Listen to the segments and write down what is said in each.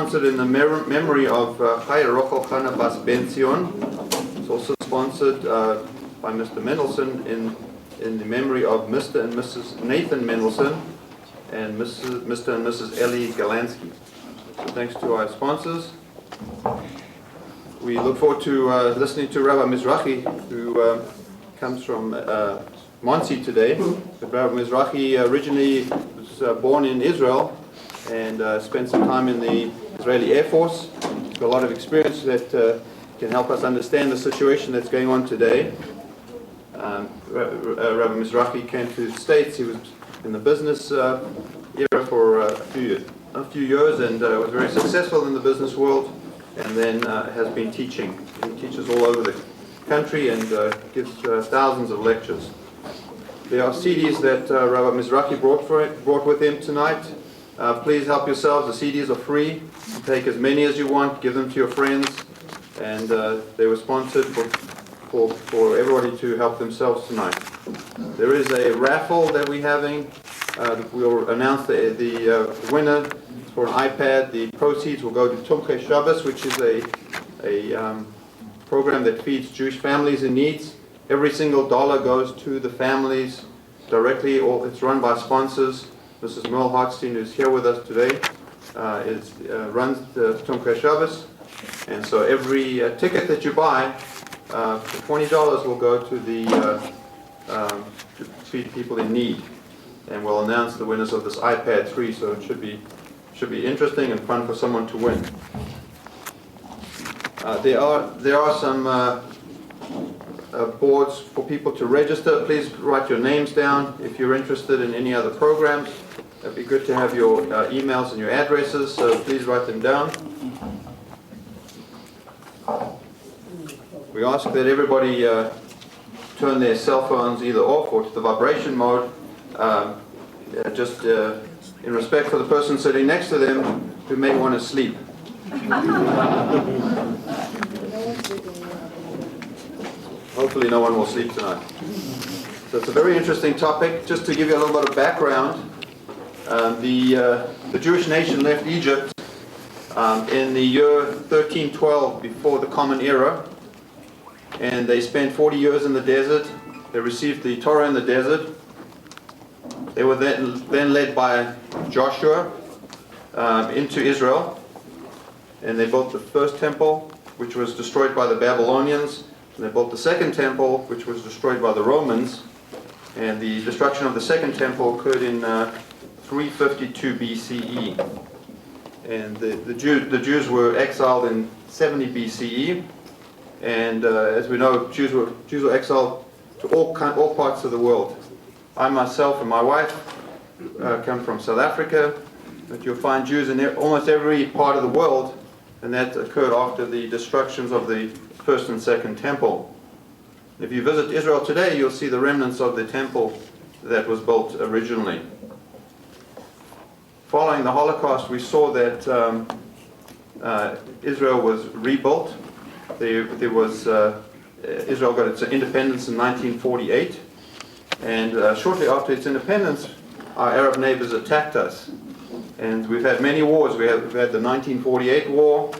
sponsored in the memory of Chaya Rochel Chana Bas Ben Zion. It's also sponsored by Mr. Mendelsohn in the memory of Mr. and Mrs. Nathan Mendelsohn and Mr. and Mrs. Ellie Galansky. So thanks to our sponsors. We look forward to listening to Rabbi Mizrachi, who comes from Monsey today. But Rabbi Mizrachi originally was born in Israel and spent some time in the Israeli Air Force. He's got a lot of experience that can help us understand the situation that's going on today. Rabbi Mizrachi came to the States. He was in the business era for a few years and was very successful in the business world, and then has been teaching. He teaches all over the country and gives thousands of lectures. There are CDs that Rabbi Mizrachi brought with him tonight. Please help yourselves. The CDs are free. You take as many as you want. Give them to your friends. And they were sponsored for everybody to help themselves tonight. There is a raffle that we're having. We'll announce the winner for an iPad. The proceeds will go to Tumche Shabbos, which is a program that feeds Jewish families in needs. Every single dollar goes to the families directly. It's run by sponsors. Mrs. Merle Hartstein, who's here with us today, runs the Tumche Shabbos. And so every ticket that you buy for $20 will go to to feed people in need. And we'll announce the winners of this iPad 3, so it should be interesting and fun for someone to win. There are some boards for people to register. Please write your names down if you're interested in any other programs. It'd be good to have your emails and your addresses, so please write them down. We ask that everybody turn their cell phones either off or to the vibration mode, just in respect for the person sitting next to them who may want to sleep. Hopefully no one will sleep tonight. So it's a very interesting topic. Just to give you a little bit of background, the Jewish nation left Egypt in the year 1312 before the Common Era, and they spent 40 years in the desert. They received the Torah in the desert. They were then led by Joshua into Israel, and they built the first temple, which was destroyed by the Babylonians. And they built the second temple, which was destroyed by the Romans. And the destruction of the second temple occurred in 352 BCE. And the Jews were exiled in 70 BCE. And as we know, Jews were exiled to all parts of the world. I myself and my wife come from South Africa, but you'll find Jews in almost every part of the world, and that occurred after the destructions of the first and second temple. If you visit Israel today, you'll see the remnants of the temple that was built originally. Following the Holocaust, we saw that Israel was rebuilt. Israel got its independence in 1948, and shortly after its independence, our Arab neighbors attacked us. And we've had many wars. We've had the 1948 war.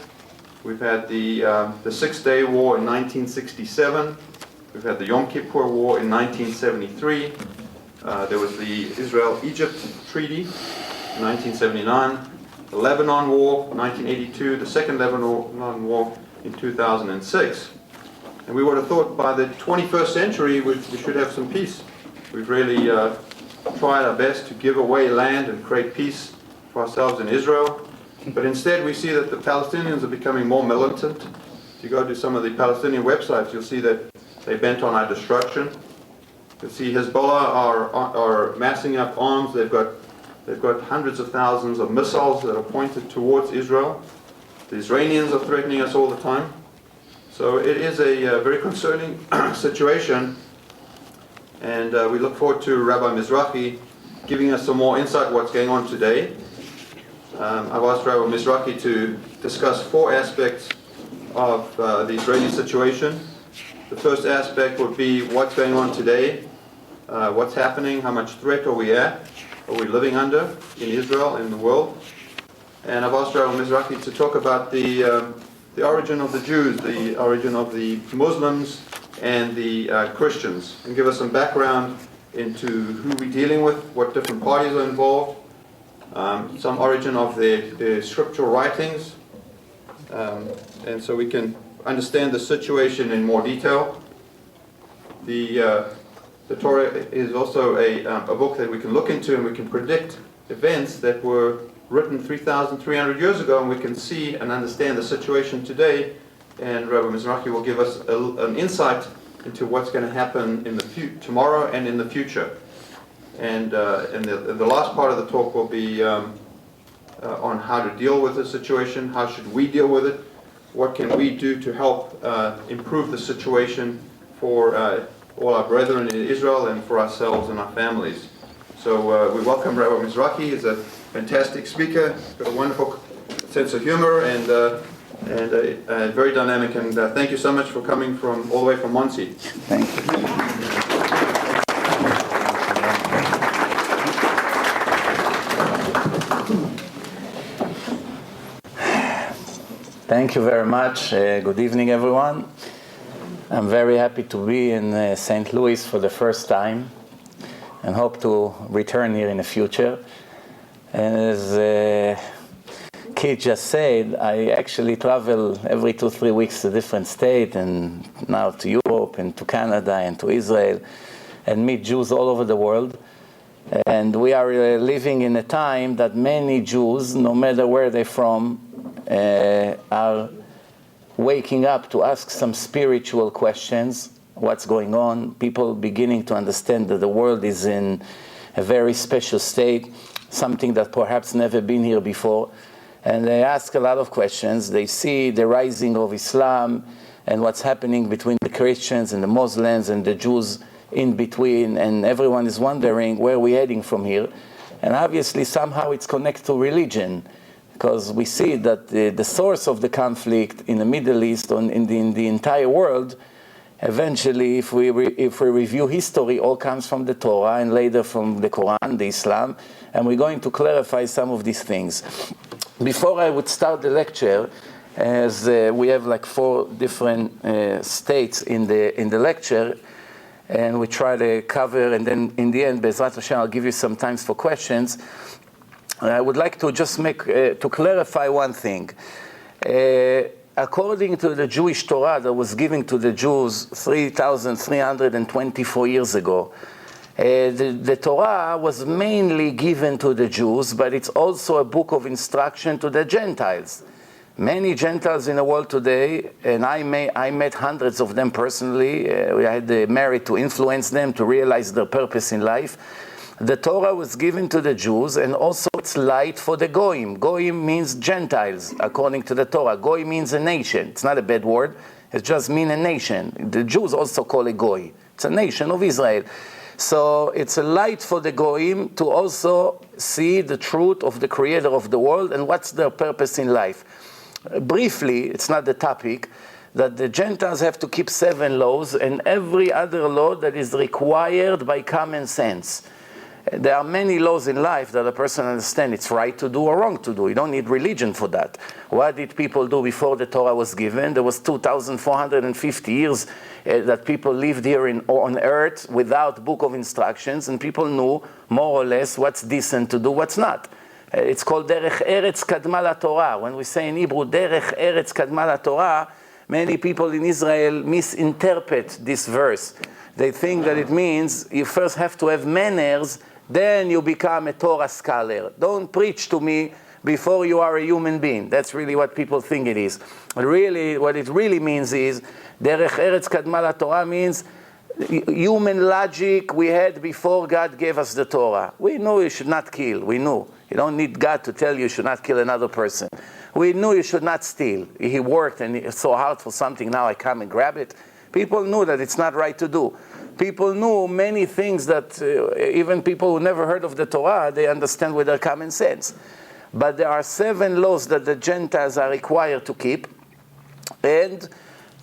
We've had the Six-Day War in 1967. We've had the Yom Kippur War in 1973. There was the Israel-Egypt Treaty in 1979. The Lebanon War, 1982. The Second Lebanon War in 2006. And we would have thought by the 21st century we should have some peace. We've really tried our best to give away land and create peace for ourselves in Israel. But instead we see that the Palestinians are becoming more militant. If you go to some of the Palestinian websites, you'll see that they're bent on our destruction. You'll see Hezbollah are massing up arms. They've got hundreds of thousands of missiles that are pointed towards Israel. The Israelis are threatening us all the time. So it is a very concerning situation, and we look forward to Rabbi Mizrachi giving us some more insight what's going on today. I've asked Rabbi Mizrachi to discuss 4 aspects of the Israeli situation. The first aspect would be what's going on today, what's happening, how much threat are we living under in Israel, in the world. And I've asked Rabbi Mizrachi to talk about the origin of the Jews, the origin of the Muslims, and the Christians, and give us some background into who we're dealing with, what different parties are involved, some origin of their scriptural writings, and so we can understand the situation in more detail. The Torah is also a book that we can look into, and we can predict events that were written 3,300 years ago, and we can see and understand the situation today. And Rabbi Mizrachi will give us an insight into what's going to happen in tomorrow and in the future. And the last part of the talk will be on how to deal with the situation. How should we deal with it? What can we do to help improve the situation for all our brethren in Israel and for ourselves and our families? So we welcome Rabbi Mizrachi. He's a fantastic speaker. He's got a wonderful sense of humor and very dynamic. And thank you so much for coming from all the way from Muncie. Thank you. Thank you very much. Good evening, everyone. I'm very happy to be in St. Louis for the first time and hope to return here in the future. And as Keith just said, I actually travel every 2-3 weeks to different states, and now to Europe and to Canada and to Israel, and meet Jews all over the world. And we are living in a time that many Jews, no matter where they're from, are waking up to ask some spiritual questions. What's going on? People beginning to understand that the world is in a very special state, something that perhaps never been here before. And they ask a lot of questions. They see the rising of Islam and what's happening between the Christians and the Muslims and the Jews in between, and everyone is wondering where we're heading from here. And obviously somehow it's connected to religion, because we see that the source of the conflict in the Middle East, in the entire world, eventually, if we review history, all comes from the Torah and later from the Quran, the Islam, and we're going to clarify some of these things. Before I would start the lecture, as we have like 4 different states in the lecture, and we try to cover, and then in the end, Be'ezrat Hashem, I'll give you some time for questions. I would like to just to clarify one thing. According to the Jewish Torah that was given to the Jews 3,324 years ago, the Torah was mainly given to the Jews, but it's also a book of instruction to the Gentiles. Many Gentiles in the world today, and I met hundreds of them personally. I had the merit to influence them to realize their purpose in life. The Torah was given to the Jews, and also it's light for the Goyim. Goyim means Gentiles, according to the Torah. Goy means a nation. It's not a bad word. It just means a nation. The Jews also call it Goy. It's a nation of Israel. So it's a light for the Goyim to also see the truth of the Creator of the world and what's their purpose in life. Briefly, it's not the topic, that the Gentiles have to keep 7 laws and every other law that is required by common sense. There are many laws in life that a person understands it's right to do or wrong to do. You don't need religion for that. What did people do before the Torah was given? There was 2,450 years that people lived here on earth without book of instructions, and people knew more or less what's decent to do, what's not. It's called Derech Eretz Kadma LaTorah. When we say in Hebrew, Derech Eretz Kadma LaTorah, many people in Israel misinterpret this verse. They think that it means you first have to have manners, then you become a Torah scholar. Don't preach to me before you are a human being. That's really what people think it is. Really, what it really means is, Derech Eretz Kadma LaTorah means human logic we had before God gave us the Torah. We knew you should not kill. We knew. You don't need God to tell you should not kill another person. We knew you should not steal. He worked and it's so hard for something, now I come and grab it. People knew that it's not right to do. People knew many things that even people who never heard of the Torah, they understand with their common sense. But there are 7 laws that the Gentiles are required to keep. And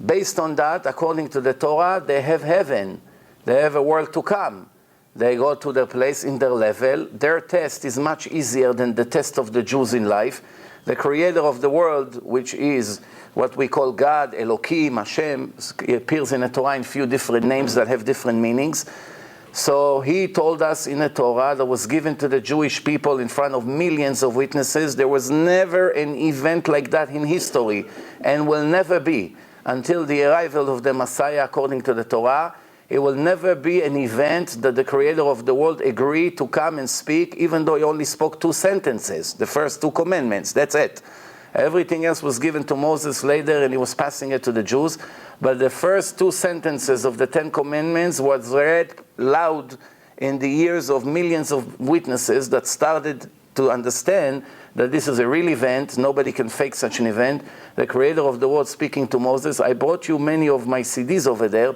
based on that, according to the Torah, they have heaven. They have a world to come. They go to their place in their level. Their test is much easier than the test of the Jews in life. the creator of the world, which is what we call God, Elohim, Hashem, appears in the Torah in a few different names that have different meanings. So he told us in the Torah that was given to the Jewish people in front of millions of witnesses, there was never an event like that in history, and will never be until the arrival of the Messiah according to the Torah. It will never be an event that the creator of the world agreed to come and speak, even though he only spoke 2 sentences, the first 2 commandments, that's it. Everything else was given to Moses later, and he was passing it to the Jews. But the first 2 sentences of the 10 commandments was read loud in the ears of millions of witnesses that started to understand that this is a real event. Nobody can fake such an event. The creator of the world speaking to Moses. I brought you many of my CDs over there.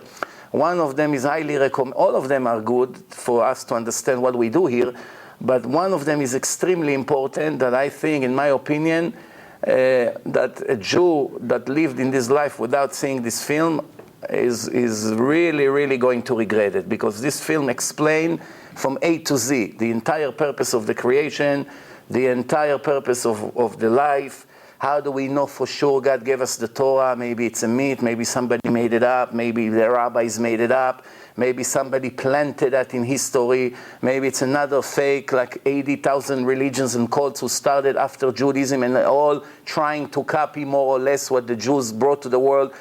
One of them is highly recommended. All of them are good for us to understand what we do here. But one of them is extremely important that I think, in my opinion, that a Jew that lived in this life without seeing this film is really, really going to regret it, because this film explains from A to Z the entire purpose of the creation, the entire purpose of the life. How do we know for sure God gave us the Torah? Maybe it's a myth, maybe somebody made it up, maybe the rabbis made it up, maybe somebody planted that in history, maybe it's another fake, like 80,000 religions and cults who started after Judaism and they're all trying to copy more or less what the Jews brought to the world.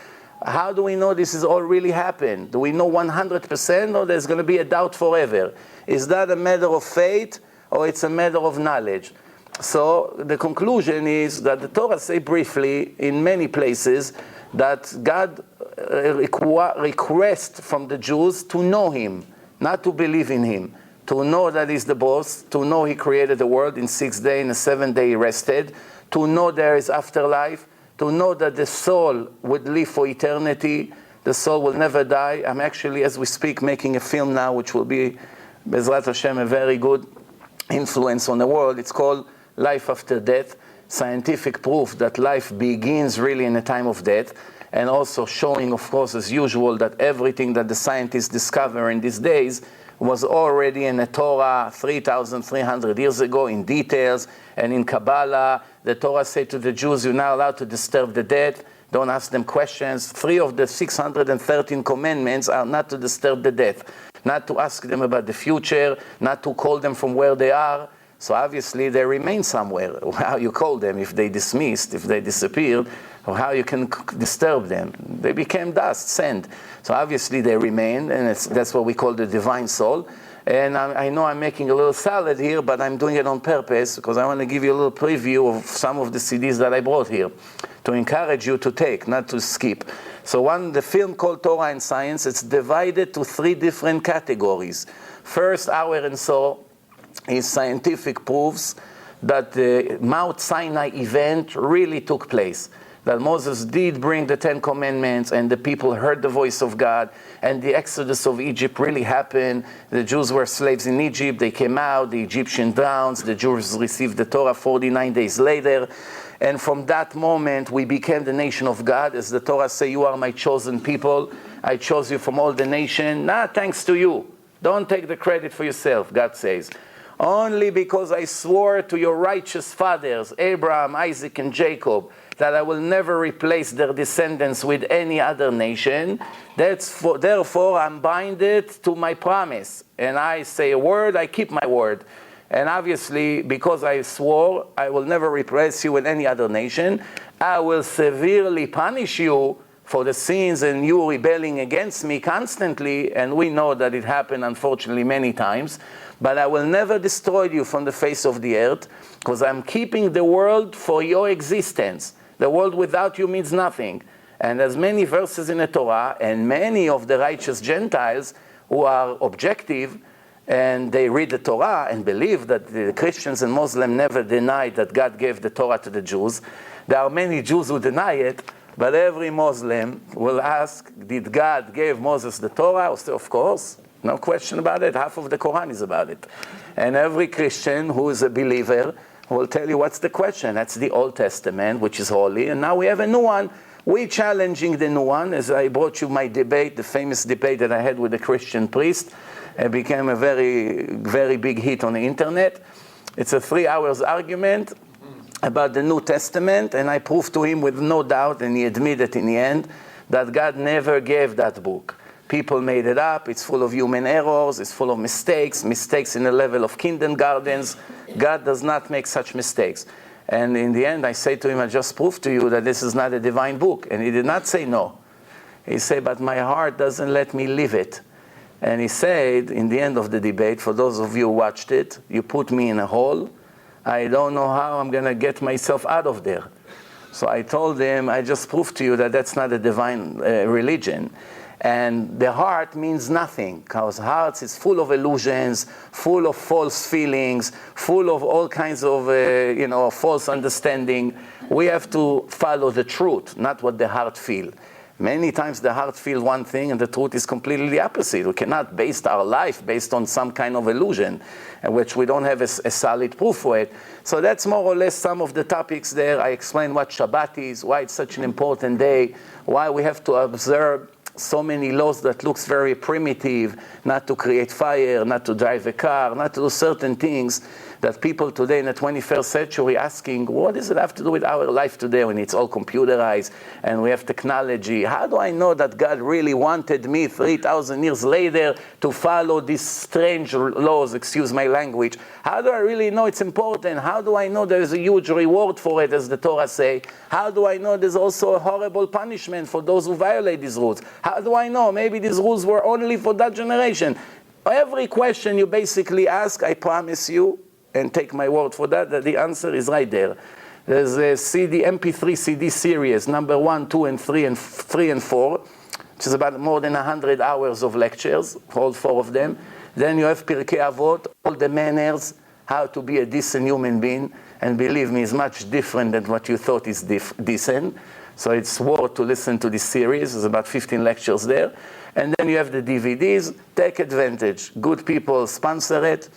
How do we know this is all really happened? Do we know 100%, or there's going to be a doubt forever? Is that a matter of faith, or it's a matter of knowledge? So the conclusion is that the Torah say briefly in many places that God requests from the Jews to know him, not to believe in him, to know that he's the boss, to know he created the world in 6 days, in the 7th day he rested, to know there is afterlife, to know that the soul would live for eternity, the soul will never die. I'm actually, as we speak, making a film now which will be, Bezrat Hashem, a very good influence on the world. It's called Life After Death, scientific proof that life begins really in a time of death, and also showing, of course, as usual, that everything that the scientists discover in these days was already in the Torah 3,300 years ago in details, and in Kabbalah, the Torah said to the Jews, you're not allowed to disturb the dead, don't ask them questions. 3 of the 613 commandments are not to disturb the dead, not to ask them about the future, not to call them from where they are. So obviously they remain somewhere. How you call them if they dismissed, if they disappeared, or how you can disturb them? They became dust, sand. So obviously they remain, and that's what we call the divine soul. And I know I'm making a little salad here, but I'm doing it on purpose because I want to give you a little preview of some of the CDs that I brought here to encourage you to take, not to skip. So the film called Torah and Science, it's divided to 3 different categories. First, hour and so is scientific proofs that the Mount Sinai event really took place, that Moses did bring the 10 commandments and the people heard the voice of God, and the exodus of Egypt really happened. The Jews were slaves in Egypt, they came out, the Egyptian drowns, the Jews received the Torah 49 days later, and from that moment we became the nation of God. As the Torah says, you are my chosen people, I chose you from all the nation, not thanks to you, don't take the credit for yourself, God says. Only because I swore to your righteous fathers, Abraham, Isaac, and Jacob, that I will never replace their descendants with any other nation. Therefore, I'm binded to my promise. And I say a word, I keep my word. And obviously, because I swore, I will never replace you with any other nation. I will severely punish you for the sins and you rebelling against me constantly. And we know that it happened, unfortunately, many times. But I will never destroy you from the face of the earth, because I'm keeping the world for your existence. The world without you means nothing. And there's many verses in the Torah, and many of the righteous Gentiles who are objective, and they read the Torah and believe that the Christians and Muslims never denied that God gave the Torah to the Jews. There are many Jews who deny it, but every Muslim will ask, did God give Moses the Torah? I'll say, of course. No question about it. Half of the Quran is about it. And every Christian who is a believer will tell you what's the question. That's the Old Testament, which is holy. And now we have a new one. We're challenging the new one. As I brought you my debate, the famous debate that I had with a Christian priest. It became a very, very big hit on the internet. It's a 3 hours argument. about the New Testament, and I proved to him with no doubt, and he admitted in the end, that God never gave that book. People made it up. It's full of human errors. It's full of mistakes in the level of kindergartens. God does not make such mistakes. And in the end, I say to him, I just proved to you that this is not a divine book. And he did not say no. He said, but my heart doesn't let me live it. And he said, in the end of the debate, for those of you who watched it, you put me in a hole. I don't know how I'm going to get myself out of there. So I told him, I just proved to you that that's not a divine religion. And the heart means nothing, because hearts is full of illusions, full of false feelings, full of all kinds of false understanding. We have to follow the truth, not what the heart feels. Many times the heart feels one thing and the truth is completely the opposite. We cannot base our life based on some kind of illusion, which we don't have a solid proof for it. So that's more or less some of the topics there. I explained what Shabbat is, why it's such an important day, why we have to observe so many laws that looks very primitive, not to create fire, not to drive a car, not to do certain things that people today in the 21st century asking, what does it have to do with our life today when it's all computerized and we have technology? How do I know that God really wanted me 3,000 years later to follow these strange laws, excuse my language? How do I really know it's important? How do I know there's a huge reward for it, as the Torah say? How do I know there's also a horrible punishment for those who violate these rules? How do I know? Maybe these rules were only for that generation. Every question you basically ask, I promise you, and take my word for that the answer is right there. There's a MP3 CD series, number 1, 2, and 3, and 3 and 4, which is about more than 100 hours of lectures, all 4 of them. Then you have Pirkei Avot, all the manners, how to be a decent human being, and believe me, it's much different than what you thought is decent. So it's worth to listen to this series. There's about 15 lectures there. And then you have the DVDs. Take advantage. Good people sponsor it.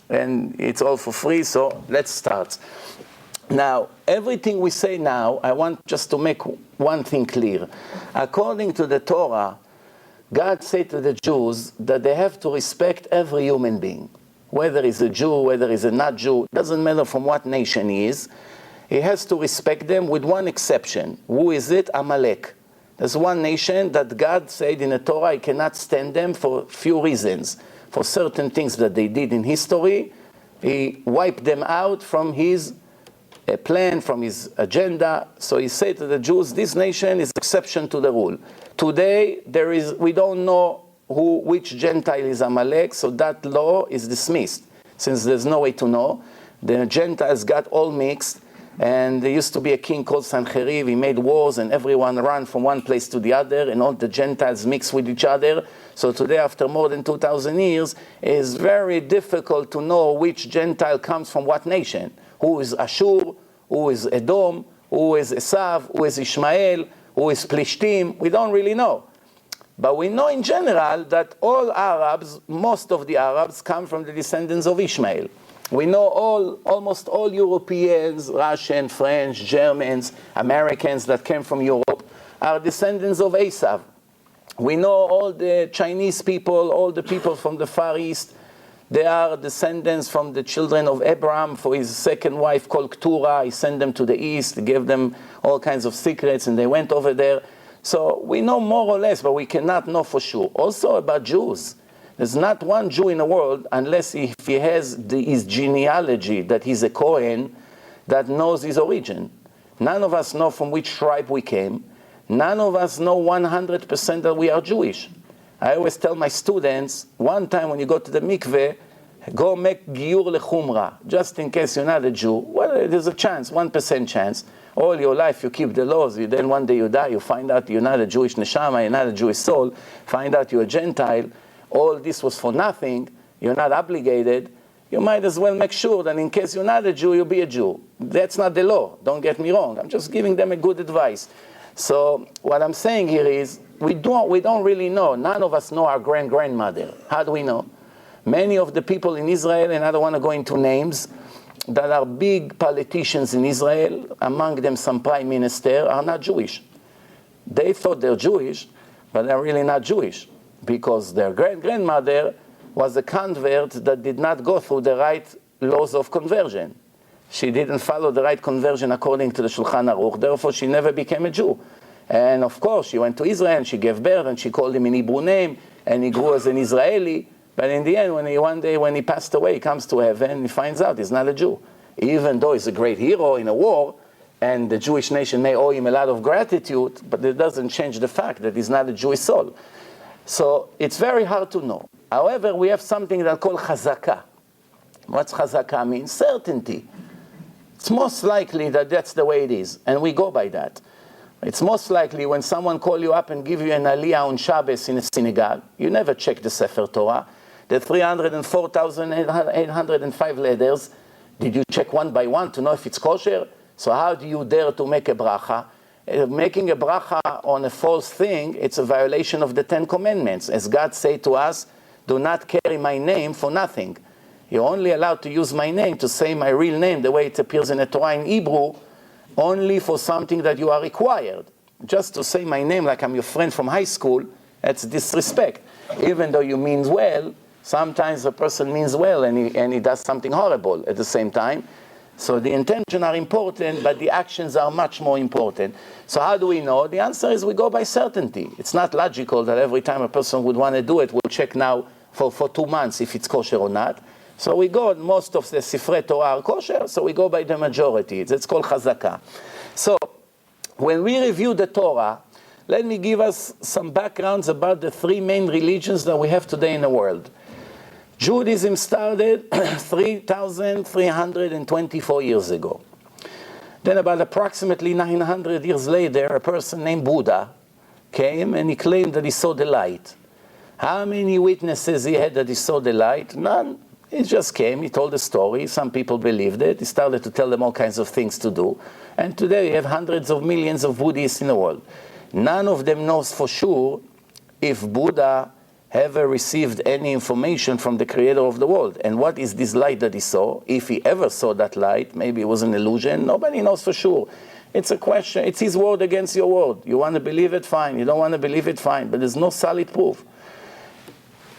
And it's all for free, so let's start. Now, everything we say now, I want just to make one thing clear. According to the Torah, God said to the Jews that they have to respect every human being. Whether he's a Jew, whether he's a not Jew, doesn't matter from what nation he is. He has to respect them with one exception. Who is it? Amalek. There's one nation that God said in the Torah he cannot stand them for few reasons. For certain things that they did in history, he wiped them out from his plan, from his agenda. So he said to the Jews, this nation is exception to the rule. Today, we don't know which Gentile is Amalek, so that law is dismissed. Since there's no way to know, the Gentiles got all mixed, and there used to be a king called Sancheriv. He made wars, and everyone ran from one place to the other, and all the Gentiles mixed with each other. So today, after more than 2,000 years, it's very difficult to know which Gentile comes from what nation. Who is Ashur, who is Edom, who is Esav, who is Ishmael, who is Plishtim. We don't really know. But we know in general that all Arabs, most of the Arabs, come from the descendants of Ishmael. We know almost all Europeans, Russian, French, Germans, Americans that came from Europe are descendants of Esav. We know all the Chinese people, all the people from the Far East, they are descendants from the children of Abraham. For his second wife called Keturah, he sent them to the east, gave them all kinds of secrets, and they went over there. So we know more or less, but we cannot know for sure. Also about Jews. There's not one Jew in the world, unless if he has his genealogy, that he's a Kohen, that knows his origin. None of us know from which tribe we came. None of us know 100% that we are Jewish. I always tell my students, one time when you go to the mikveh, go make giyur lechumra, just in case you're not a Jew. Well, there's a chance, 1% chance. All your life you keep the laws, then one day you die, you find out you're not a Jewish neshama, you're not a Jewish soul, find out you're a Gentile. All this was for nothing, you're not obligated. You might as well make sure that in case you're not a Jew, you'll be a Jew. That's not the law, don't get me wrong. I'm just giving them a good advice. So what I'm saying here is, we don't really know. None of us know our grandmother. How do we know? Many of the people in Israel, and I don't want to go into names, that are big politicians in Israel, among them some prime minister, are not Jewish. They thought they're Jewish, but they're really not Jewish, because their grandmother was a convert that did not go through the right laws of conversion. She didn't follow the right conversion according to the Shulchan Aruch, therefore she never became a Jew. And of course, she went to Israel, and she gave birth, and she called him in Hebrew name, and he grew as an Israeli. But in the end, one day when he passed away, he comes to heaven, he finds out he's not a Jew. Even though he's a great hero in a war, and the Jewish nation may owe him a lot of gratitude, but it doesn't change the fact that he's not a Jewish soul. So it's very hard to know. However, we have something that called chazakah. What's chazakah mean? Certainty. It's most likely that that's the way it is, and we go by that. It's most likely when someone call you up and give you an aliyah on Shabbos in a synagogue, you never check the Sefer Torah. The 304,805 letters, did you check one by one to know if it's kosher? So how do you dare to make a bracha? Making a bracha on a false thing, it's a violation of the Ten Commandments. As God said to us, do not carry my name for nothing. You're only allowed to use my name, to say my real name, the way it appears in the Torah in Hebrew, only for something that you are required. Just to say my name like I'm your friend from high school, that's disrespect. Even though you mean well, sometimes a person means well and he does something horrible at the same time. So the intentions are important, but the actions are much more important. So how do we know? The answer is we go by certainty. It's not logical that every time a person would want to do it, we'll check now for 2 months if it's kosher or not. So we go, most of the Sifrei Torah are kosher, so we go by the majority. It's called chazakah. So when we review the Torah, let me give us some backgrounds about the 3 main religions that we have today in the world. Judaism started 3,324 years ago. Then about approximately 900 years later, a person named Buddha came and he claimed that he saw the light. How many witnesses he had that he saw the light? None. He just came, he told a story, some people believed it, he started to tell them all kinds of things to do. And today we have hundreds of millions of Buddhists in the world. None of them knows for sure if Buddha ever received any information from the creator of the world. And what is this light that he saw? If he ever saw that light, maybe it was an illusion, nobody knows for sure. It's a question, it's his word against your word. You want to believe it, fine. You don't want to believe it, fine. But there's no solid proof.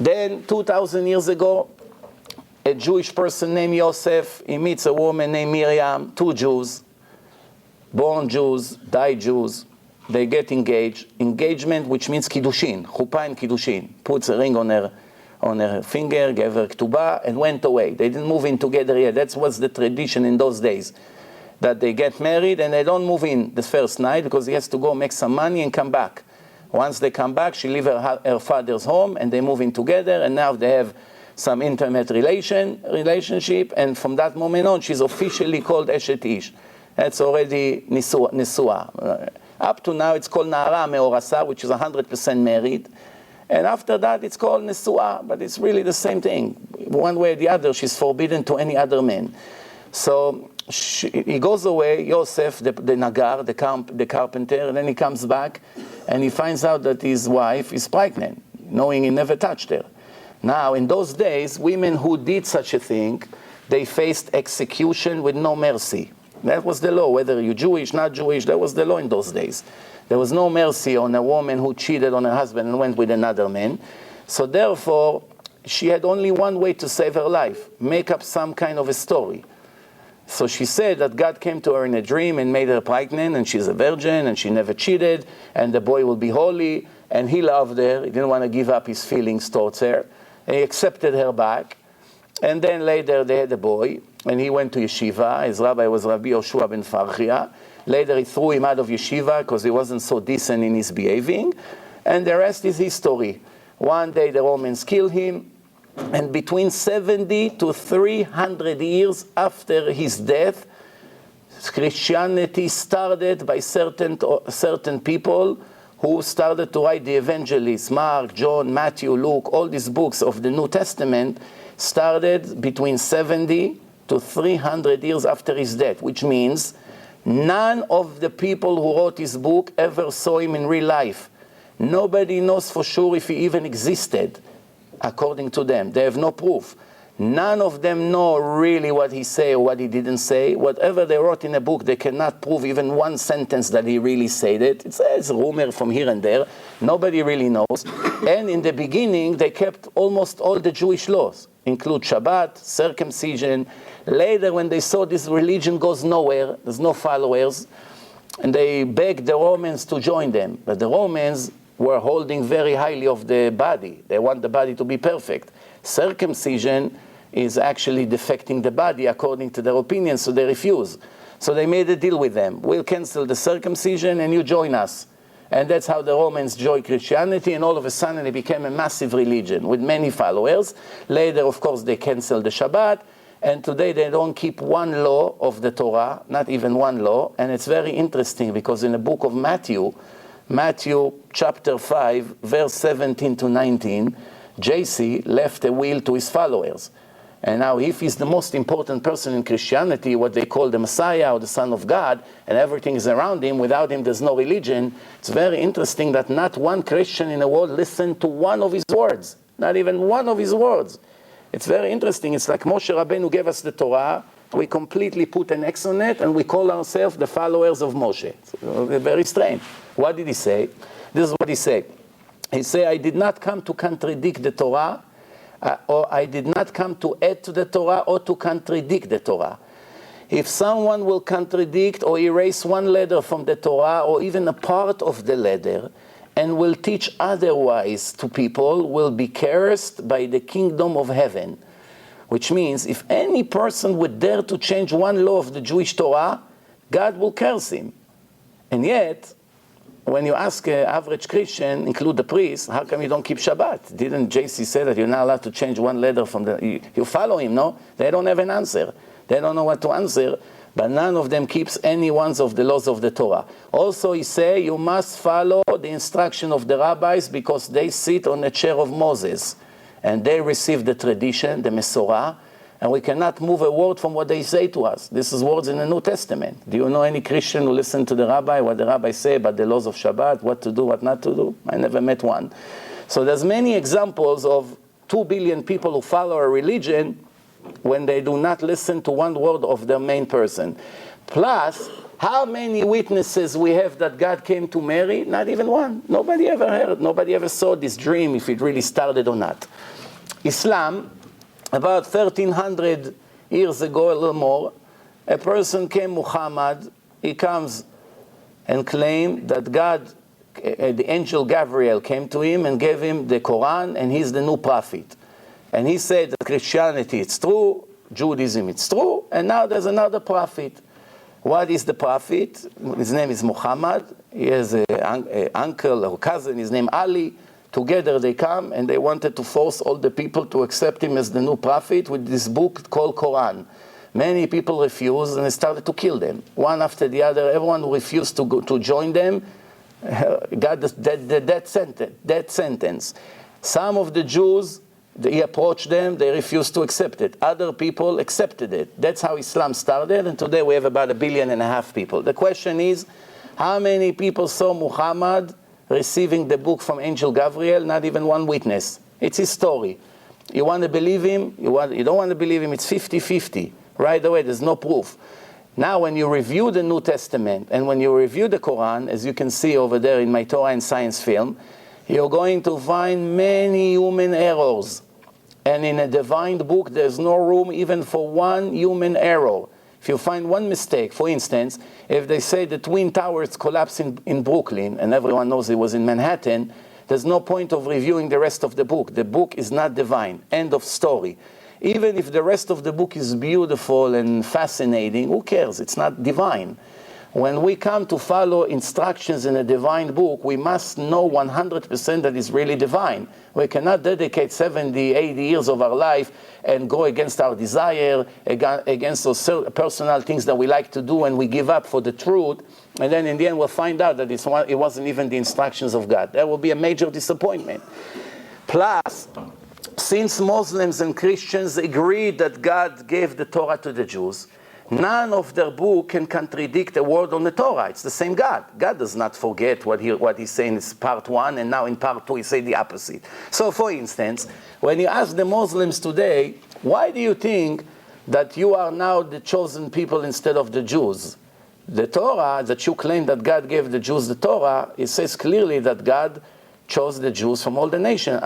Then 2,000 years ago, a Jewish person named Yosef, he meets a woman named Miriam, 2 Jews, born Jews, died Jews. They get engaged. Engagement, which means kiddushin, chuppah and kiddushin. Puts a ring on her finger, gave her ketubah, and went away. They didn't move in together yet. That was the tradition in those days, that they get married and they don't move in the first night because he has to go make some money and come back. Once they come back, she leaves her father's home and they move in together, and now they have some intimate relationship, and from that moment on, she's officially called Eshet Ish. That's already Nisua. Up to now, it's called Na'ara Me'orasa, which is 100% married. And after that, it's called Nisua, but it's really the same thing. One way or the other, she's forbidden to any other man. So he goes away, Yosef, the Nagar, the carpenter, and then he comes back, and he finds out that his wife is pregnant, knowing he never touched her. Now, in those days, women who did such a thing, they faced execution with no mercy. That was the law, whether you're Jewish, not Jewish, that was the law in those days. There was no mercy on a woman who cheated on her husband and went with another man. So therefore, she had only one way to save her life, make up some kind of a story. So she said that God came to her in a dream and made her pregnant, and she's a virgin, and she never cheated, and the boy will be holy, and he loved her. He didn't want to give up his feelings towards her. And he accepted her back. And then later they had a boy, and he went to yeshiva. His rabbi was Rabbi Yoshua ben Farchia. Later he threw him out of yeshiva because he wasn't so decent in his behaving. And the rest is history. One day the Romans killed him, and between 70 to 300 years after his death, Christianity started by certain people who started to write the evangelists, Mark, John, Matthew, Luke, all these books of the New Testament started between 70 to 300 years after his death, which means none of the people who wrote his book ever saw him in real life. Nobody knows for sure if he even existed, according to them. They have no proof. None of them know really what he said or what he didn't say. Whatever they wrote in a book, they cannot prove even one sentence that he really said it. It's a rumor from here and there. Nobody really knows. And in the beginning, they kept almost all the Jewish laws, include Shabbat, circumcision. Later, when they saw this religion goes nowhere, there's no followers, and they begged the Romans to join them. But the Romans were holding very highly of the body. They want the body to be perfect. Circumcision is actually defecting the body according to their opinion, so they refuse. So they made a deal with them. We'll cancel the circumcision and you join us. And that's how the Romans joined Christianity, and all of a sudden it became a massive religion with many followers. Later, of course, they canceled the Shabbat, and today they don't keep one law of the Torah, not even one law. And it's very interesting because in the book of Matthew chapter 5, verse 17 to 19, JC left a will to his followers. And now if he's the most important person in Christianity, what they call the Messiah or the Son of God, and everything is around him, without him there's no religion, it's very interesting that not one Christian in the world listened to one of his words. Not even one of his words. It's very interesting. It's like Moshe Rabbeinu gave us the Torah, we completely put an X on it, and we call ourselves the followers of Moshe. It's very strange. What did he say? This is what he said. He said, I did not come to contradict the Torah, or I did not come to add to the Torah or to contradict the Torah. If someone will contradict or erase one letter from the Torah or even a part of the letter and will teach otherwise to people, will be cursed by the kingdom of heaven. Which means if any person would dare to change one law of the Jewish Torah, God will curse him. And yet, when you ask an average Christian, include the priest, how come you don't keep Shabbat? Didn't JC say that you're not allowed to change one letter from the... You follow him, no? They don't have an answer. They don't know what to answer, but none of them keeps any ones of the laws of the Torah. Also, he say you must follow the instruction of the rabbis because they sit on the chair of Moses. And they receive the tradition, the Mesorah, and we cannot move a word from what they say to us. This is words in the New Testament. Do you know any Christian who listens to the rabbi, what the rabbi say about the laws of Shabbat, what to do, what not to do? I never met one. So there's many examples of 2 billion people who follow a religion when they do not listen to one word of their main person. Plus, how many witnesses we have that God came to Mary? Not even one. Nobody ever heard. Nobody ever saw this dream, if it really started or not. Islam, about 1300 years ago, a little more, a person came, Muhammad, he comes and claimed that God, the angel Gabriel came to him and gave him the Quran, and he's the new prophet. And he said that Christianity, it's true, Judaism, it's true, and now there's another prophet. What is the prophet? His name is Muhammad. He has an uncle or cousin, his name Ali. Together they come and they wanted to force all the people to accept him as the new prophet with this book called Quran. Many people refused and they started to kill them. One after the other, everyone who refused to join them got the death sentence. Some of the Jews, he approached them, they refused to accept it. Other people accepted it. That's how Islam started, and today we have about 1.5 billion people. The question is, how many people saw Muhammad receiving the book from Angel Gabriel? Not even one witness. It's his story. You want to believe him? You don't want to believe him? It's 50-50. Right away, there's no proof. Now, when you review the New Testament and when you review the Quran, as you can see over there in my Torah and Science film, you're going to find many human errors. And in a divine book, there's no room even for one human error. If you find one mistake, for instance, if they say the Twin Towers collapsed in Brooklyn, and everyone knows it was in Manhattan, there's no point of reviewing the rest of the book. The book is not divine. End of story. Even if the rest of the book is beautiful and fascinating, who cares? It's not divine. When we come to follow instructions in a divine book, we must know 100% that it's really divine. We cannot dedicate 70, 80 years of our life and go against our desire, against those personal things that we like to do, and we give up for the truth, and then in the end we'll find out that it wasn't even the instructions of God. That will be a major disappointment. Plus, since Muslims and Christians agree that God gave the Torah to the Jews, none of their book can contradict a word on the Torah. It's the same God. God does not forget what he's saying in part 1, and now in part 2 he says the opposite. So for instance, when you ask the Muslims today, Why do you think that you are now the chosen people instead of the Jews? The Torah, that you claim that God gave the Jews the Torah, it says clearly that God chose the Jews from all the nation. You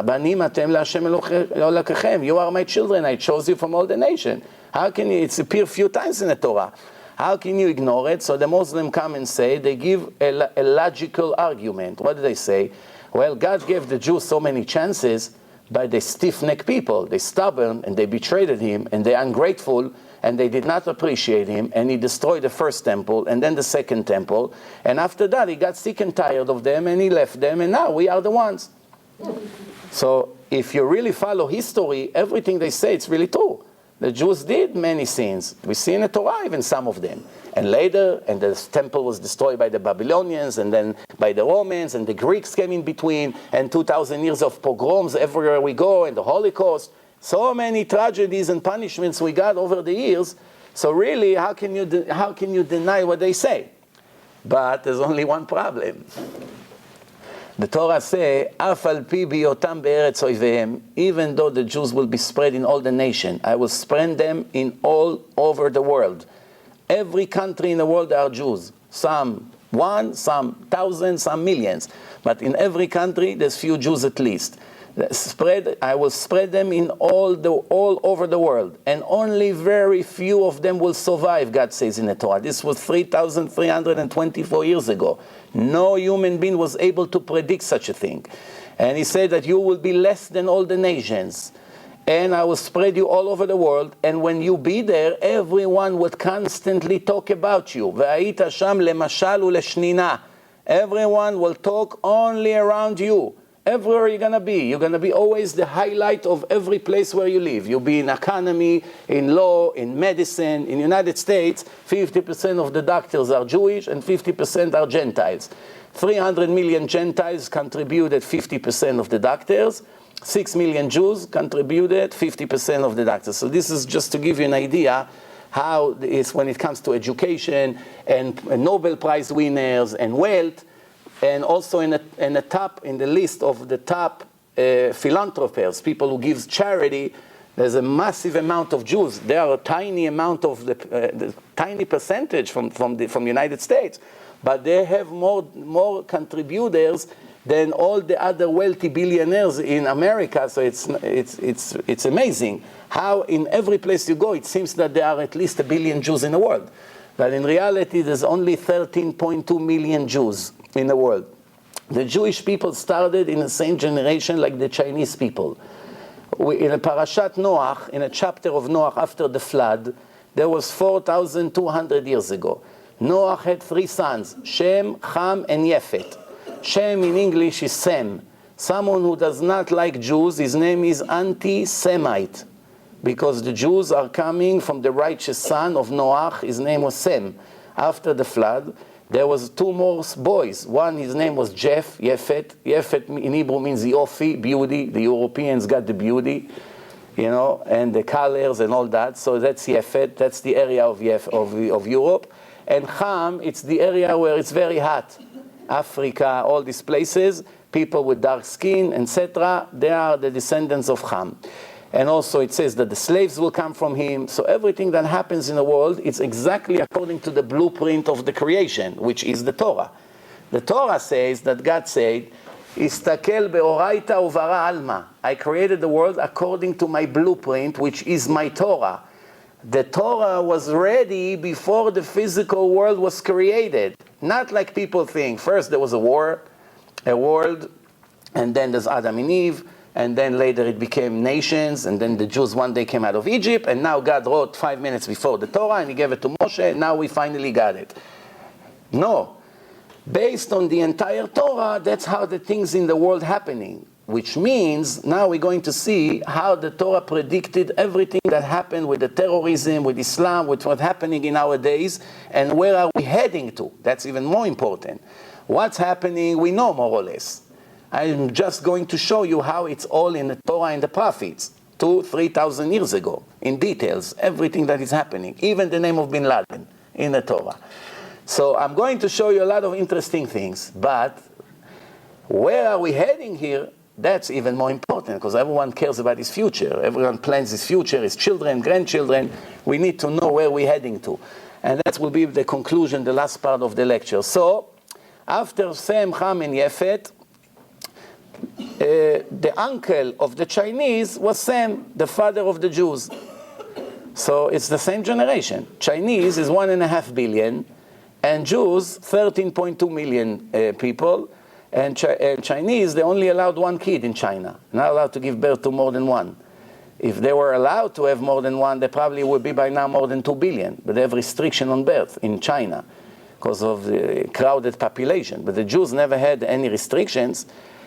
are my children, I chose you from all the nation. How can you, it's appeared a few times in the Torah. How can you ignore it? So the Muslims come and say, they give a logical argument. What do they say? Well, God gave the Jews so many chances, but they stiff-necked people. They stubborn, and they betrayed him, and they're ungrateful, and they did not appreciate him, and he destroyed the first temple, and then the second temple, and after that he got sick and tired of them, and he left them, and now we are the ones. So if you really follow history, everything they say, it's really true. The Jews did many sins. We see in the Torah even some of them. And later, and the temple was destroyed by the Babylonians, and then by the Romans, and the Greeks came in between, and 2,000 years of pogroms everywhere we go, and the Holocaust. So many tragedies and punishments we got over the years. So really, how can you deny what they say? But there's only one problem. The Torah says, "Af al pi biyotam be'eretz oiveim," even though the Jews will be spread in all the nation, I will spread them in all over the world. Every country in the world there are Jews. Some one, some thousands, some millions. But in every country there's few Jews at least. I will spread them in all over the world, and only very few of them will survive, God says in the Torah. This was 3,324 years ago. No human being was able to predict such a thing. And he said that you will be less than all the nations, and I will spread you all over the world, and when you be there, everyone would constantly talk about you. Ve'ayita sham lemashal u'leshnina. Everyone will talk only around you. Everywhere you're going to be always the highlight of every place where you live. You'll be in economy, in law, in medicine. In the United States, 50% of the doctors are Jewish and 50% are Gentiles. 300 million Gentiles contributed 50% of the doctors. 6 million Jews contributed 50% of the doctors. So this is just to give you an idea how it's when it comes to education and Nobel Prize winners and wealth. And also in the list of the top philanthropists, people who give charity, there's a massive amount of Jews. There are a tiny amount of the tiny percentage from the United States, but they have more contributors than all the other wealthy billionaires in America. So it's amazing how in every place you go, it seems that there are at least 1 billion Jews in the world. But in reality, there's only 13.2 million Jews in the world. The Jewish people started in the same generation like the Chinese people. In a Parashat Noach, in a chapter of Noach after the flood, there was 4,200 years ago. Noach had 3 sons, Shem, Ham, and Yefet. Shem in English is Sem. Someone who does not like Jews, his name is Anti-Semite, because the Jews are coming from the righteous son of Noach. His name was Sem. After the flood, there was 2 more boys. One, his name was Yefet. Yefet in Hebrew means Yofi, beauty. The Europeans got the beauty, and the colors and all that. So that's Yefet. That's the area of Europe. And Ham, it's the area where it's very hot. Africa, all these places, people with dark skin, etc. They are the descendants of Ham. And also it says that the slaves will come from him. So everything that happens in the world, it's exactly according to the blueprint of the creation, which is the Torah. The Torah says that God said, Istakel be'oraita uvara alma. I created the world according to my blueprint, which is my Torah. The Torah was ready before the physical world was created. Not like people think. First there was a world, and then there's Adam and Eve, and then later it became nations, and then the Jews one day came out of Egypt, and now God wrote 5 minutes before the Torah, and he gave it to Moshe, and now we finally got it. No. Based on the entire Torah, that's how the things in the world happening, which means now we're going to see how the Torah predicted everything that happened with the terrorism, with Islam, with what's happening in our days, and where are we heading to? That's even more important. What's happening, we know more or less. I'm just going to show you how it's all in the Torah and the prophets, 2,000-3,000 years ago, in details, everything that is happening, even the name of Bin Laden in the Torah. So I'm going to show you a lot of interesting things, but where are we heading here? That's even more important because everyone cares about his future. Everyone plans his future, his children, grandchildren. We need to know where we're heading to. And that will be the conclusion, the last part of the lecture. So, after Sem, Ham, and Yefet, the uncle of the Chinese was Sem, the father of the Jews. So it's the same generation. Chinese is 1.5 billion, and Jews 13.2 million people. And Chinese, they only allowed one kid in China, not allowed to give birth to more than one. If they were allowed to have more than one, they probably would be by now more than 2 billion. But they have restriction on birth in China because of the crowded population. But the Jews never had any restrictions.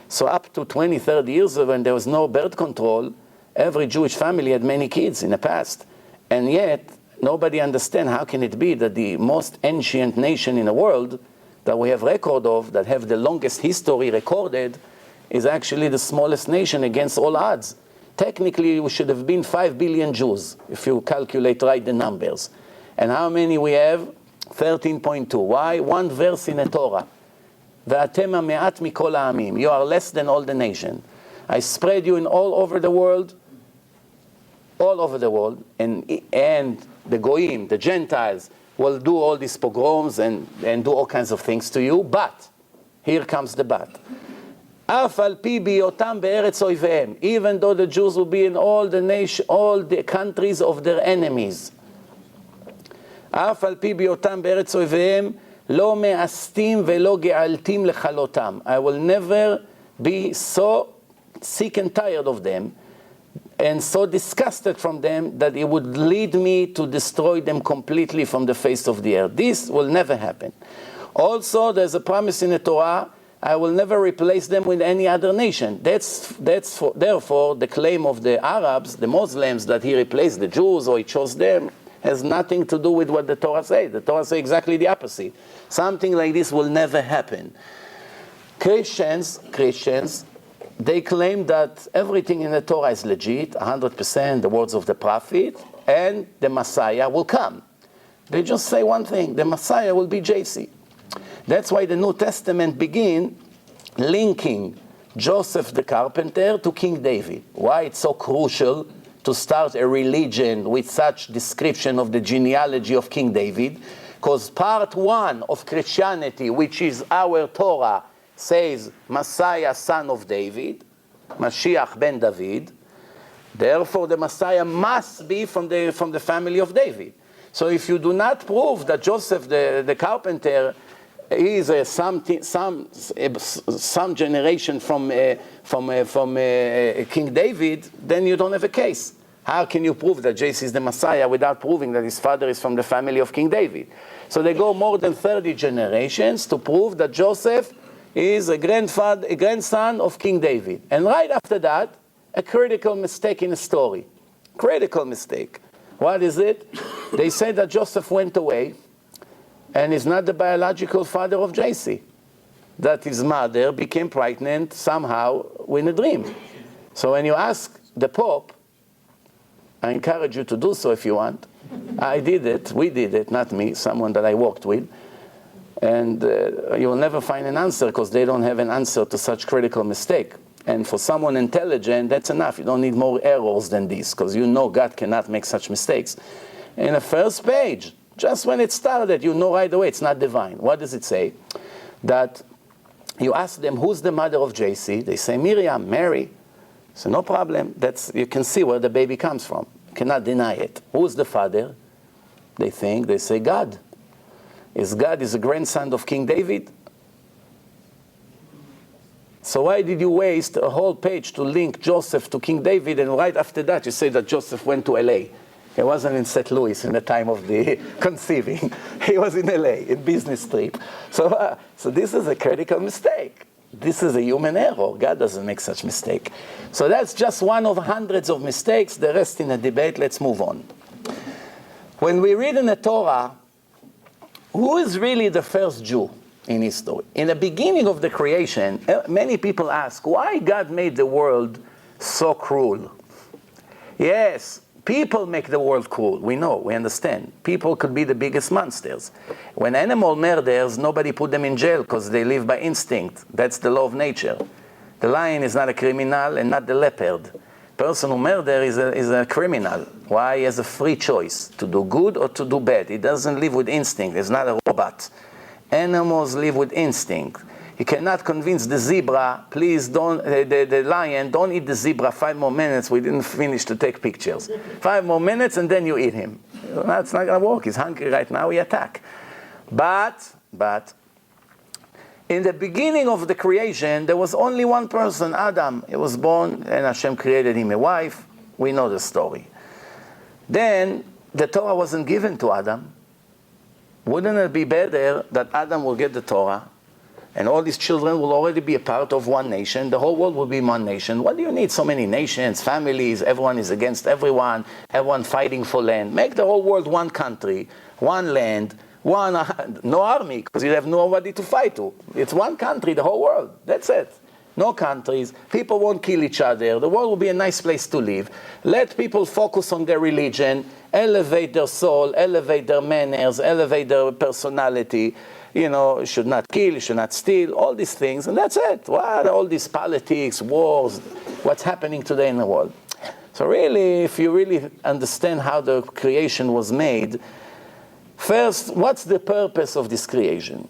So up to 20, 30 years ago, when there was no birth control, every Jewish family had many kids in the past. And yet, nobody understands how can it be that the most ancient nation in the world that we have record of, that have the longest history recorded, is actually the smallest nation against all odds. Technically, we should have been 5 billion Jews, if you calculate right the numbers. And how many we have? 13.2. Why? One verse in the Torah. Ve'atem ha'me'at mikol ha'amim. You are less than all the nation. I spread you in all over the world, and the Goyim, the Gentiles, will do all these pogroms and do all kinds of things to you, but, here comes the but. Af al pi biyotam be'eretz oivehem, even though the Jews will be in all the countries of their enemies. Af al pi biyotam be'eretz oivehem, lo me'astim ve'lo ge'altim lechalotam. I will never be so sick and tired of them, and so disgusted from them that it would lead me to destroy them completely from the face of the earth. This will never happen. Also, there's a promise in the Torah, I will never replace them with any other nation. Therefore, the claim of the Arabs, the Muslims, that he replaced the Jews or he chose them, has nothing to do with what the Torah says. The Torah says exactly the opposite. Something like this will never happen. Christians, they claim that everything in the Torah is legit, 100%, the words of the prophet, and the Messiah will come. They just say one thing, the Messiah will be JC. That's why the New Testament begins linking Joseph the carpenter to King David. Why it's so crucial to start a religion with such description of the genealogy of King David? Because part 1 of Christianity, which is our Torah, says Messiah, son of David, Mashiach ben David. Therefore, the Messiah must be from the family of David. So if you do not prove that Joseph the carpenter is some generation from King David, then you don't have a case. How can you prove that JC is the Messiah without proving that his father is from the family of King David? So they go more than 30 generations to prove that Joseph is a grandson of King David. And right after that, a critical mistake in the story. Critical mistake. What is it? They say that Joseph went away and is not the biological father of JC. That his mother became pregnant somehow in a dream. So when you ask the Pope, I encourage you to do so if you want. I did it, we did it, not me, someone that I worked with. And you will never find an answer because they don't have an answer to such critical mistake. And for someone intelligent, that's enough. You don't need more errors than this because you know God cannot make such mistakes. In the first page, just when it started, you know right away it's not divine. What does it say? That you ask them, who's the mother of JC? They say Miriam, Mary. So no problem. You can see where the baby comes from. You cannot deny it. Who's the father? They say God. God is a grandson of King David? So why did you waste a whole page to link Joseph to King David, and right after that you say that Joseph went to LA? He wasn't in St. Louis in the time of the conceiving. He was in LA, in business trip. So this is a critical mistake. This is a human error. God doesn't make such mistake. So that's just one of hundreds of mistakes. The rest in a debate. Let's move on. When we read in the Torah, who is really the first Jew in history? In the beginning of the creation, many people ask, why God made the world so cruel? Yes, people make the world cruel. We know, we understand. People could be the biggest monsters. When animal murders, nobody put them in jail because they live by instinct. That's the law of nature. The lion is not a criminal and not the leopard. Person who murders is a criminal. Why? He has a free choice to do good or to do bad. He doesn't live with instinct. He's not a robot. Animals live with instinct. You cannot convince the zebra, please don't, the lion, don't eat the zebra 5 more minutes, we didn't finish to take pictures. 5 more minutes and then you eat him. That's not going to work. He's hungry right now, he attack. But, in the beginning of the creation, there was only one person, Adam. He was born and Hashem created him a wife. We know the story. Then, the Torah wasn't given to Adam. Wouldn't it be better that Adam will get the Torah and all these children will already be a part of one nation? The whole world will be one nation. What do you need so many nations, families, everyone is against everyone fighting for land? Make the whole world one country, one land, no army, because you have nobody to fight to. It's one country, the whole world. That's it. No countries. People won't kill each other. The world will be a nice place to live. Let people focus on their religion, elevate their soul, elevate their manners, elevate their personality. You know, you should not kill, you should not steal, all these things, and that's it. What? All these politics, wars, what's happening today in the world. So really, if you really understand how the creation was made, first, what's the purpose of this creation?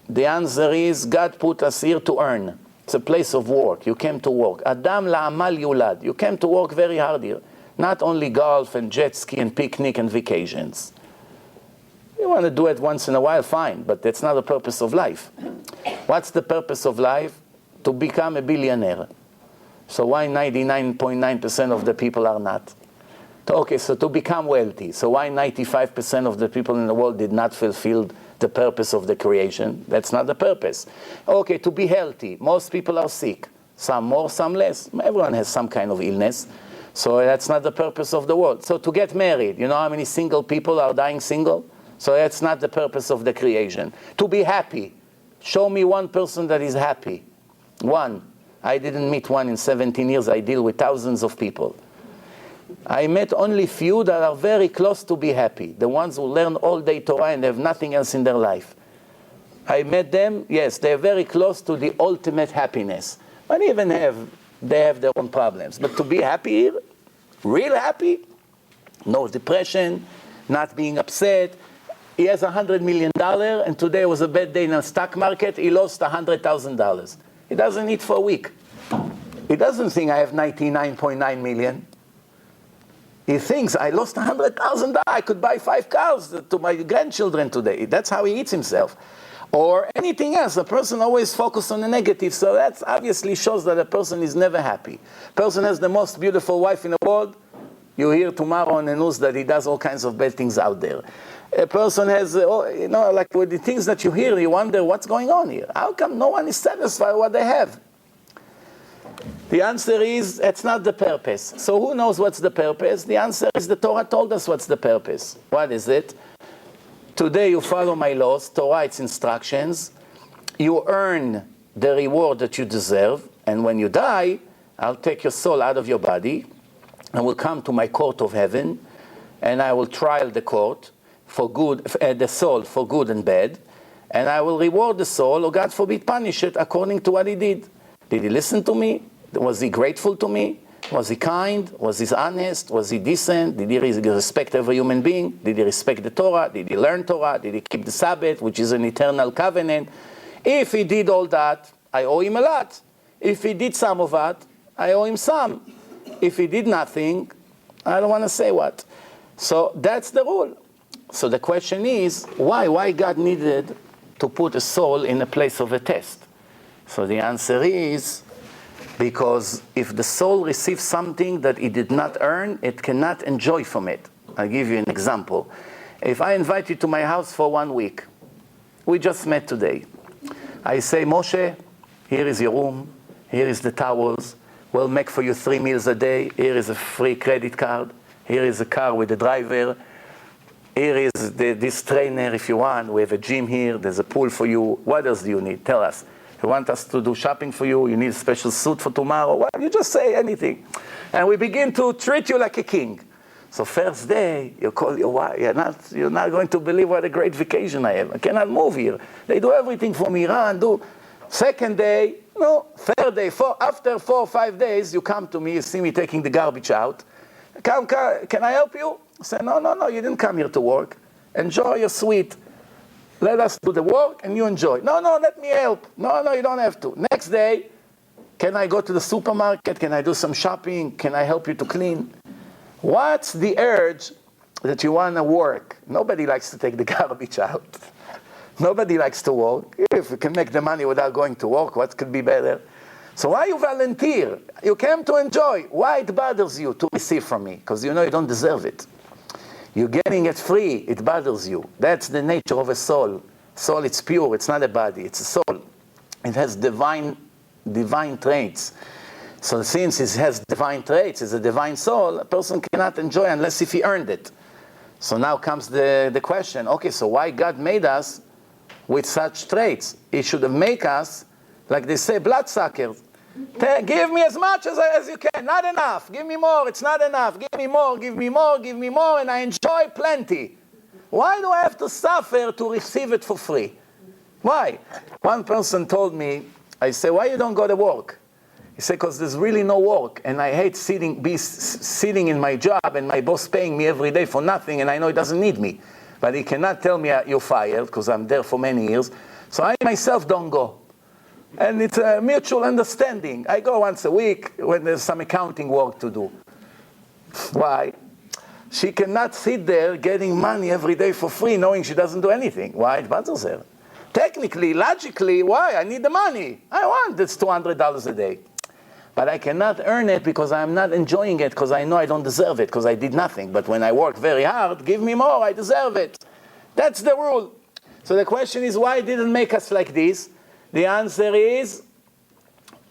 The answer is, God put us here to earn. It's a place of work. You came to work. Adam la'amal yulad. You came to work very hard here. Not only golf and jet ski and picnic and vacations. You want to do it once in a while, fine, but that's not the purpose of life. What's the purpose of life? To become a billionaire. So why 99.9% of the people are not? Okay, so to become wealthy. So why 95% of the people in the world did not fulfill the purpose of the creation? That's not the purpose. Okay, to be healthy. Most people are sick. Some more, some less. Everyone has some kind of illness. So that's not the purpose of the world. So to get married. You know how many single people are dying single? So that's not the purpose of the creation. To be happy. Show me one person that is happy. One. I didn't meet one in 17 years. I deal with thousands of people. I met only few that are very close to be happy. The ones who learn all day Torah and have nothing else in their life. I met them, yes, they're very close to the ultimate happiness. But even they have their own problems. But to be happy, real happy, no depression, not being upset. He has $100 million and today was a bad day in the stock market, he lost $100,000. He doesn't eat for a week. He doesn't think I have 99.9 million. He thinks, I lost $100,000, I could buy 5 cars to my grandchildren today. That's how he eats himself. Or anything else. A person always focuses on the negative, so that obviously shows that a person is never happy. Person has the most beautiful wife in the world. You hear tomorrow on the news that he does all kinds of bad things out there. A person has, like with the things that you hear, you wonder what's going on here. How come no one is satisfied with what they have? The answer is, it's not the purpose. So who knows what's the purpose? The answer is the Torah told us what's the purpose. What is it? Today you follow my laws, Torah, its instructions. You earn the reward that you deserve. And when you die, I'll take your soul out of your body and will come to my court of heaven. And I will trial the court for good, the soul for good and bad. And I will reward the soul, or God forbid, punish it according to what he did. Did he listen to me? Was he grateful to me? Was he kind? Was he honest? Was he decent? Did he respect every human being? Did he respect the Torah? Did he learn Torah? Did he keep the Sabbath, which is an eternal covenant? If he did all that, I owe him a lot. If he did some of that, I owe him some. If he did nothing, I don't want to say what. So that's the rule. So the question is, why God needed to put a soul in a place of a test? So the answer is, because if the soul receives something that it did not earn, it cannot enjoy from it. I'll give you an example. If I invite you to my house for 1 week, we just met today. I say, Moshe, here is your room, here is the towels, we'll make for you 3 meals a day, here is a free credit card, here is a car with a driver, here is this trainer if you want, we have a gym here, there's a pool for you, what else do you need? Tell us. You want us to do shopping for you? You need a special suit for tomorrow? Well, you just say anything. And we begin to treat you like a king. So first day, you call your wife. You're not going to believe what a great vacation I have. I cannot move here. They do everything for me. Run, do. Second day, No, third day, after 4 or 5 days, you come to me, you see me taking the garbage out. Come, can I help you? I say, no, you didn't come here to work. Enjoy your sweet. Let us do the work and you enjoy. No, let me help. No, you don't have to. Next day, can I go to the supermarket? Can I do some shopping? Can I help you to clean? What's the urge that you want to work? Nobody likes to take the garbage out. Nobody likes to work. If you can make the money without going to work, what could be better? So why you volunteer? You came to enjoy. Why it bothers you to receive from me? Because you know you don't deserve it. You're getting it free. It bothers you. That's the nature of a soul. Soul, it's pure. It's not a body. It's a soul. It has divine traits. So since it has divine traits, it's a divine soul, a person cannot enjoy unless if he earned it. So now comes the question, okay, so why God made us with such traits? He should have made us, like they say, bloodsuckers. Give me as much as you can. Not enough. Give me more. It's not enough. Give me more, give me more, give me more, and I enjoy plenty. Why do I have to suffer to receive it for free? Why? One person told me, I say, why you don't go to work? He said, because there's really no work, and I hate sitting in my job, and my boss paying me every day for nothing, and I know he doesn't need me. But he cannot tell me you're fired, because I'm there for many years. So I myself don't go. And it's a mutual understanding. I go once a week when there's some accounting work to do. Why? She cannot sit there getting money every day for free, knowing she doesn't do anything. Why? It bothers her. Technically, logically, why? I need the money. I want this $200 a day. But I cannot earn it because I'm not enjoying it, because I know I don't deserve it, because I did nothing. But when I work very hard, give me more, I deserve it. That's the rule. So the question is, why didn't make us like this? The answer is,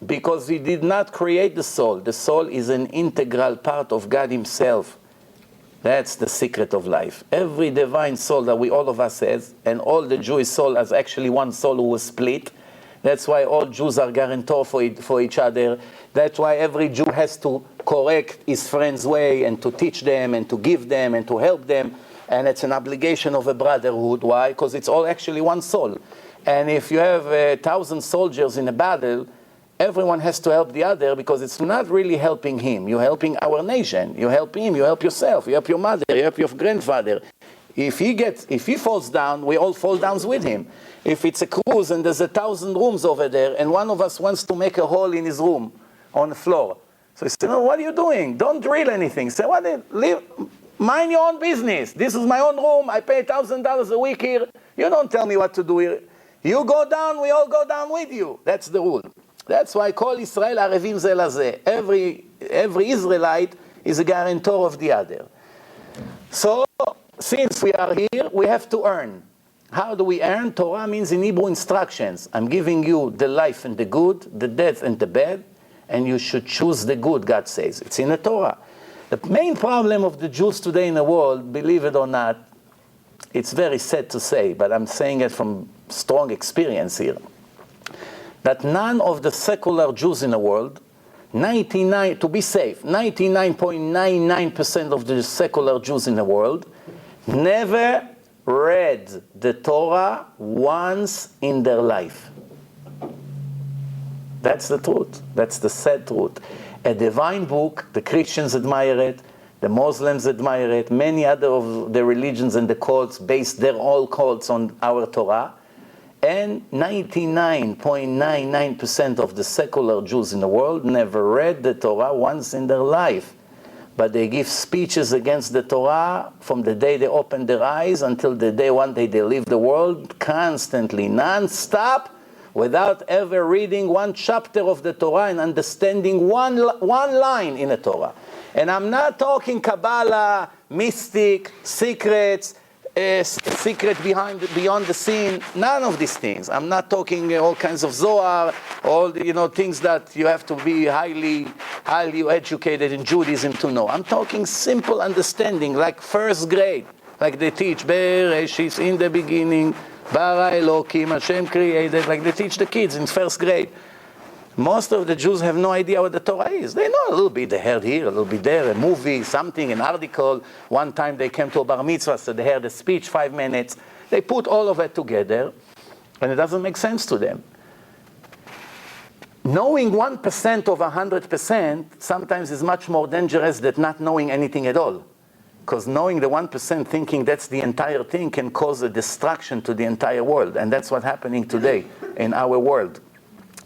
because He did not create the soul. The soul is an integral part of God Himself. That's the secret of life. Every divine soul that all of us has, and all the Jewish soul has actually one soul who was split. That's why all Jews are guarantor for each other. That's why every Jew has to correct his friend's way and to teach them and to give them and to help them. And it's an obligation of a brotherhood. Why? Because it's all actually one soul. And if you have 1,000 soldiers in a battle, everyone has to help the other, because it's not really helping him. You're helping our nation. You help him, you help yourself, you help your mother, you help your grandfather. If he falls down, we all fall down with him. If it's a cruise and there's 1,000 rooms over there, and one of us wants to make a hole in his room on the floor. So he said, no, what are you doing? Don't drill anything. Say, mind your own business. This is my own room. I pay $1,000 a week here. You don't tell me what to do here. You go down, we all go down with you. That's the rule. That's why Kol Israel Arevim Ze Lazeh. Every Israelite is a guarantor of the other. So, since we are here, we have to earn. How do we earn? Torah means in Hebrew instructions. I'm giving you the life and the good, the death and the bad, and you should choose the good, God says. It's in the Torah. The main problem of the Jews today in the world, believe it or not, it's very sad to say, but I'm saying it from strong experience here, that none of the secular Jews in the world, to be safe, 99.99% of the secular Jews in the world never read the Torah once in their life. That's the truth. That's the sad truth. A divine book, the Christians admire it, the Muslims admire it, many other of the religions and the cults base their all cults on our Torah, and 99.99% of the secular Jews in the world never read the Torah once in their life. But they give speeches against the Torah from the day they open their eyes until the day one day they leave the world, constantly, non-stop, without ever reading one chapter of the Torah and understanding one line in the Torah. And I'm not talking Kabbalah, mystic, secrets, secret beyond the scene, none of these things. I'm not talking all kinds of Zohar, all things that you have to be highly educated in Judaism to know. I'm talking simple understanding, like first grade, like they teach Bereshit, in the beginning, Bara Elokim, Hashem created, like they teach the kids in first grade. Most of the Jews have no idea what the Torah is. They know a little bit, they heard here, a little bit there, a movie, something, an article. One time they came to a bar mitzvah, so they heard a speech, 5 minutes. They put all of it together, and it doesn't make sense to them. knowing 1% of 100% sometimes is much more dangerous than not knowing anything at all. Because knowing the 1%, thinking that's the entire thing, can cause a destruction to the entire world. And that's what's happening today in our world.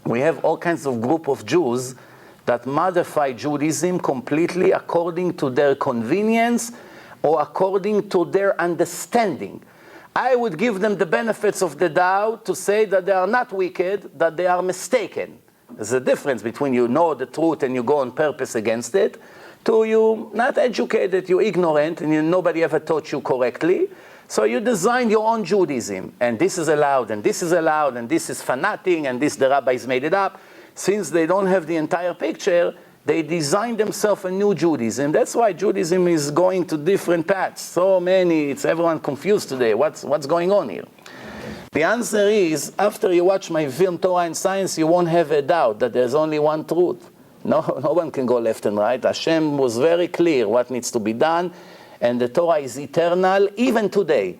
We have all kinds of group of Jews that modify Judaism completely according to their convenience or according to their understanding. I would give them the benefits of the doubt to say that they are not wicked, that they are mistaken. There's a difference between you know the truth and you go on purpose against it, to you not educated, you ignorant, and nobody ever taught you correctly. So you design your own Judaism, and this is allowed, and this is allowed, and this is fanatic, and this the rabbis made it up. Since they don't have the entire picture, they design themselves a new Judaism. That's why Judaism is going to different paths. So many, it's everyone confused today. What's going on here? The answer is, after you watch my film Torah and Science, you won't have a doubt that there's only one truth. No one can go left and right. Hashem was very clear what needs to be done, and the Torah is eternal, even today.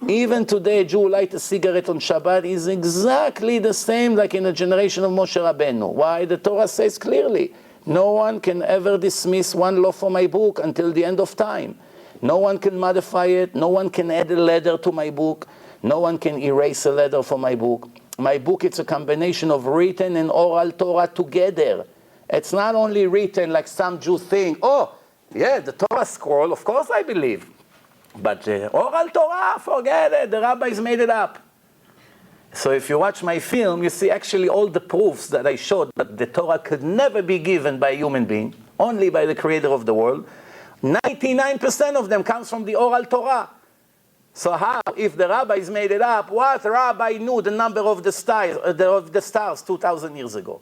Even today, a Jew light a cigarette on Shabbat is exactly the same like in the generation of Moshe Rabbeinu. Why? The Torah says clearly, no one can ever dismiss one law from my book until the end of time. No one can modify it. No one can add a letter to my book. No one can erase a letter from my book. My book, it's a combination of written and oral Torah together. It's not only written like some Jews think, oh, yeah, the Torah scroll, of course I believe. But oral Torah, forget it, the rabbis made it up. So if you watch my film, you see actually all the proofs that I showed that the Torah could never be given by a human being, only by the creator of the world. 99% of them comes from the oral Torah. So how, if the rabbis made it up, what rabbi knew the number of the stars 2,000 years ago?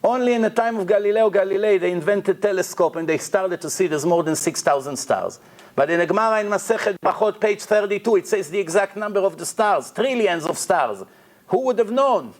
Only in the time of Galileo Galilei, they invented telescope and they started to see there's more than 6,000 stars. But in the Gemara in Masechet Brachot, page 32, it says the exact number of the stars, trillions of stars. Who would have known?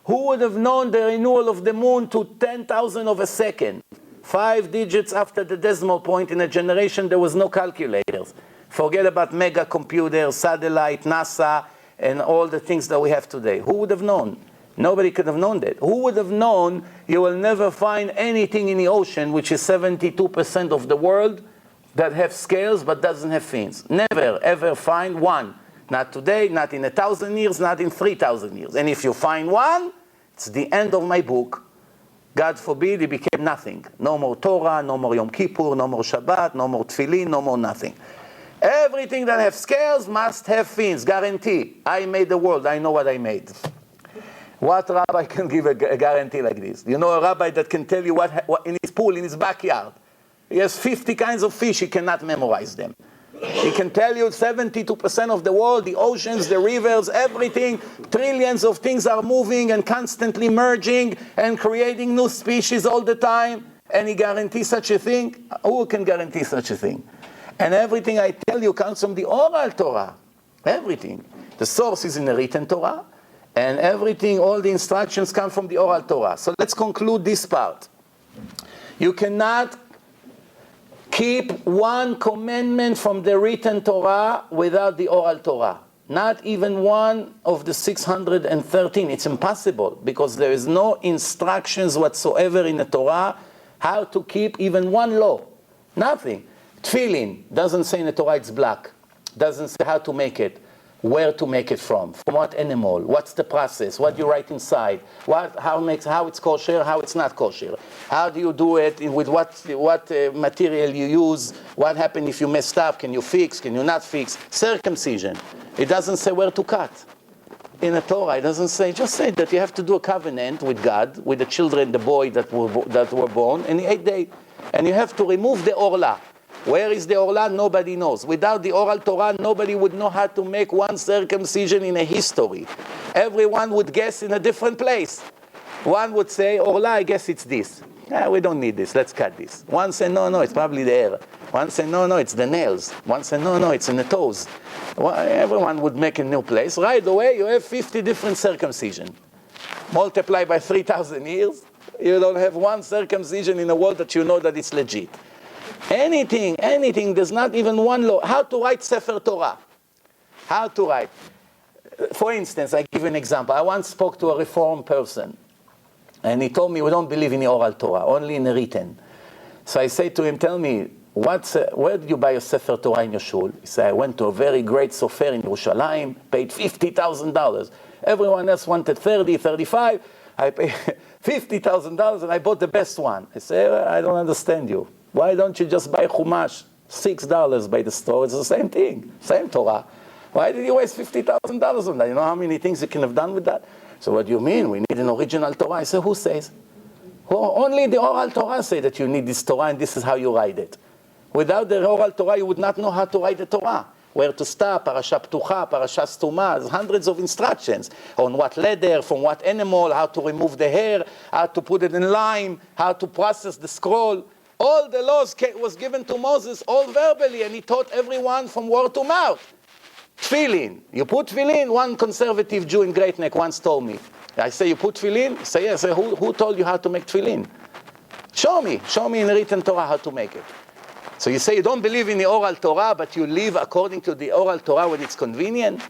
Who would have known the renewal of the moon to 10,000 of a second? 5 digits after the decimal point. In a generation, there was no calculators. Forget about mega computers, satellite, NASA, and all the things that we have today. Who would have known? Nobody could have known that. Who would have known you will never find anything in the ocean, which is 72% of the world, that have scales but doesn't have fins? Never, ever find one. Not today, not in 1,000 years, not in 3,000 years. And if you find one, it's the end of my book. God forbid, it became nothing. No more Torah, no more Yom Kippur, no more Shabbat, no more Tefillin, no more nothing. Everything that has scales must have fins, guarantee. I made the world, I know what I made. What rabbi can give a guarantee like this? You know a rabbi that can tell you what in his pool, in his backyard. He has 50 kinds of fish, he cannot memorize them. He can tell you 72% of the world, the oceans, the rivers, everything, trillions of things are moving and constantly merging and creating new species all the time. And he guarantees such a thing? Who can guarantee such a thing? And everything I tell you comes from the oral Torah. Everything. The source is in the written Torah. And everything, all the instructions come from the oral Torah. So let's conclude this part. You cannot keep one commandment from the written Torah without the oral Torah. Not even one of the 613. It's impossible because there is no instructions whatsoever in the Torah how to keep even one law. Nothing. Tefillin doesn't say in the Torah it's black. Doesn't say how to make it. Where to make it from what animal, what's the process, what you write inside, how it's kosher, how it's not kosher, how do you do it, with what material you use, what happens if you messed up, can you fix, can you not fix, circumcision. It doesn't say where to cut. In the Torah, it doesn't say, just say that you have to do a covenant with God, with the children, the boy that were born in the 8th day, and you have to remove the orla. Where is the Orla? Nobody knows. Without the oral Torah, nobody would know how to make one circumcision in a history. Everyone would guess in a different place. One would say, Orla, I guess it's this. We don't need this, let's cut this. One said, no, it's probably the hair. One said, no, it's the nails. One said, no, it's in the toes. Everyone would make a new place. Right away, you have 50 different circumcision. Multiply by 3,000 years, you don't have one circumcision in the world that you know that it's legit. Anything, there's not even one law. How to write Sefer Torah? How to write? For instance, I give an example. I once spoke to a Reformed person. And he told me, we don't believe in the oral Torah, only in the written. So I say to him, tell me, where did you buy a Sefer Torah in your shul? He said, I went to a very great sofer in Yerushalayim, paid $50,000. Everyone else wanted 30, 35. I paid $50,000 and I bought the best one. I say, I don't understand you. Why don't you just buy Chumash, $6 by the store? It's the same thing, same Torah. Why did you waste $50,000 on that? You know how many things you can have done with that? So what do you mean? We need an original Torah. I say, who says? Only the oral Torah say that you need this Torah and this is how you write it. Without the oral Torah, you would not know how to write the Torah. Where to stop, parasha ptucha, parasha stuma, there's hundreds of instructions on what leather, from what animal, how to remove the hair, how to put it in lime, how to process the scroll. All the laws was given to Moses, all verbally, and he taught everyone from word to mouth. Tefillin. You put tefillin? One conservative Jew in Great Neck once told me. I say, you put tefillin? He say, yes. I say, who told you how to make tefillin? Show me in written Torah how to make it. So you say you don't believe in the oral Torah, but you live according to the oral Torah when it's convenient?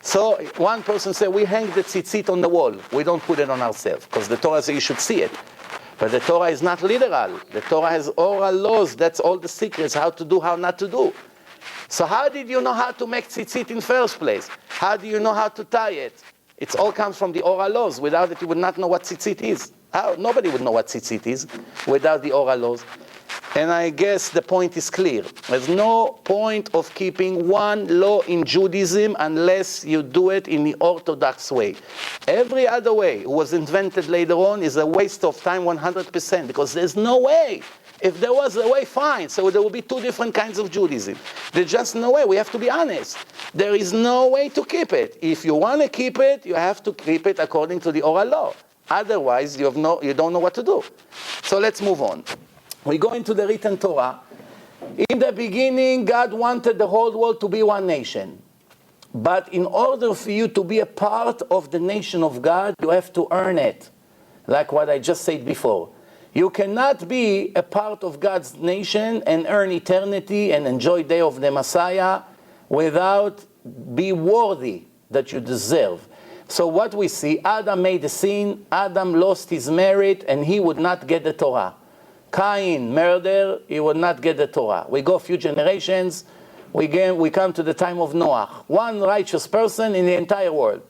So one person said, we hang the tzitzit on the wall. We don't put it on ourselves, because the Torah says you should see it. But the Torah is not literal. The Torah has oral laws. That's all the secrets, how to do, how not to do. So how did you know how to make tzitzit in first place? How do you know how to tie it? It all comes from the oral laws. Without it, you would not know what tzitzit is. Nobody would know what tzitzit is without the oral laws. And I guess the point is clear. There's no point of keeping one law in Judaism unless you do it in the Orthodox way. Every other way was invented later on is a waste of time 100%, because there's no way. If there was a way, fine. So there will be two different kinds of Judaism. There's just no way. We have to be honest. There is no way to keep it. If you want to keep it, you have to keep it according to the oral law. Otherwise, you don't know what to do. So let's move on. We go into the written Torah. In the beginning, God wanted the whole world to be one nation. But in order for you to be a part of the nation of God, you have to earn it. Like what I just said before. You cannot be a part of God's nation and earn eternity and enjoy day of the Messiah without be worthy that you deserve. So what we see, Adam made a sin, Adam lost his merit, and he would not get the Torah. Cain, murder, he would not get the Torah. We go a few generations, we come to the time of Noah. One righteous person in the entire world.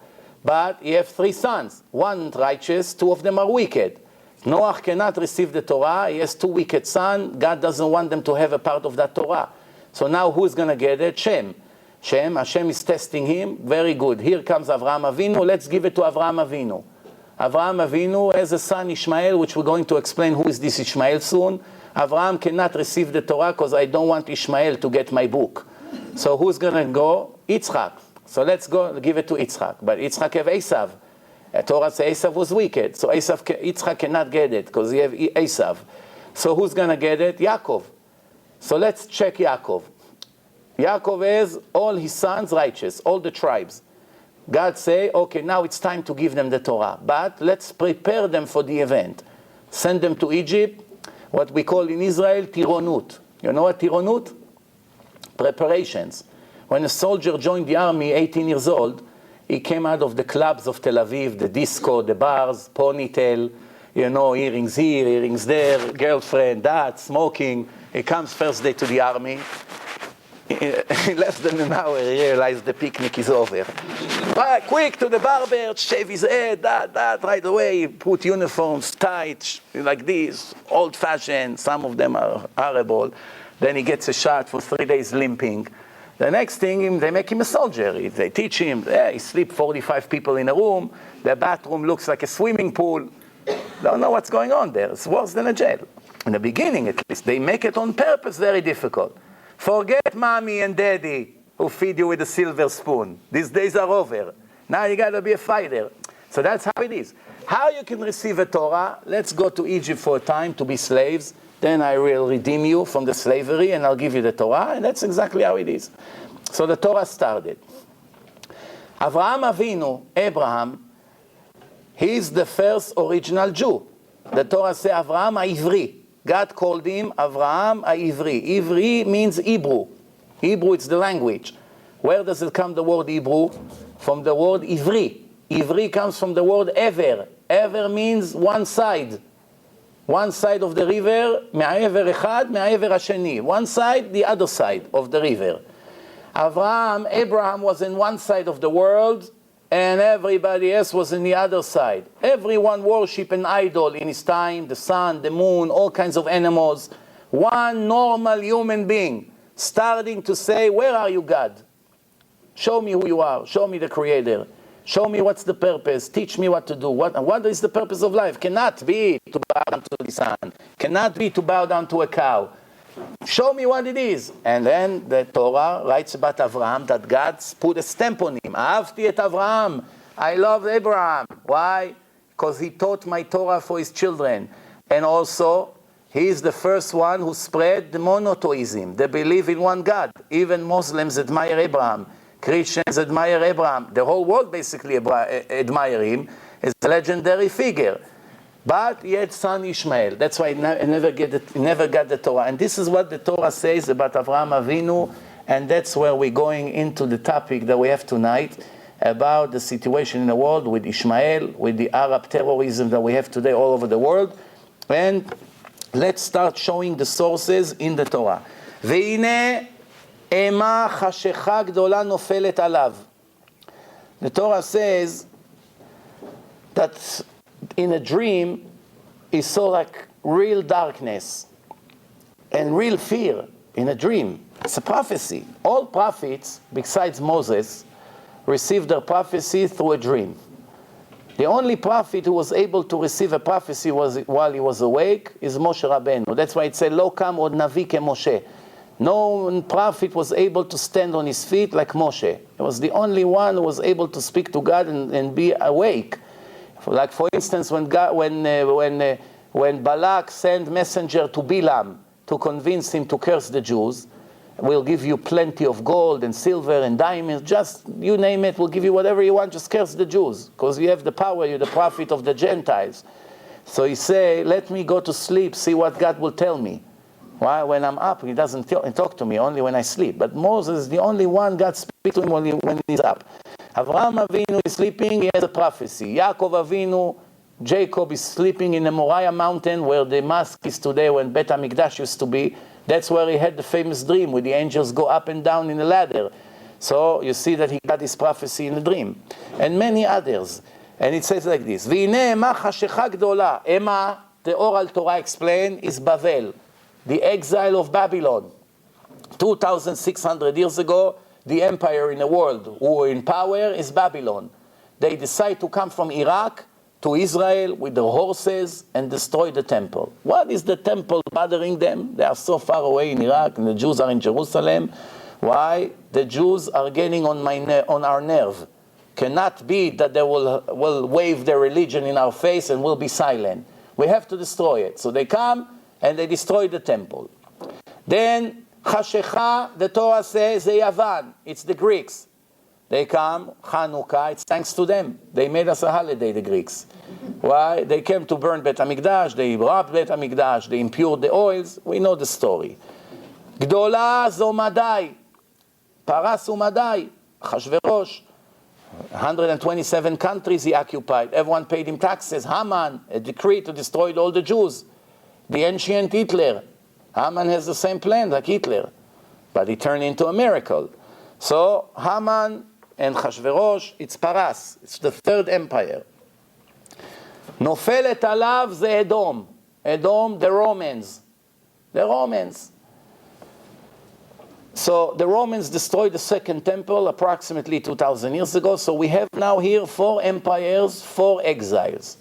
But he has 3 sons. One righteous, 2 of them are wicked. Noah cannot receive the Torah, he has 2 wicked sons. God doesn't want them to have a part of that Torah. So now who's going to get it? Shem. Hashem is testing him. Very good. Here comes Avraham Avinu. Let's give it to Avraham Avinu. Avraham Avinu has a son Ishmael, which we're going to explain who is this Ishmael soon. Avraham cannot receive the Torah because I don't want Ishmael to get my book. So who's going to go? Yitzchak. So let's go give it to Yitzchak. But Yitzchak have Esav. Torah says Esav was wicked. So Yitzchak cannot get it because he have Esav. So who's going to get it? Yaakov. So let's check Yaakov. Yaakov has all his sons righteous, all the tribes. God say, okay, now it's time to give them the Torah. But let's prepare them for the event. Send them to Egypt, what we call in Israel, tironut. You know what tironut? Preparations. When a soldier joined the army, 18 years old, he came out of the clubs of Tel Aviv, the disco, the bars, ponytail, earrings here, earrings there, girlfriend, that, smoking. He comes first day to the army. In less than an hour, he realized the picnic is over. Quick to the barber, shave his head, that, right away. Put uniforms, tight, like this, old-fashioned. Some of them are horrible. Then he gets a shot for 3 days limping. The next thing, they make him a soldier. They teach him, he sleeps 45 people in a room. The bathroom looks like a swimming pool. Don't know what's going on there. It's worse than a jail. In the beginning, at least, they make it on purpose very difficult. Forget mommy and daddy who feed you with a silver spoon. These days are over. Now you got to be a fighter. So that's how it is. How you can receive a Torah? Let's go to Egypt for a time to be slaves. Then I will redeem you from the slavery and I'll give you the Torah. And that's exactly how it is. So the Torah started. Avraham Avinu, Abraham, he's the first original Jew. The Torah says Avraham HaIvri. God called him Avraham HaIvri. Ivri means Hebrew. Hebrew, it's the language. Where does it come, the word Hebrew? From the word Ivri. Ivri comes from the word ever. Ever means one side. One side of the river, מהעבר אחד, מהעבר השני. One side, the other side of the river. Abraham was in one side of the world, and everybody else was in the other side. Everyone worshiped an idol in his time, the sun, the moon, all kinds of animals. One normal human being starting to say, where are you, God? Show me who you are. Show me the Creator. Show me what's the purpose. Teach me what to do. What is the purpose of life? Cannot be to bow down to the sun. Cannot be to bow down to a cow. Show me what it is. And then the Torah writes about Avraham that God put a stamp on him. Ahavti et Avraham. I love Abraham. Why? Because he taught my Torah for his children. And also, he is the first one who spread the monotheism. They believe in one God. Even Muslims admire Abraham. Christians admire Abraham. The whole world basically admire him as a legendary figure. But he had son Ishmael. That's why he never got the Torah. And this is what the Torah says about Avraham Avinu. And that's where we're going into the topic that we have tonight about the situation in the world with Ishmael, with the Arab terrorism that we have today all over the world. And let's start showing the sources in the Torah. והנה אימה חשכה גדולה נופלת עליו. The Torah says that in a dream he saw like real darkness and real fear in a dream. It's a prophecy. All prophets, besides Moses, received their prophecy through a dream. The only prophet who was able to receive a prophecy while he was awake is Moshe Rabbeinu. That's why it said, Lo kam od navi ke Moshe. No prophet was able to stand on his feet like Moshe. He was the only one who was able to speak to God and be awake. Like for instance, when Balak sent messenger to Bilam to convince him to curse the Jews, we'll give you plenty of gold and silver and diamonds, just you name it, we'll give you whatever you want, just curse the Jews, because you have the power, you're the prophet of the Gentiles. So he say, let me go to sleep, see what God will tell me. Why? When I'm up, he doesn't talk to me, only when I sleep. But Moses is the only one God speaks to him when he's up. Avraham Avinu is sleeping, he has a prophecy. Yaakov Avinu, Jacob is sleeping in the Moriah mountain where the mosque is today, when Bet HaMikdash used to be. That's where he had the famous dream where the angels go up and down in a ladder. So you see that he got his prophecy in a dream. And many others. And it says like this. והנה אימה חשכה גדולה. Ema, the oral Torah explained, is Bavel, the exile of Babylon. 2,600 years ago, the empire in the world who were in power is Babylon. They decide to come from Iraq to Israel with their horses and destroy the temple. What is the temple bothering them? They are so far away in Iraq and the Jews are in Jerusalem. Why? The Jews are getting on our nerve. Cannot be that they will wave their religion in our face and we'll be silent. We have to destroy it. So they come and they destroy the temple. Then Chashecha, the Torah says, they Yavan. It's the Greeks. They come, Hanukkah, it's thanks to them. They made us a holiday, the Greeks. Why? They came to burn Bet HaMikdash, they robbed Bet HaMikdash, they impured the oils. We know the story. Gdola zo Madai. Paras umadai. Achashverosh. 127 countries he occupied. Everyone paid him taxes. Haman, a decree to destroy all the Jews. The ancient Hitler. Haman has the same plan like Hitler. But he turned into a miracle. So Haman and Chashverosh, it's Paras. It's the third empire. Nofelet alav ze Edom. Edom, the Romans. The Romans. So the Romans destroyed the second temple approximately 2,000 years ago. So we have now here 4 empires, 4 exiles.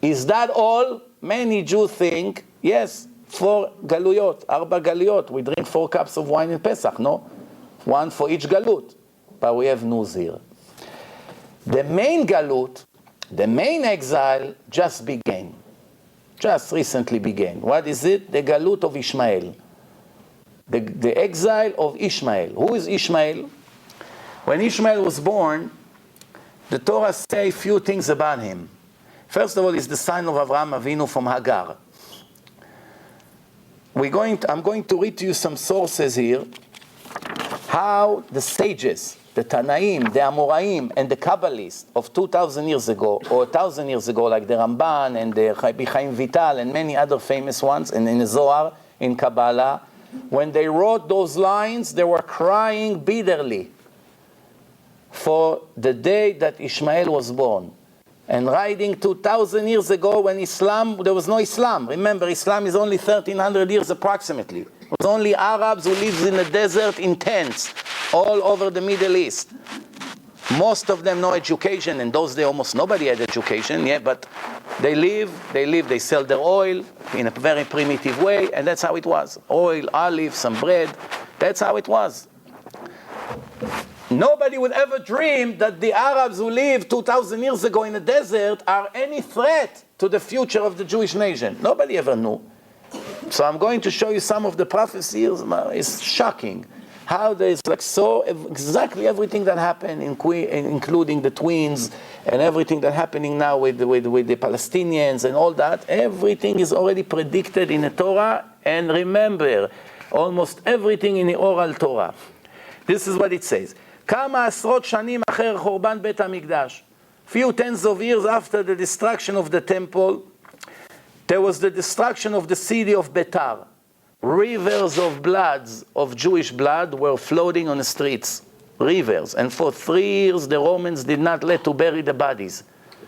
Is that all? Many Jews think, yes, 4 galuyot, arba galuyot. We drink 4 cups of wine in Pesach, no? 1 for each galut. But we have news here. The main galut, the main exile just began. Just recently began. What is it? The galut of Ishmael. The exile of Ishmael. Who is Ishmael? When Ishmael was born, the Torah says a few things about him. First of all, he's the son of Avraham Avinu from Hagar. I'm going to read to you some sources here, how the sages the Tanaim, the Amoraim, and the Kabbalists of 2,000 years ago, or 1,000 years ago, like the Ramban and the Rabbi Chaim Vital and many other famous ones, and in the Zohar, in Kabbalah, when they wrote those lines, they were crying bitterly for the day that Ishmael was born. And writing 2,000 years ago when there was no Islam. Remember, Islam is only 1,300 years approximately. It was only Arabs who lived in the desert in tents all over the Middle East. Most of them no education. In those days, almost nobody had education, but they sell their oil in a very primitive way, and that's how it was. Oil, olive, some bread, that's how it was. Nobody would ever dream that the Arabs who lived 2,000 years ago in the desert are any threat to the future of the Jewish nation. Nobody ever knew. So I'm going to show you some of the prophecies. It's shocking how there's exactly everything that happened, including the twins and everything that's happening now with the Palestinians and all that. Everything is already predicted in the Torah. And remember, almost everything in the oral Torah. This is what it says. כמה עשרות שנים אחר חורבן בית המקדש. Few tens of years after the destruction of the temple, there was the destruction of the city of Betar. Rivers of bloods, of Jewish blood, were floating on the streets. Rivers. And for 3 years, the Romans did not let to bury the bodies.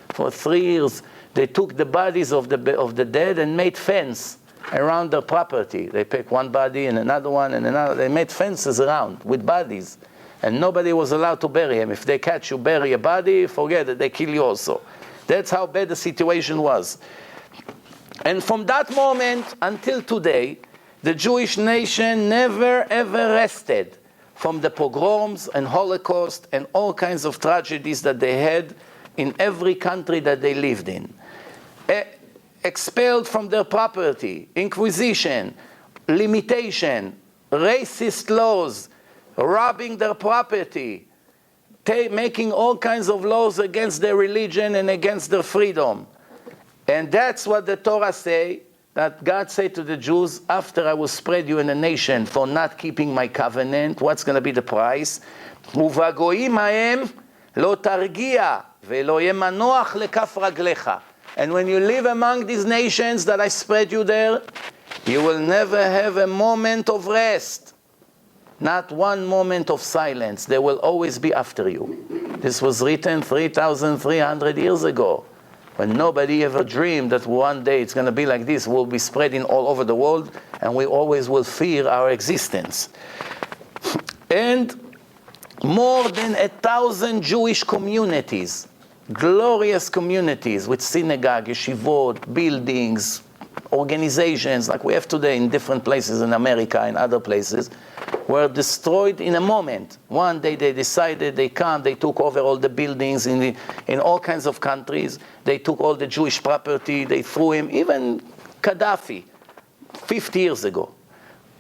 For 3 years, they took the bodies of the dead and made fence around their property. They picked one body and another one and another. They made fences around with bodies. And nobody was allowed to bury him. If they catch you bury a body, forget it, they kill you also. That's how bad the situation was. And from that moment until today, the Jewish nation never ever rested from the pogroms and Holocaust and all kinds of tragedies that they had in every country that they lived in. Expelled from their property, inquisition, limitation, racist laws, robbing their property, making all kinds of laws against their religion and against their freedom. And that's what the Torah say, that God said to the Jews, after I will spread you in a nation for not keeping my covenant, what's going to be the price? ובגויים ההם לא תרגיע ולא יהיה מנוח לכף רגליך. And when you live among these nations that I spread you there, you will never have a moment of rest. Not one moment of silence. They will always be after you. This was written 3,300 years ago, when nobody ever dreamed that one day it's going to be like this. We'll be spreading all over the world, and we always will fear our existence. And more than 1,000 Jewish communities, glorious communities with synagogue, yeshivot, buildings, organizations like we have today in different places in America and other places, were destroyed in a moment. One day they decided they took over all the buildings in all kinds of countries. They took all the Jewish property, they threw him, even Gaddafi, 50 years ago.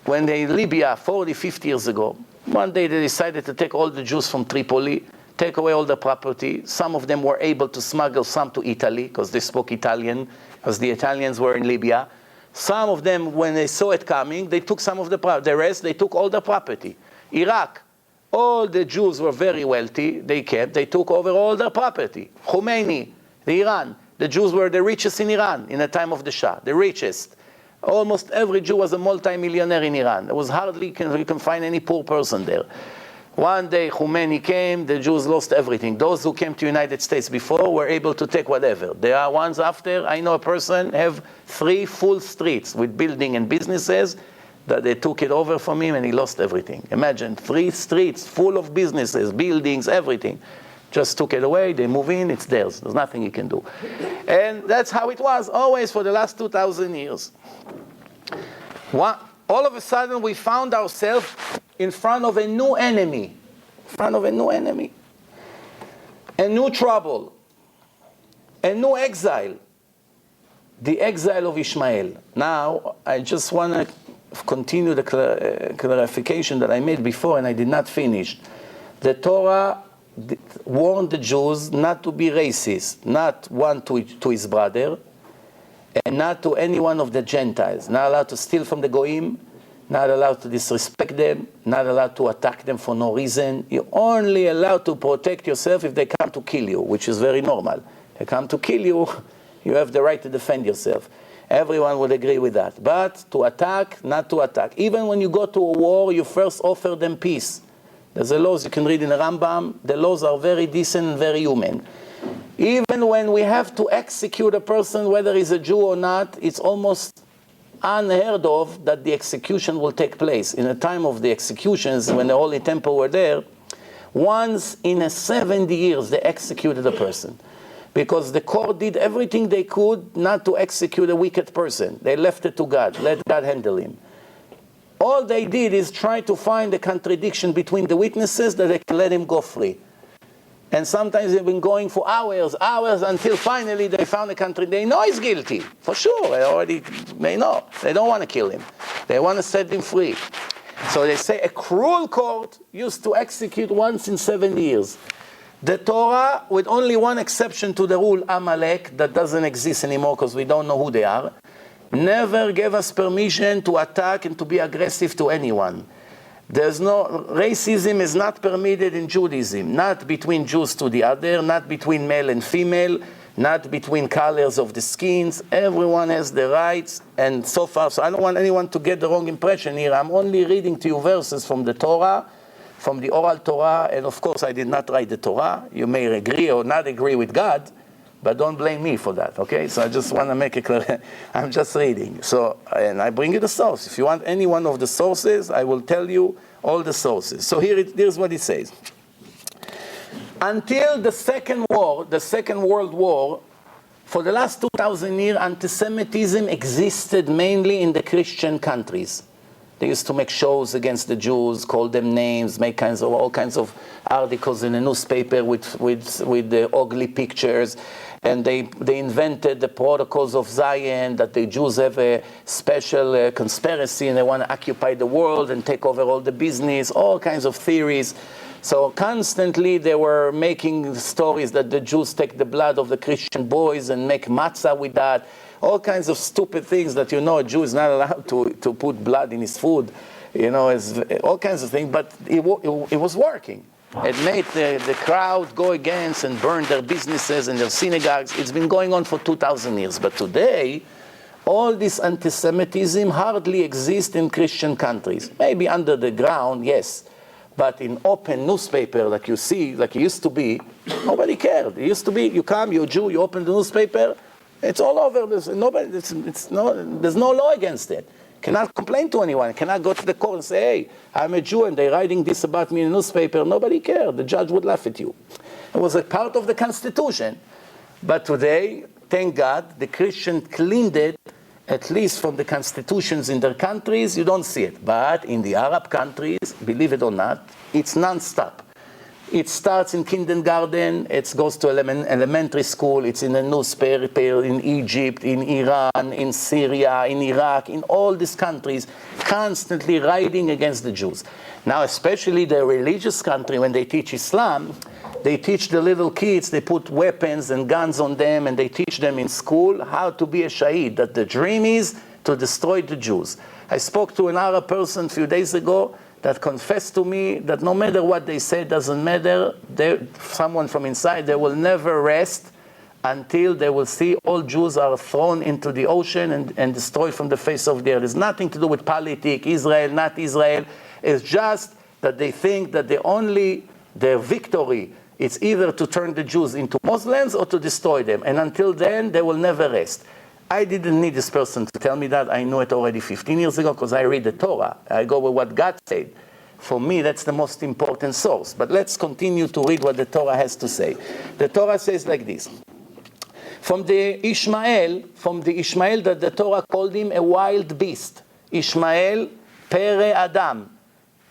When they in Libya, 40, 50 years ago, one day they decided to take all the Jews from Tripoli, take away all the property. Some of them were able to smuggle some to Italy, because they spoke Italian, because the Italians were in Libya. Some of them, when they saw it coming, they took some of the property. The rest, they took all the property. Iraq, all the Jews were very wealthy. They took over all their property. Khomeini, Iran, the Jews were the richest in Iran in the time of the Shah, the richest. Almost every Jew was a multi-millionaire in Iran. There was hardly, you can find any poor person there. One day Khomeini came, the Jews lost everything. Those who came to the United States before were able to take whatever. There are ones after, I know a person have 3 full streets with building and businesses that they took it over from him and he lost everything. Imagine 3 streets full of businesses, buildings, everything. Just took it away, they move in, it's theirs. There's nothing you can do. And that's how it was always for the last 2,000 years. All of a sudden we found ourselves in front of a new enemy. A new trouble. A new exile. The exile of Ishmael. Now, I just want to continue the clarification that I made before and I did not finish. The Torah warned the Jews not to be racist, not one to his brother, and not to any one of the Gentiles. Not allowed to steal from the Goyim, not allowed to disrespect them, not allowed to attack them for no reason. You're only allowed to protect yourself if they come to kill you, which is very normal. They come to kill you, you have the right to defend yourself. Everyone would agree with that. But to attack, not to attack. Even when you go to a war, you first offer them peace. There's a laws you can read in the Rambam. The laws are very decent and very human. Even when we have to execute a person, whether he's a Jew or not, it's almost unheard of that the execution will take place. In the time of the executions, when the Holy Temple were there, once in 70 years they executed a person. Because the court did everything they could not to execute a wicked person. They left it to God. Let God handle him. All they did is try to find a contradiction between the witnesses that they can let him go free. And sometimes they've been going for hours, until finally they found a country. They know he's guilty, for sure. They know. They don't want to kill him. They want to set him free. So they say a cruel court used to execute once in 7 years. The Torah, with only one exception to the rule, Amalek, that doesn't exist anymore because we don't know who they are, never gave us permission to attack and to be aggressive to anyone. Racism is not permitted in Judaism, not between Jews to the other, not between male and female, not between colors of the skins. Everyone has the rights, and so far, so I don't want anyone to get the wrong impression here. I'm only reading to you verses from the Torah, from the oral Torah, and of course I did not write the Torah. You may agree or not agree with God, but don't blame me for that, okay? So I just want to make it clear. I'm just reading. So, and I bring you the source. If you want any one of the sources, I will tell you all the sources. So here's what it says. Until the Second World War, for the last 2,000 years, anti-Semitism existed mainly in the Christian countries. They used to make shows against the Jews, call them names, make all kinds of articles in the newspaper with the ugly pictures. And they invented the protocols of Zion, that the Jews have a special conspiracy and they want to occupy the world and take over all the business, all kinds of theories. So constantly they were making stories that the Jews take the blood of the Christian boys and make matzah with that. All kinds of stupid things that, a Jew is not allowed to put blood in his food. All kinds of things, but it was working. It made the crowd go against and burn their businesses and their synagogues. It's been going on for 2,000 years. But today, all this anti-Semitism hardly exists in Christian countries. Maybe under the ground, yes. But in open newspaper, like you see, like it used to be, nobody cared. It used to be, you come, you're a Jew, you open the newspaper, it's all over. There's no law against it. Cannot complain to anyone. Cannot go to the court and say, hey, I'm a Jew and they're writing this about me in the newspaper. Nobody cared. The judge would laugh at you. It was a part of the Constitution. But today, thank God, the Christians cleaned it, at least from the constitutions in their countries. You don't see it. But in the Arab countries, believe it or not, it's non-stop. It starts in kindergarten, it goes to elementary school, it's in the newspaper in Egypt, in Iran, in Syria, in Iraq, in all these countries, constantly writing against the Jews. Now, especially the religious country, when they teach Islam, they teach the little kids, they put weapons and guns on them, and they teach them in school how to be a shaheed, that the dream is to destroy the Jews. I spoke to an Arab person a few days ago that confessed to me that no matter what they say, doesn't matter, someone from inside, they will never rest until they will see all Jews are thrown into the ocean and destroyed from the face of the earth. It's nothing to do with politics, Israel, not Israel. It's just that they think that their victory is either to turn the Jews into Muslims or to destroy them. And until then, they will never rest. I didn't need this person to tell me that. I knew it already 15 years ago because I read the Torah. I go with what God said. For me, that's the most important source. But let's continue to read what the Torah has to say. The Torah says like this. From the Ishmael that the Torah called him a wild beast. Ishmael, Pere Adam.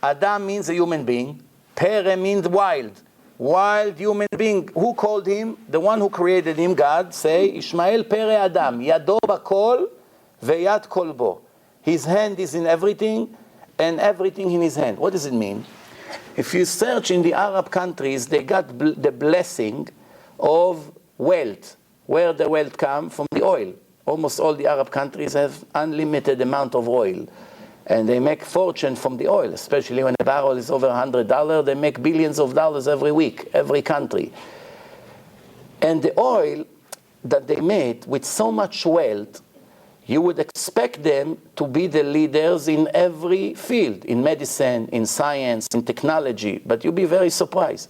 Adam means a human being. Pere means wild. Wild human being. Who called him? The one who created him, God, say, Ishmael Pere Adam, Yado Bakol Veyad Kolbo. His hand is in everything, and everything in his hand. What does it mean? If you search in the Arab countries, they got the blessing of wealth. Where the wealth comes? From the oil. Almost all the Arab countries have unlimited amount of oil. And they make fortune from the oil, especially when a barrel is over $100. They make billions of dollars every week, every country. And the oil that they made with so much wealth, you would expect them to be the leaders in every field, in medicine, in science, in technology, but you'll be very surprised.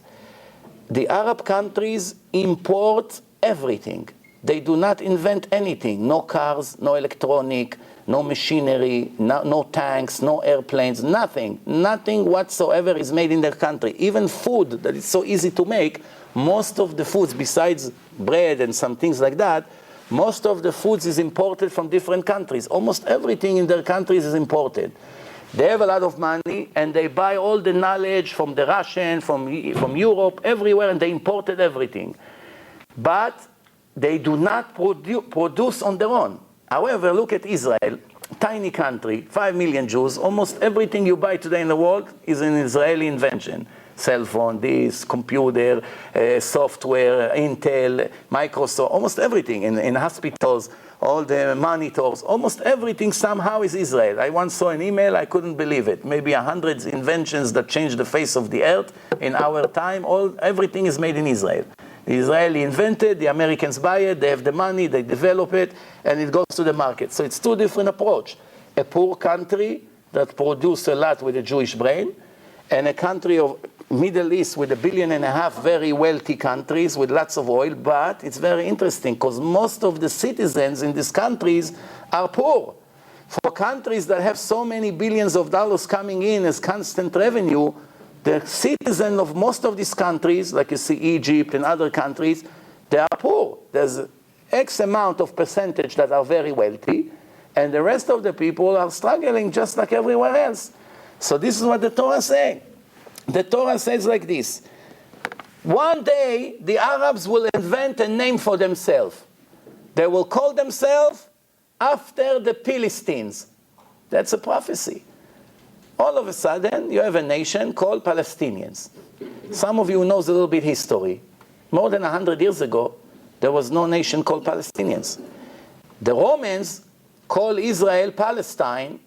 The Arab countries import everything. They do not invent anything. No cars, no electronic, no machinery, no tanks, no airplanes, nothing. Nothing whatsoever is made in their country. Even food that is so easy to make, most of the foods, besides bread and some things like that, most of the foods is imported from different countries. Almost everything in their countries is imported. They have a lot of money, and they buy all the knowledge from the Russian, from Europe, everywhere, and they imported everything. But they do not produce on their own. However, look at Israel, tiny country, 5 million Jews. Almost everything you buy today in the world is an Israeli invention. Cell phone, this, computer, software, Intel, Microsoft, almost everything. In hospitals, all the monitors, almost everything somehow is Israel. I once saw an email, I couldn't believe it. Maybe 100 inventions that changed the face of the earth in our time. Everything is made in Israel. The Israeli invented, the Americans buy it, they have the money, they develop it, and it goes to the market. So it's two different approaches. A poor country that produces a lot with a Jewish brain, and a country of Middle East with 1.5 billion very wealthy countries with lots of oil. But it's very interesting because most of the citizens in these countries are poor. For countries that have so many billions of dollars coming in as constant revenue, the citizens of most of these countries, like you see Egypt and other countries, they are poor. There's X amount of percentage that are very wealthy, and the rest of the people are struggling just like everywhere else. So this is what the Torah is saying. The Torah says like this: one day the Arabs will invent a name for themselves. They will call themselves after the Philistines. That's a prophecy. All of a sudden, you have a nation called Palestinians. Some of you knows a little bit history. More than 100 years ago, there was no nation called Palestinians. The Romans call Israel Palestine.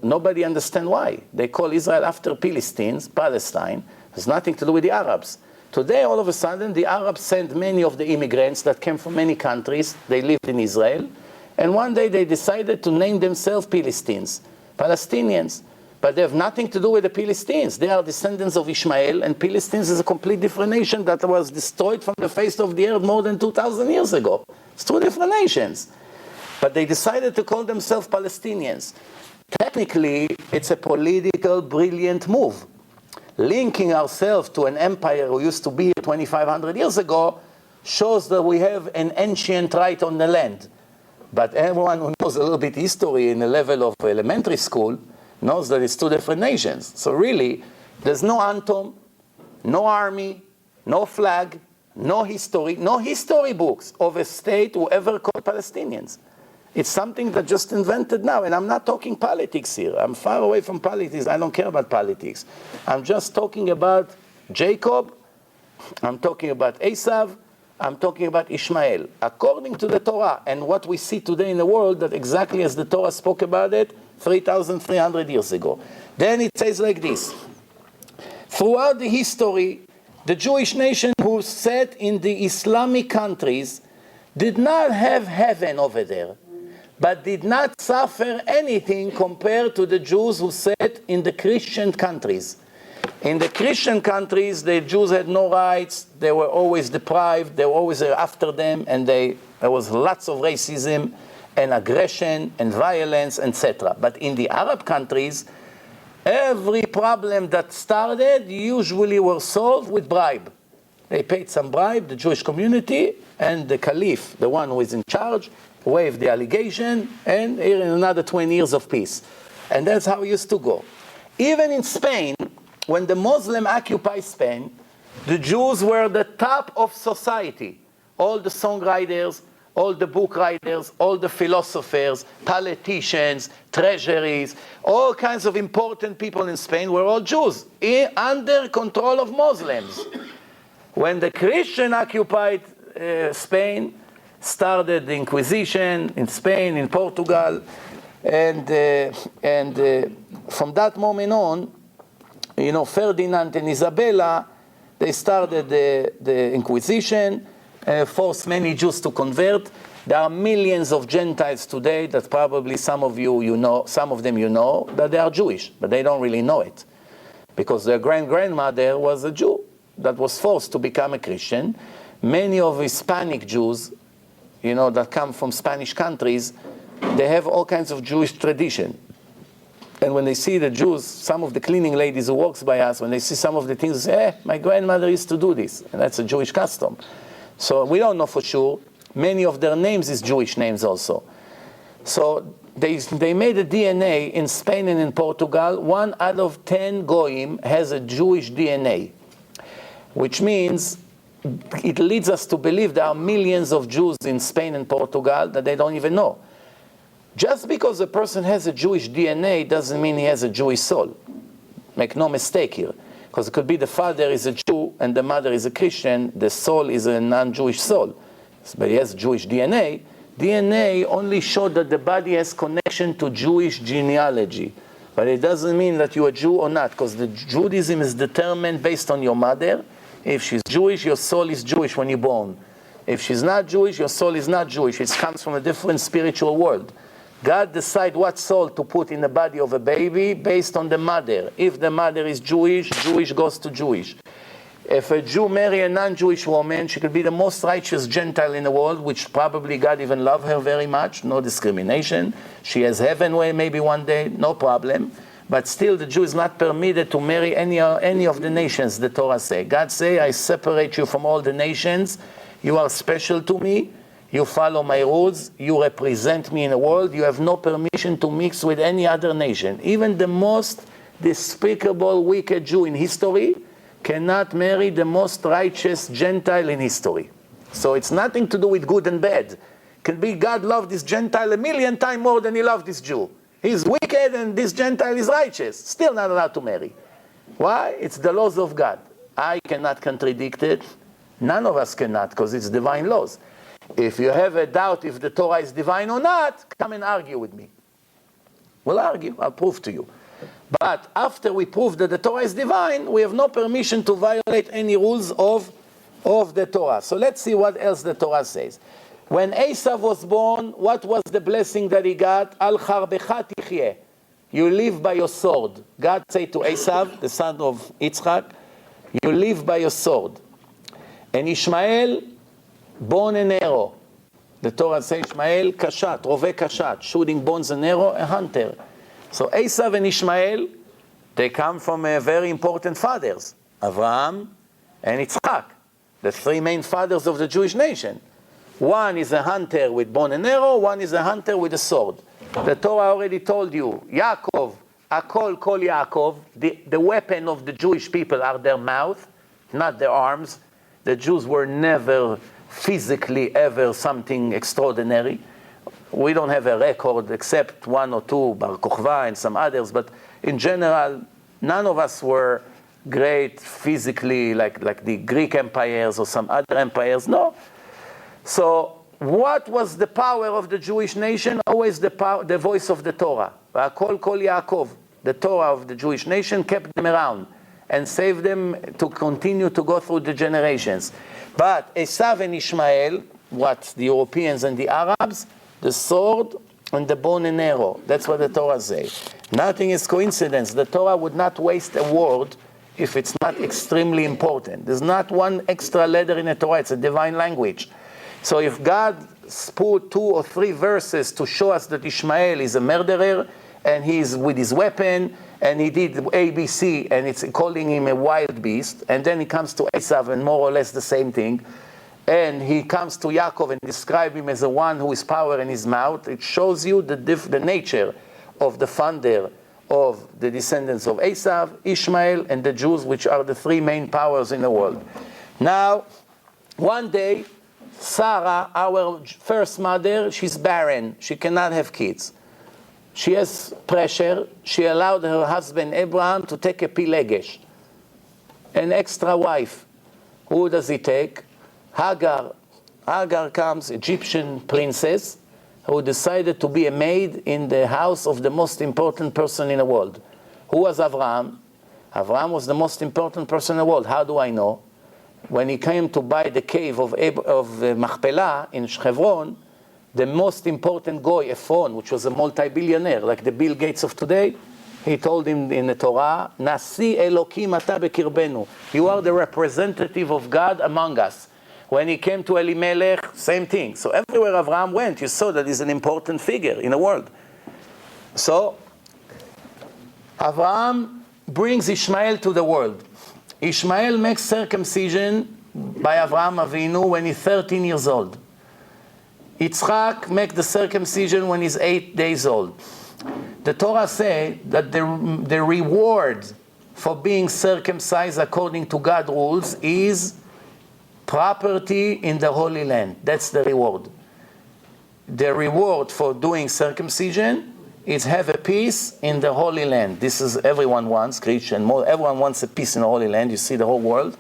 Nobody understands why. They call Israel after Philistines, Palestine. It has nothing to do with the Arabs. Today, all of a sudden, the Arabs sent many of the immigrants that came from many countries. They lived in Israel. And one day, they decided to name themselves Philistines, Palestinians. But they have nothing to do with the Philistines. They are descendants of Ishmael, and Philistines is a completely different nation that was destroyed from the face of the earth more than 2,000 years ago. It's two different nations. But they decided to call themselves Palestinians. Technically, it's a political, brilliant move. Linking ourselves to an empire who used to be here 2,500 years ago shows that we have an ancient right on the land. But everyone who knows a little bit history in the level of elementary school knows that it's two different nations. So really, there's no anthem, no army, no flag, no history books of a state who ever called Palestinians. It's something that just invented now. And I'm not talking politics here. I'm far away from politics. I don't care about politics. I'm just talking about Jacob. I'm talking about Esau. I'm talking about Ishmael. According to the Torah and what we see today in the world, that exactly as the Torah spoke about it 3,300 years ago. Then it says like this: throughout the history, the Jewish nation who sat in the Islamic countries did not have heaven over there, but did not suffer anything compared to the Jews who sat in the Christian countries. In the Christian countries, the Jews had no rights. They were always deprived. They were always after them, and there was lots of racism and aggression and violence, etc. But in the Arab countries, every problem that started usually was solved with bribe. They paid some bribe, the Jewish community, and the caliph, the one who is in charge, waived the allegation, and here in another 20 years of peace. And that's how it used to go. Even in Spain, when the Muslim occupied Spain, the Jews were the top of society. All the songwriters, all the book writers, all the philosophers, politicians, treasuries, all kinds of important people in Spain were all Jews, under control of Muslims. When the Christian occupied Spain, started the Inquisition in Spain, in Portugal, And from that moment on, Ferdinand and Isabella, they started the Inquisition, forced many Jews to convert. There are millions of Gentiles today that probably some of them that they are Jewish, but they don't really know it. Because their grandmother was a Jew that was forced to become a Christian. Many of Hispanic Jews, that come from Spanish countries, they have all kinds of Jewish tradition. And when they see the Jews, some of the cleaning ladies who walks by us, when they see some of the things, they say, my grandmother used to do this. And that's a Jewish custom. So we don't know for sure. Many of their names is Jewish names also. So they made a DNA in Spain and in Portugal. 1 out of 10 Goyim has a Jewish DNA, which means it leads us to believe there are millions of Jews in Spain and Portugal that they don't even know. Just because a person has a Jewish DNA doesn't mean he has a Jewish soul. Make no mistake here. Because it could be the father is a Jew and the mother is a Christian, the soul is a non-Jewish soul. But he has Jewish DNA. DNA only shows that the body has connection to Jewish genealogy. But it doesn't mean that you're a Jew or not, because the Judaism is determined based on your mother. If she's Jewish, your soul is Jewish when you're born. If she's not Jewish, your soul is not Jewish. It comes from a different spiritual world. God decides what soul to put in the body of a baby based on the mother. If the mother is Jewish, Jewish goes to Jewish. If a Jew marry a non-Jewish woman, she could be the most righteous Gentile in the world, which probably God even love her very much, no discrimination. She has heaven way maybe one day, no problem. But still the Jew is not permitted to marry any of the nations, the Torah say. God say, I separate you from all the nations. You are special to me. You follow my rules. You represent me in the world. You have no permission to mix with any other nation. Even the most despicable, wicked Jew in history cannot marry the most righteous Gentile in history. So it's nothing to do with good and bad. It can be God loved this Gentile 1,000,000 times more than he loved this Jew. He's wicked and this Gentile is righteous. Still not allowed to marry. Why? It's the laws of God. I cannot contradict it. None of us cannot, because it's divine laws. If you have a doubt if the Torah is divine or not, come and argue with me. We'll argue. I'll prove to you. But after we prove that the Torah is divine, we have no permission to violate any rules of the Torah. So let's see what else the Torah says. When Esav was born, what was the blessing that he got? Al charbecha tichyeh. You live by your sword. God said to Esav, the son of Yitzchak, you live by your sword. And Ishmael, born an arrow. The Torah says Ishmael, kashat, roveh kashat, shooting bones and arrow, a hunter. So Esav and Ishmael, they come from very important fathers, Avraham and Yitzchak, the 3 main fathers of the Jewish nation. One is a hunter with bow and arrow, one is a hunter with a sword. The Torah already told you, Yaakov, Akol Kol Yaakov, the weapon of the Jewish people are their mouth, not their arms. The Jews were never physically ever something extraordinary. We don't have a record except 1 or 2, Bar Kokhba and some others, but in general, none of us were great physically like the Greek empires or some other empires. No. So what was the power of the Jewish nation? Always the voice of the Torah. Kol Kol Yaakov, the Torah of the Jewish nation, kept them around and saved them to continue to go through the generations. But Esav and Ishmael, what the Europeans and the Arabs, the sword and the bow and arrow. That's what the Torah says. Nothing is coincidence. The Torah would not waste a word if it's not extremely important. There's not one extra letter in the Torah. It's a divine language. So if God put 2 or 3 verses to show us that Ishmael is a murderer and he's with his weapon and he did ABC and it's calling him a wild beast, and then he comes to Esav and more or less the same thing, and he comes to Yaakov and describes him as the one who is power in his mouth, it shows you the nature of the founder of the descendants of Esav, Ishmael, and the Jews, which are the 3 main powers in the world. Now, one day, Sarah, our first mother, she's barren. She cannot have kids. She has pressure. She allowed her husband Abraham to take a pilegesh, an extra wife. Who does he take? Hagar. Hagar comes, Egyptian princess. who decided to be a maid in the house of the most important person in the world. Who was Avraham? Avraham was the most important person in the world. How do I know? When he came to buy the cave of Machpelah in Hebron, the most important goy, Ephron, which was a multi-billionaire, like the Bill Gates of today, he told him in the Torah, Nasi Elokim ata bekirbenu. You are the representative of God among us. When he came to Elimelech, same thing. So everywhere Avraham went, you saw that he's an important figure in the world. So Avraham brings Ishmael to the world. Ishmael makes circumcision by Avraham Avinu when he's 13 years old. Yitzchak makes the circumcision when he's 8 days old. The Torah says that the reward for being circumcised according to God's rules is property in the Holy Land. That's the reward. The reward for doing circumcision is have a peace in the Holy Land. This is everyone wants, Christian, everyone wants a peace in the Holy Land. You see the whole world.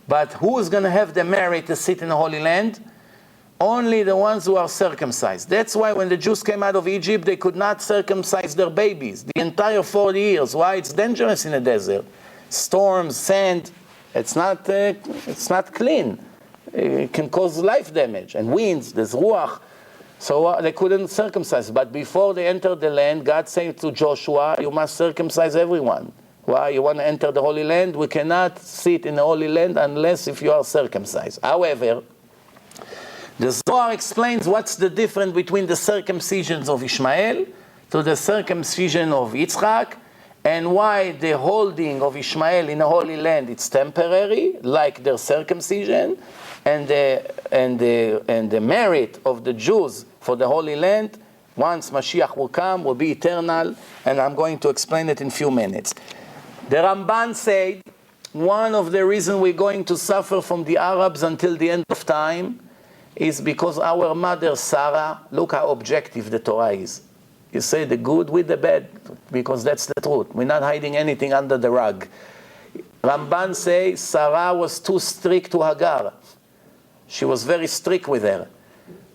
But who is going to have the merit to sit in the Holy Land? Only the ones who are circumcised. That's why when the Jews came out of Egypt, they could not circumcise their babies the entire 40 years. Why? It's dangerous in the desert. Storms, sand, it's not clean. It can cause life damage. And winds, there's ruach. So they couldn't circumcise. But before they entered the land, God said to Joshua, you must circumcise everyone. Why? You want to enter the Holy Land? We cannot sit in the Holy Land unless if you are circumcised. However, the Zohar explains what's the difference between the circumcisions of Ishmael to the circumcision of Yitzchak, and why the holding of Ishmael in the Holy Land is temporary, like their circumcision, and the merit of the Jews for the Holy Land, once Mashiach will come, will be eternal, and I'm going to explain it in a few minutes. The Ramban said, one of the reasons we're going to suffer from the Arabs until the end of time is because our mother Sarah, look how objective the Torah is. You say the good with the bad, because that's the truth. We're not hiding anything under the rug. Ramban says Sarah was too strict to Hagar. She was very strict with her.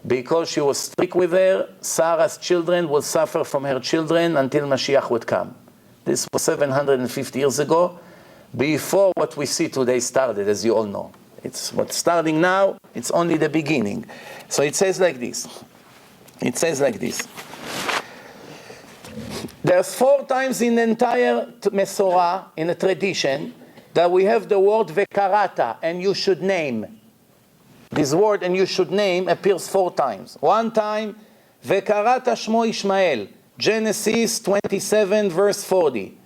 Because she was strict with her, Sarah's children will suffer from her children until Mashiach would come. This was 750 years ago, before what we see today started, as you all know. It's what's starting now, it's only the beginning. So it says like this. It says like this. There's 4 times in the entire Mesorah, in the tradition, that we have the word vekarata, and you should name. This word, and you should name, appears 4 times. One time, vekarata shmo Ishmael, Genesis 27, verse 40.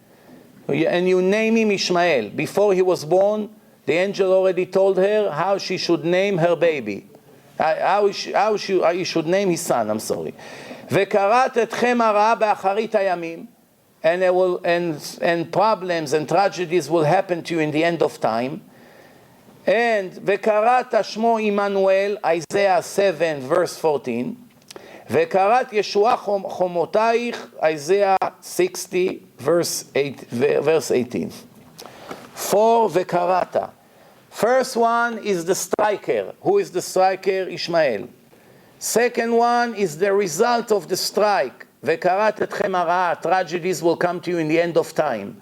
And you name him Ishmael. Before he was born, the angel already told her how she should name her baby. How he should name his son, I'm sorry. Vekarat etchem hara be'acharit hayamim. And problems and tragedies will happen to you in the end of time. And vekarat shmo Immanuel, Isaiah 7, verse 14. Vekarat Yeshua chomotaich, Isaiah 60, verse 18. 4 vekarata. First one is the striker. Who is the striker? Ishmael. Second one is the result of the strike. Vekarat etchem hara. Tragedies will come to you in the end of time.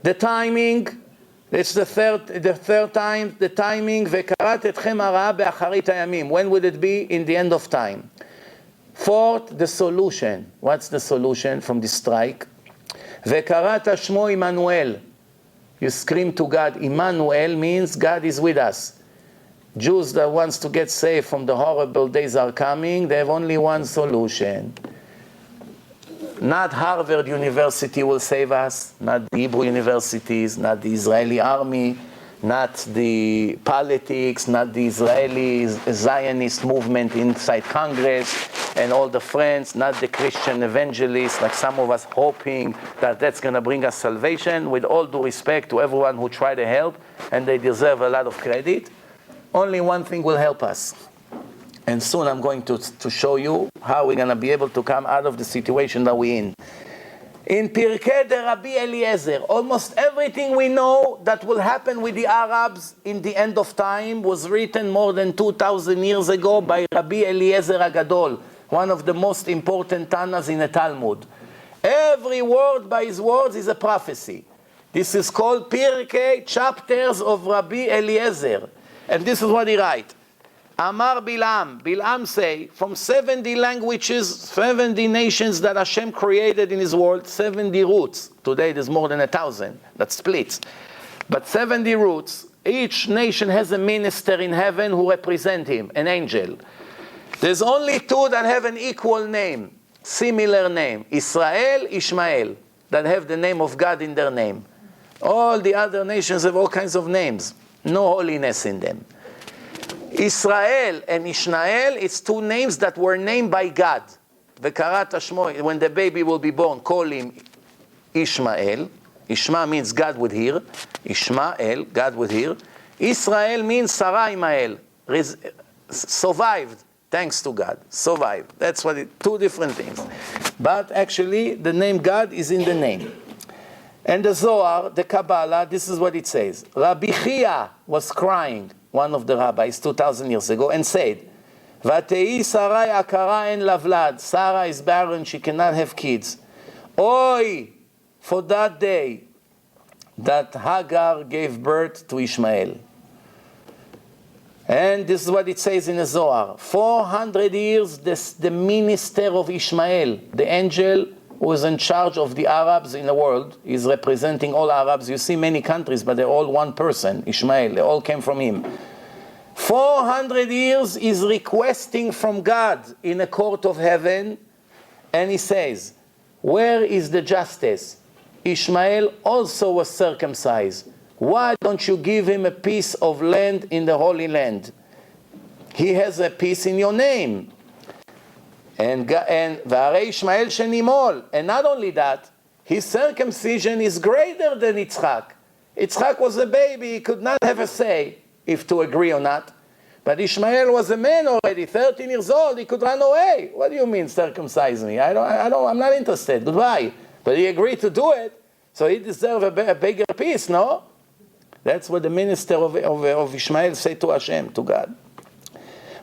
The timing, it's the third time, the timing, vekarat etchem hara be'acharit hayamim. When will it be? In the end of time. Fourth, the solution. What's the solution from the strike? Vekarat shmo Immanuel. You scream to God. Immanuel means God is with us. Jews that wants to get saved from the horrible days are coming. They have only one solution. Not Harvard University will save us, not the Hebrew universities, not the Israeli army, not the politics, not the Israeli Zionist movement inside Congress and all the friends, not the Christian evangelists, like some of us hoping that that's going to bring us salvation. With all due respect to everyone who tried to help, and they deserve a lot of credit, only one thing will help us. And soon I'm going to show you how we're going to be able to come out of the situation that we're in. In Pirkei de Rabbi Eliezer, almost everything we know that will happen with the Arabs in the end of time was written more than 2,000 years ago by Rabbi Eliezer HaGadol, one of the most important Tanas in the Talmud. Every word by his words is a prophecy. This is called Pirkei, chapters of Rabbi Eliezer. And this is what he writes. Amar Bilam. Bilam say, from 70 languages, 70 nations that Hashem created in his world, 70 roots. Today there's more than 1,000 that splits. But 70 roots. Each nation has a minister in heaven who represent him, an angel. There's only two that have an equal name, similar name. Israel, Ishmael, that have the name of God in their name. All the other nations have all kinds of names. No holiness in them. Israel and Ishmael, it's two names that were named by God. V'karat Shmo, when the baby will be born, call him Ishmael. Ishma means God would hear. Ishmael, God would hear. Israel means Sarah Imael, survived, thanks to God. Survived. That's what it, two different things. But actually, the name God is in the name. And the Zohar, the Kabbalah, this is what it says. Rabbi Chia was crying, one of the rabbis, 2,000 years ago, and said, Vatei Sarai akara en lavlad. Sarah is barren, she cannot have kids. Oi, for that day that Hagar gave birth to Ishmael. And this is what it says in the Zohar. 400 years, the minister of Ishmael, the angel who is in charge of the Arabs in the world, is representing all Arabs. You see many countries, but they're all one person, Ishmael. They all came from him. 400 years is requesting from God in a court of heaven, and he says, where is the justice? Ishmael also was circumcised. Why don't you give him a piece of land in the Holy Land? He has a piece in your name. And V'arei Ishmael shenimol. And not only that, his circumcision is greater than Yitzchak. Yitzchak was a baby, he could not have a say if to agree or not. But Ishmael was a man already, 13 years old, he could run away. What do you mean circumcise me? I'm not interested, goodbye. But he agreed to do it, so he deserves a bigger piece, no? That's what the minister of Ishmael said to Hashem, to God.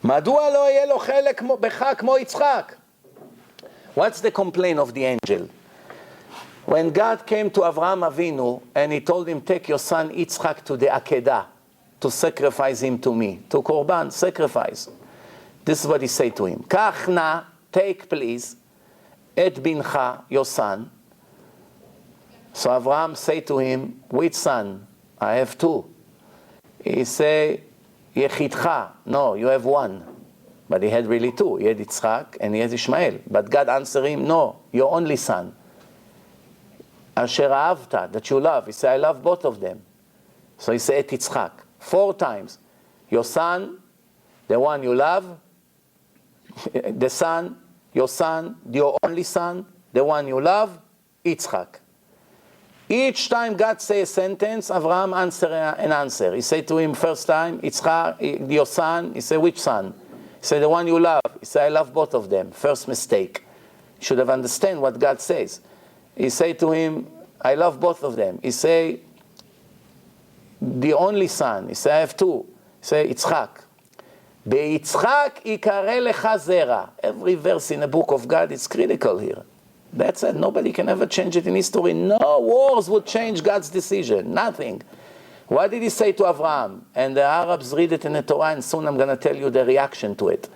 מדוע לא יהיה לו חלק בך כמו יצחק? What's the complaint of the angel? When God came to Avraham Avinu and he told him, take your son Yitzchak to the Akedah, to sacrifice him to me, to Korban, sacrifice. This is what he said to him. Kach na, take please, et bincha, your son. So Avraham said to him, which son? I have two. He said, Yechidcha. No, you have one. But he had really two. He had Yitzchak and he had Ishmael. But God answered him, no, your only son. Asher ahavta, that you love. He said, I love both of them. So he said, Yitzchak. 4 times. Your son, the one you love, the son, your only son, the one you love, Yitzchak. Each time God says a sentence, Avraham answer an answer. He said to him first time, Yitzchak, your son. He said, which son? He said, the one you love. He said, I love both of them. First mistake. You should have understand what God says. He said to him, I love both of them. He said, the only son. He said, I have two. He said, Yitzchak. Be'yitzchak yikare lecha zera. Every verse in the book of God is critical here. That's it. Nobody can ever change it in history. No wars would change God's decision. Nothing. What did he say to Avraham? And the Arabs read it in the Torah, and soon I'm going to tell you the reaction to it.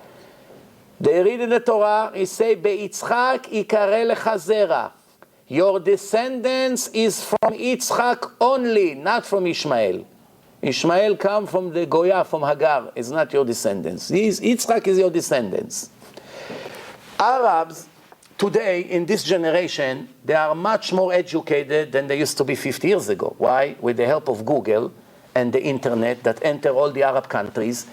They read in the Torah, he say, Be'yitzchak yikare lecha zera. Your descendants is from Yitzchak only, not from Ishmael. Ishmael come from the Goya, from Hagar. It's not your descendants. Yitzchak is your descendants. Arabs, today, in this generation, they are much more educated than they used to be 50 years ago. Why? With the help of Google and the internet that enter all the Arab countries,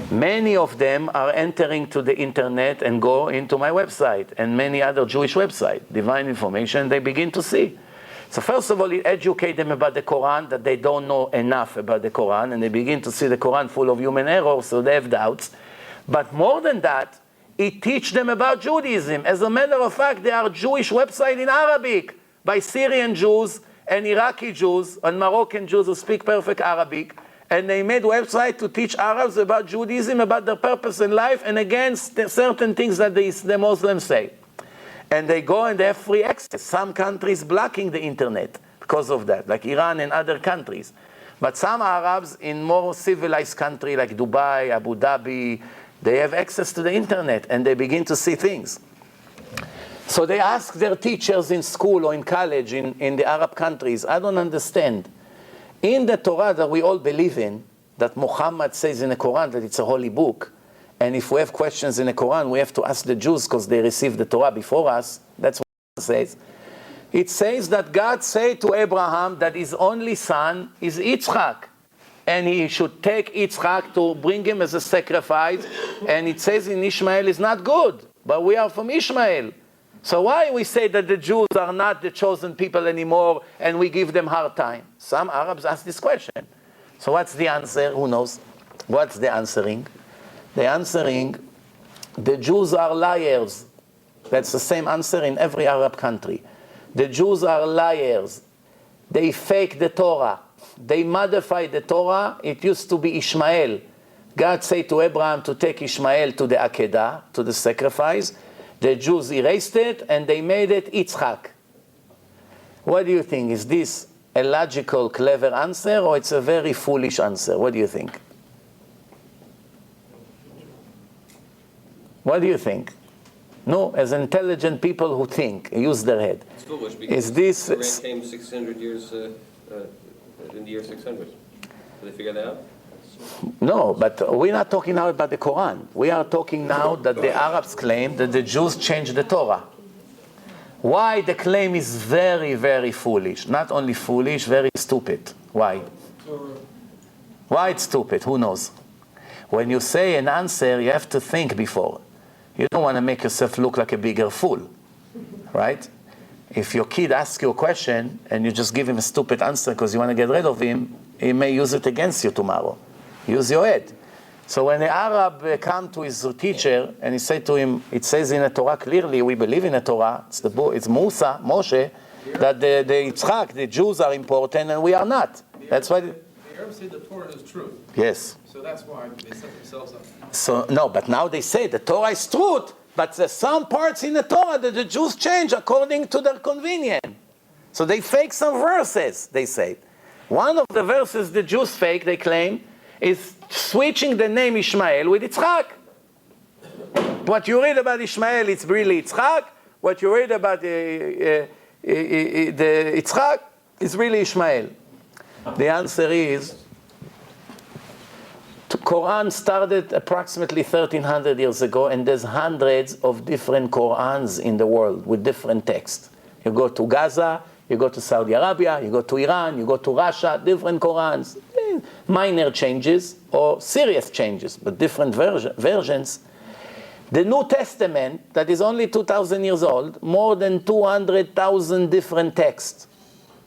many of them are entering to the internet and go into my website and many other Jewish websites, Divine Information, they begin to see. So first of all, you educate them about the Quran, that they don't know enough about the Quran, and they begin to see the Quran full of human errors, so they have doubts. But more than that, it teaches them about Judaism. As a matter of fact, there are Jewish websites in Arabic by Syrian Jews and Iraqi Jews and Moroccan Jews who speak perfect Arabic. And they made websites to teach Arabs about Judaism, about their purpose in life, and against certain things that the Muslims say. And they go and they have free access. Some countries blocking the internet because of that, like Iran and other countries. But some Arabs in more civilized countries like Dubai, Abu Dhabi, they have access to the internet and they begin to see things. So they ask their teachers in school or in college in the Arab countries, I don't understand. In the Torah that we all believe in, that Muhammad says in the Quran that it's a holy book, and if we have questions in the Quran, we have to ask the Jews because they received the Torah before us. That's what it says. It says that God said to Abraham that his only son is Yitzchak, and he should take Yitzchak to bring him as a sacrifice, and it says in Ishmael is not good, but we are from Ishmael. So why we say that the Jews are not the chosen people anymore and we give them hard time? Some Arabs ask this question. So what's the answer? Who knows? What's the answering? The answering, the Jews are liars. That's the same answer in every Arab country. The Jews are liars. They fake the Torah. They modify the Torah. It used to be Ishmael. God said to Abraham to take Ishmael to the Akedah, to the sacrifice. The Jews erased it and they made it Yitzchak. What do you think? Is this a logical, clever answer, or it's a very foolish answer? What do you think? What do you think? No, as intelligent people who think, use their head. It's foolish because the Quran came 600 years in the year 600. Did they figure that out? No, but we're not talking now about the Quran. We are talking now that the Arabs claim that the Jews changed the Torah. Why the claim is very, very foolish. Not only foolish, very stupid. Why? Why it's stupid? Who knows? When you say an answer, you have to think before. You don't want to make yourself look like a bigger fool, right? If your kid asks you a question and you just give him a stupid answer because you want to get rid of him, he may use it against you tomorrow. Use your head. So when the Arab come to his teacher and he said to him, it says in the Torah clearly, we believe in the Torah, it's the book, it's Moshe, that the Yitzchak, the Jews are important and we are not. That's why. The Arabs say the Torah is truth. Yes. So that's why they set themselves up. So no, but now they say the Torah is truth, but there's some parts in the Torah that the Jews change according to their convenience. So they fake some verses, they say. One of the verses the Jews fake, they claim, is switching the name Ishmael with Yitzchak. What you read about Ishmael, it's really Yitzchak. What you read about the Yitzchak, is really Ishmael. The answer is, the Quran started approximately 1300 years ago, and there's hundreds of different Qurans in the world with different texts. You go to Gaza, you go to Saudi Arabia, you go to Iran, you go to Russia, different Qurans. Minor changes or serious changes, but different versions. The New Testament, that is only 2,000 years old, more than 200,000 different texts.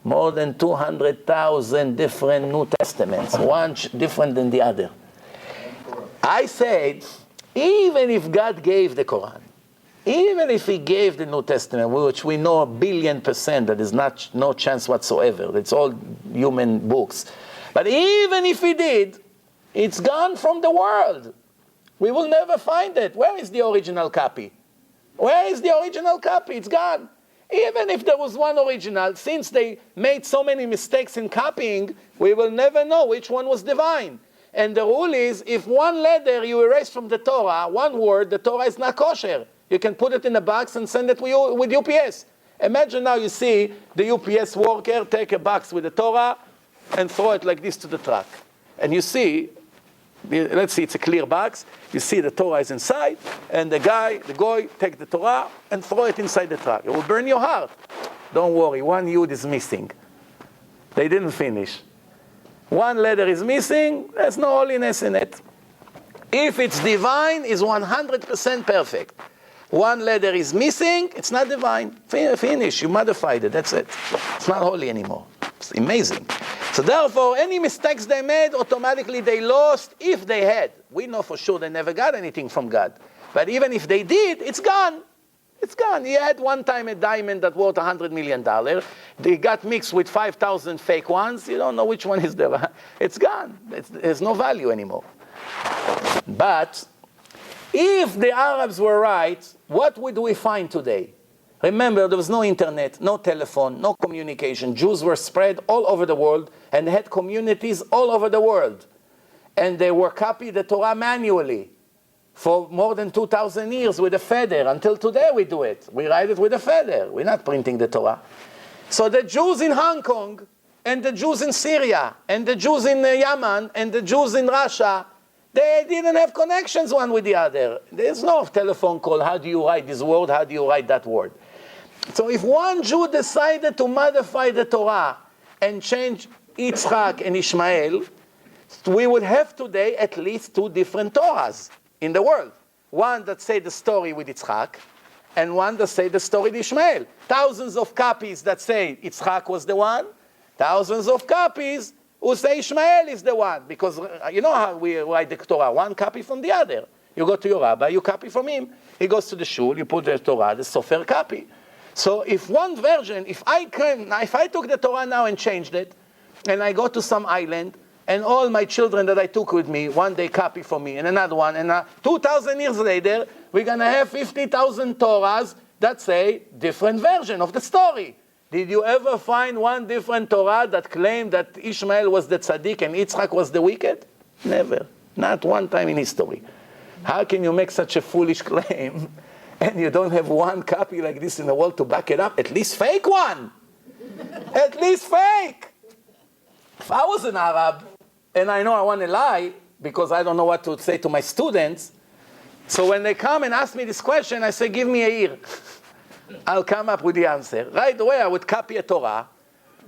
More than 200,000 different New Testaments, one different than the other. I said, even if God gave the Quran, even if he gave the New Testament, which we know 1,000,000,000% that is no chance whatsoever, it's all human books. But even if he did, it's gone from the world. We will never find it. Where is the original copy? Where is the original copy? It's gone. Even if there was one original, since they made so many mistakes in copying, we will never know which one was divine. And the rule is, if one letter you erase from the Torah, one word, the Torah is not kosher. You can put it in a box and send it with UPS. Imagine now you see the UPS worker take a box with the Torah and throw it like this to the truck. And you see, let's see, it's a clear box. You see the Torah is inside, and the goy, take the Torah and throw it inside the truck. It will burn your heart. Don't worry, one yud is missing. They didn't finish. One letter is missing, there's no holiness in it. If it's divine, it's 100% perfect. One letter is missing, it's not divine. Finish, you modified it, that's it. It's not holy anymore. It's amazing. So therefore, any mistakes they made, automatically they lost if they had. We know for sure they never got anything from God. But even if they did, it's gone. It's gone. He had one time a diamond that worth $100 million. They got mixed with 5,000 fake ones. You don't know which one is the one. It's gone. There's no value anymore. But if the Arabs were right, what would we find today? Remember, there was no internet, no telephone, no communication. Jews were spread all over the world and had communities all over the world. And they were copied the Torah manually for more than 2,000 years with a feather. Until today we do it. We write it with a feather. We're not printing the Torah. So the Jews in Hong Kong, and the Jews in Syria, and the Jews in Yemen, and the Jews in Russia, they didn't have connections one with the other. There's no telephone call. How do you write this word? How do you write that word? So if one Jew decided to modify the Torah and change Yitzchak and Ishmael, we would have today at least 2 different Torahs in the world. One that say the story with Yitzchak, and one that say the story with Ishmael. Thousands of copies that say Yitzchak was the one, thousands of copies who say Ishmael is the one. Because you know how we write the Torah, one copy from the other. You go to your rabbi, you copy from him. He goes to the shul, you put the Torah, the sofer copy. So if one version, if I took the Torah now and changed it, and I go to some island, and all my children that I took with me, one they copy from me, and another one, and 2,000 years later, we're going to have 50,000 Torahs that say different version of the story. Did you ever find one different Torah that claimed that Ishmael was the tzaddik and Yitzchak was the wicked? Never. Not one time in history. How can you make such a foolish claim and you don't have one copy like this in the world to back it up? At least fake one. At least fake. If I was an Arab, and I know I want to lie because I don't know what to say to my students, so when they come and ask me this question, I say, give me a year. I'll come up with the answer. Right away, I would copy a Torah.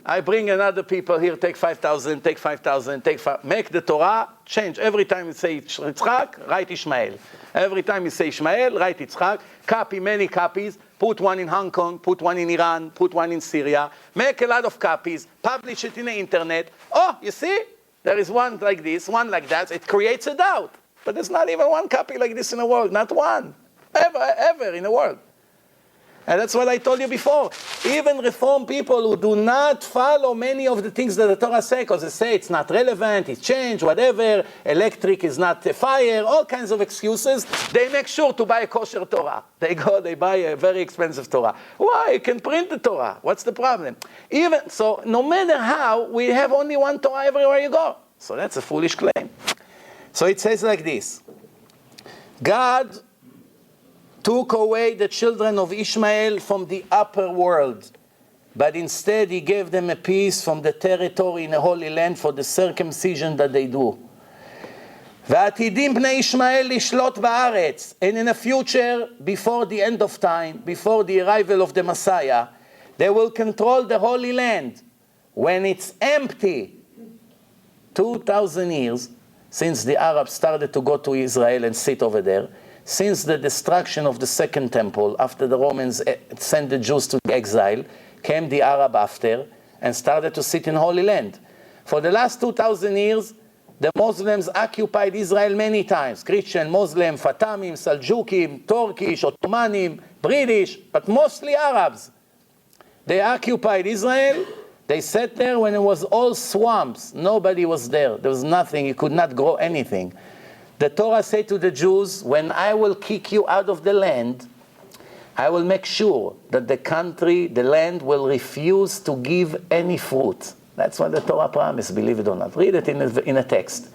I bring another people here, take 5,000, take 5,000, make the Torah, change. Every time you say Yitzchak, write Ishmael. Every time you say Ishmael, write Yitzchak. Copy many copies. Put one in Hong Kong, put one in Iran, put one in Syria. Make a lot of copies. Publish it in the internet. Oh, you see? There is one like this, one like that. It creates a doubt. But there's not even one copy like this in the world. Not one. Ever in the world. And that's what I told you before. Even Reform people who do not follow many of the things that the Torah say, because they say it's not relevant, it's changed, whatever, electric is not a fire, all kinds of excuses, they make sure to buy a kosher Torah. They buy a very expensive Torah. Why? You can print the Torah. What's the problem? Even so, no matter how, we have only one Torah everywhere you go. So that's a foolish claim. So it says like this. God took away the children of Ishmael from the upper world, but instead he gave them a piece from the territory in the Holy Land for the circumcision that they do. ועתידים בני ישמעאל לשלוט בארץ, and in the future, before the end of time, before the arrival of the Messiah, they will control the Holy Land. When it's empty, 2,000 years since the Arabs started to go to Israel and sit over there, since the destruction of the Second Temple, after the Romans sent the Jews to exile, came the Arab after and started to sit in Holy Land. For the last 2,000 years, the Muslims occupied Israel many times. Christian, Muslim, Fatimim, Seljukim, Turkish, Ottomanim, British, but mostly Arabs. They occupied Israel. They sat there when it was all swamps. Nobody was there. There was nothing. You could not grow anything. The Torah said to the Jews, when I will kick you out of the land, I will make sure that the country, the land, will refuse to give any fruit. That's what the Torah promised, believe it or not. Read it in a text.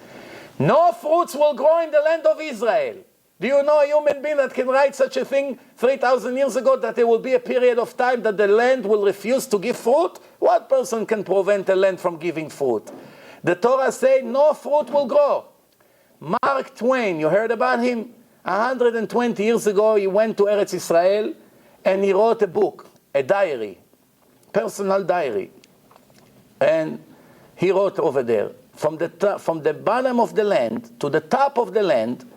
No fruits will grow in the land of Israel. Do you know a human being that can write such a thing 3,000 years ago, that there will be a period of time that the land will refuse to give fruit? What person can prevent a land from giving fruit? The Torah says no fruit will grow. Mark Twain, you heard about him? 120 years ago, he went to Eretz Israel and he wrote a book, a diary, personal diary. And he wrote over there, from the bottom of the land to the top of the land,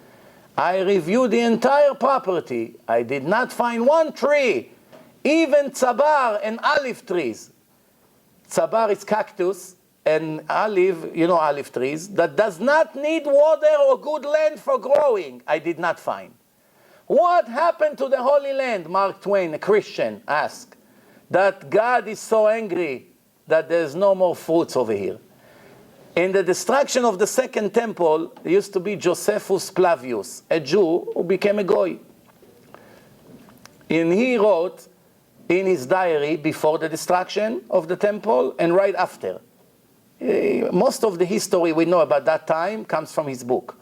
I reviewed the entire property. I did not find one tree, even tzabar and olive trees. Tzabar is cactus, and olive, you know olive trees, that does not need water or good land for growing, I did not find. What happened to the Holy Land? Mark Twain, a Christian, asked. That God is so angry that there's no more fruits over here. In the destruction of the second temple, there used to be Josephus Flavius, a Jew who became a goy. And he wrote in his diary before the destruction of the temple and right after. Most of the history we know about that time comes from his book.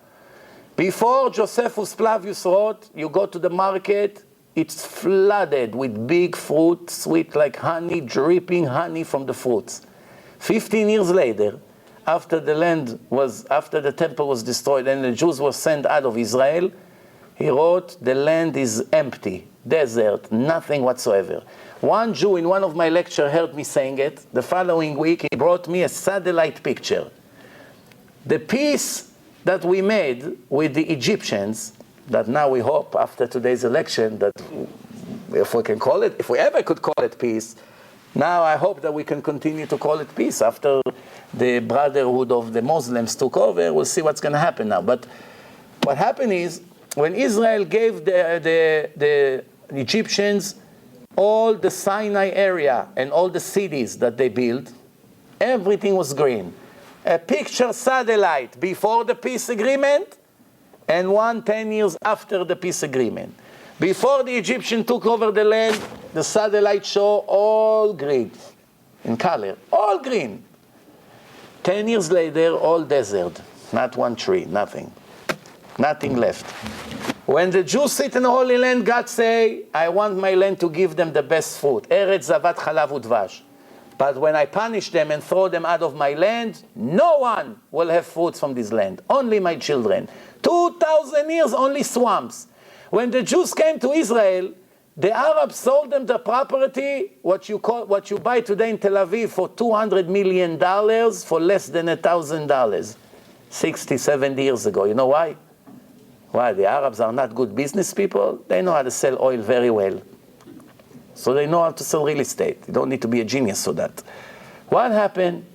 Before Josephus Flavius wrote, you go to the market, it's flooded with big fruit, sweet like honey, dripping honey from the fruits. 15 years later, after the temple was destroyed and the Jews were sent out of Israel, he wrote, the land is empty, desert, nothing whatsoever. One Jew in one of my lectures heard me saying it. The following week, he brought me a satellite picture. The peace that we made with the Egyptians, that now we hope after today's election that if we ever could call it peace, now I hope that we can continue to call it peace. After the brotherhood of the Muslims took over, we'll see what's going to happen now. But what happened is, when Israel gave the Egyptians all the Sinai area and all the cities that they built, everything was green. A picture satellite before the peace agreement and 10 years after the peace agreement. Before the Egyptians took over the land, the satellite show all green in color, all green. 10 years later, all desert, not one tree, nothing left. When the Jews sit in the Holy Land, God say, I want my land to give them the best fruit. Eretz zavat chalav udvash. But when I punish them and throw them out of my land, no one will have fruits from this land. Only my children. 2,000 years, only swamps. When the Jews came to Israel, the Arabs sold them the property, what you buy today in Tel Aviv for $200 million for less than $1,000. 60, 70 years ago. You know why? Why? The Arabs are not good business people. They know how to sell oil very well. So they know how to sell real estate. You don't need to be a genius for that. What happened?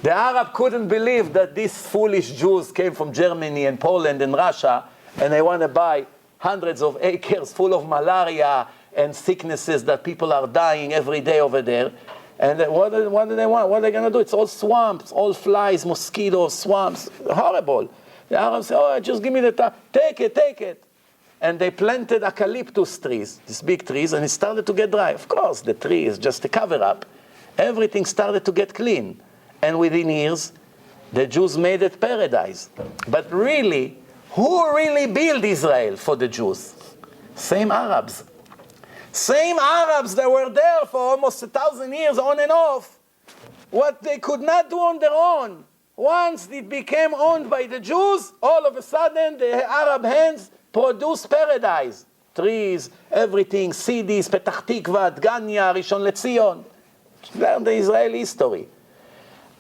The Arab couldn't believe that these foolish Jews came from Germany and Poland and Russia, and they want to buy hundreds of acres full of malaria and sicknesses that people are dying every day over there. And what do they want? What are they going to do? It's all swamps, all flies, mosquitoes, swamps. Horrible. The Arabs say, oh, just give me the time. Take it. And they planted eucalyptus trees, these big trees, and it started to get dry. Of course, the tree is just a cover-up. Everything started to get clean. And within years, the Jews made it paradise. But really, who really built Israel for the Jews? Same Arabs. Same Arabs that were there for almost 1,000 years on and off. What they could not do on their own. Once it became owned by the Jews, all of a sudden the Arab hands produced paradise. Trees, everything, cities, Petach Tikva, Dgania, Rishon LeZion. Learn the Israeli history.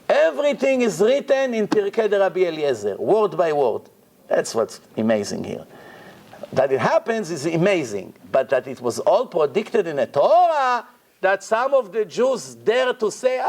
Everything is written in Pirkei de Rabbi Eliezer, word by word. That's what's amazing here. That it happens is amazing, but that it was all predicted in the Torah, that some of the Jews dare to say,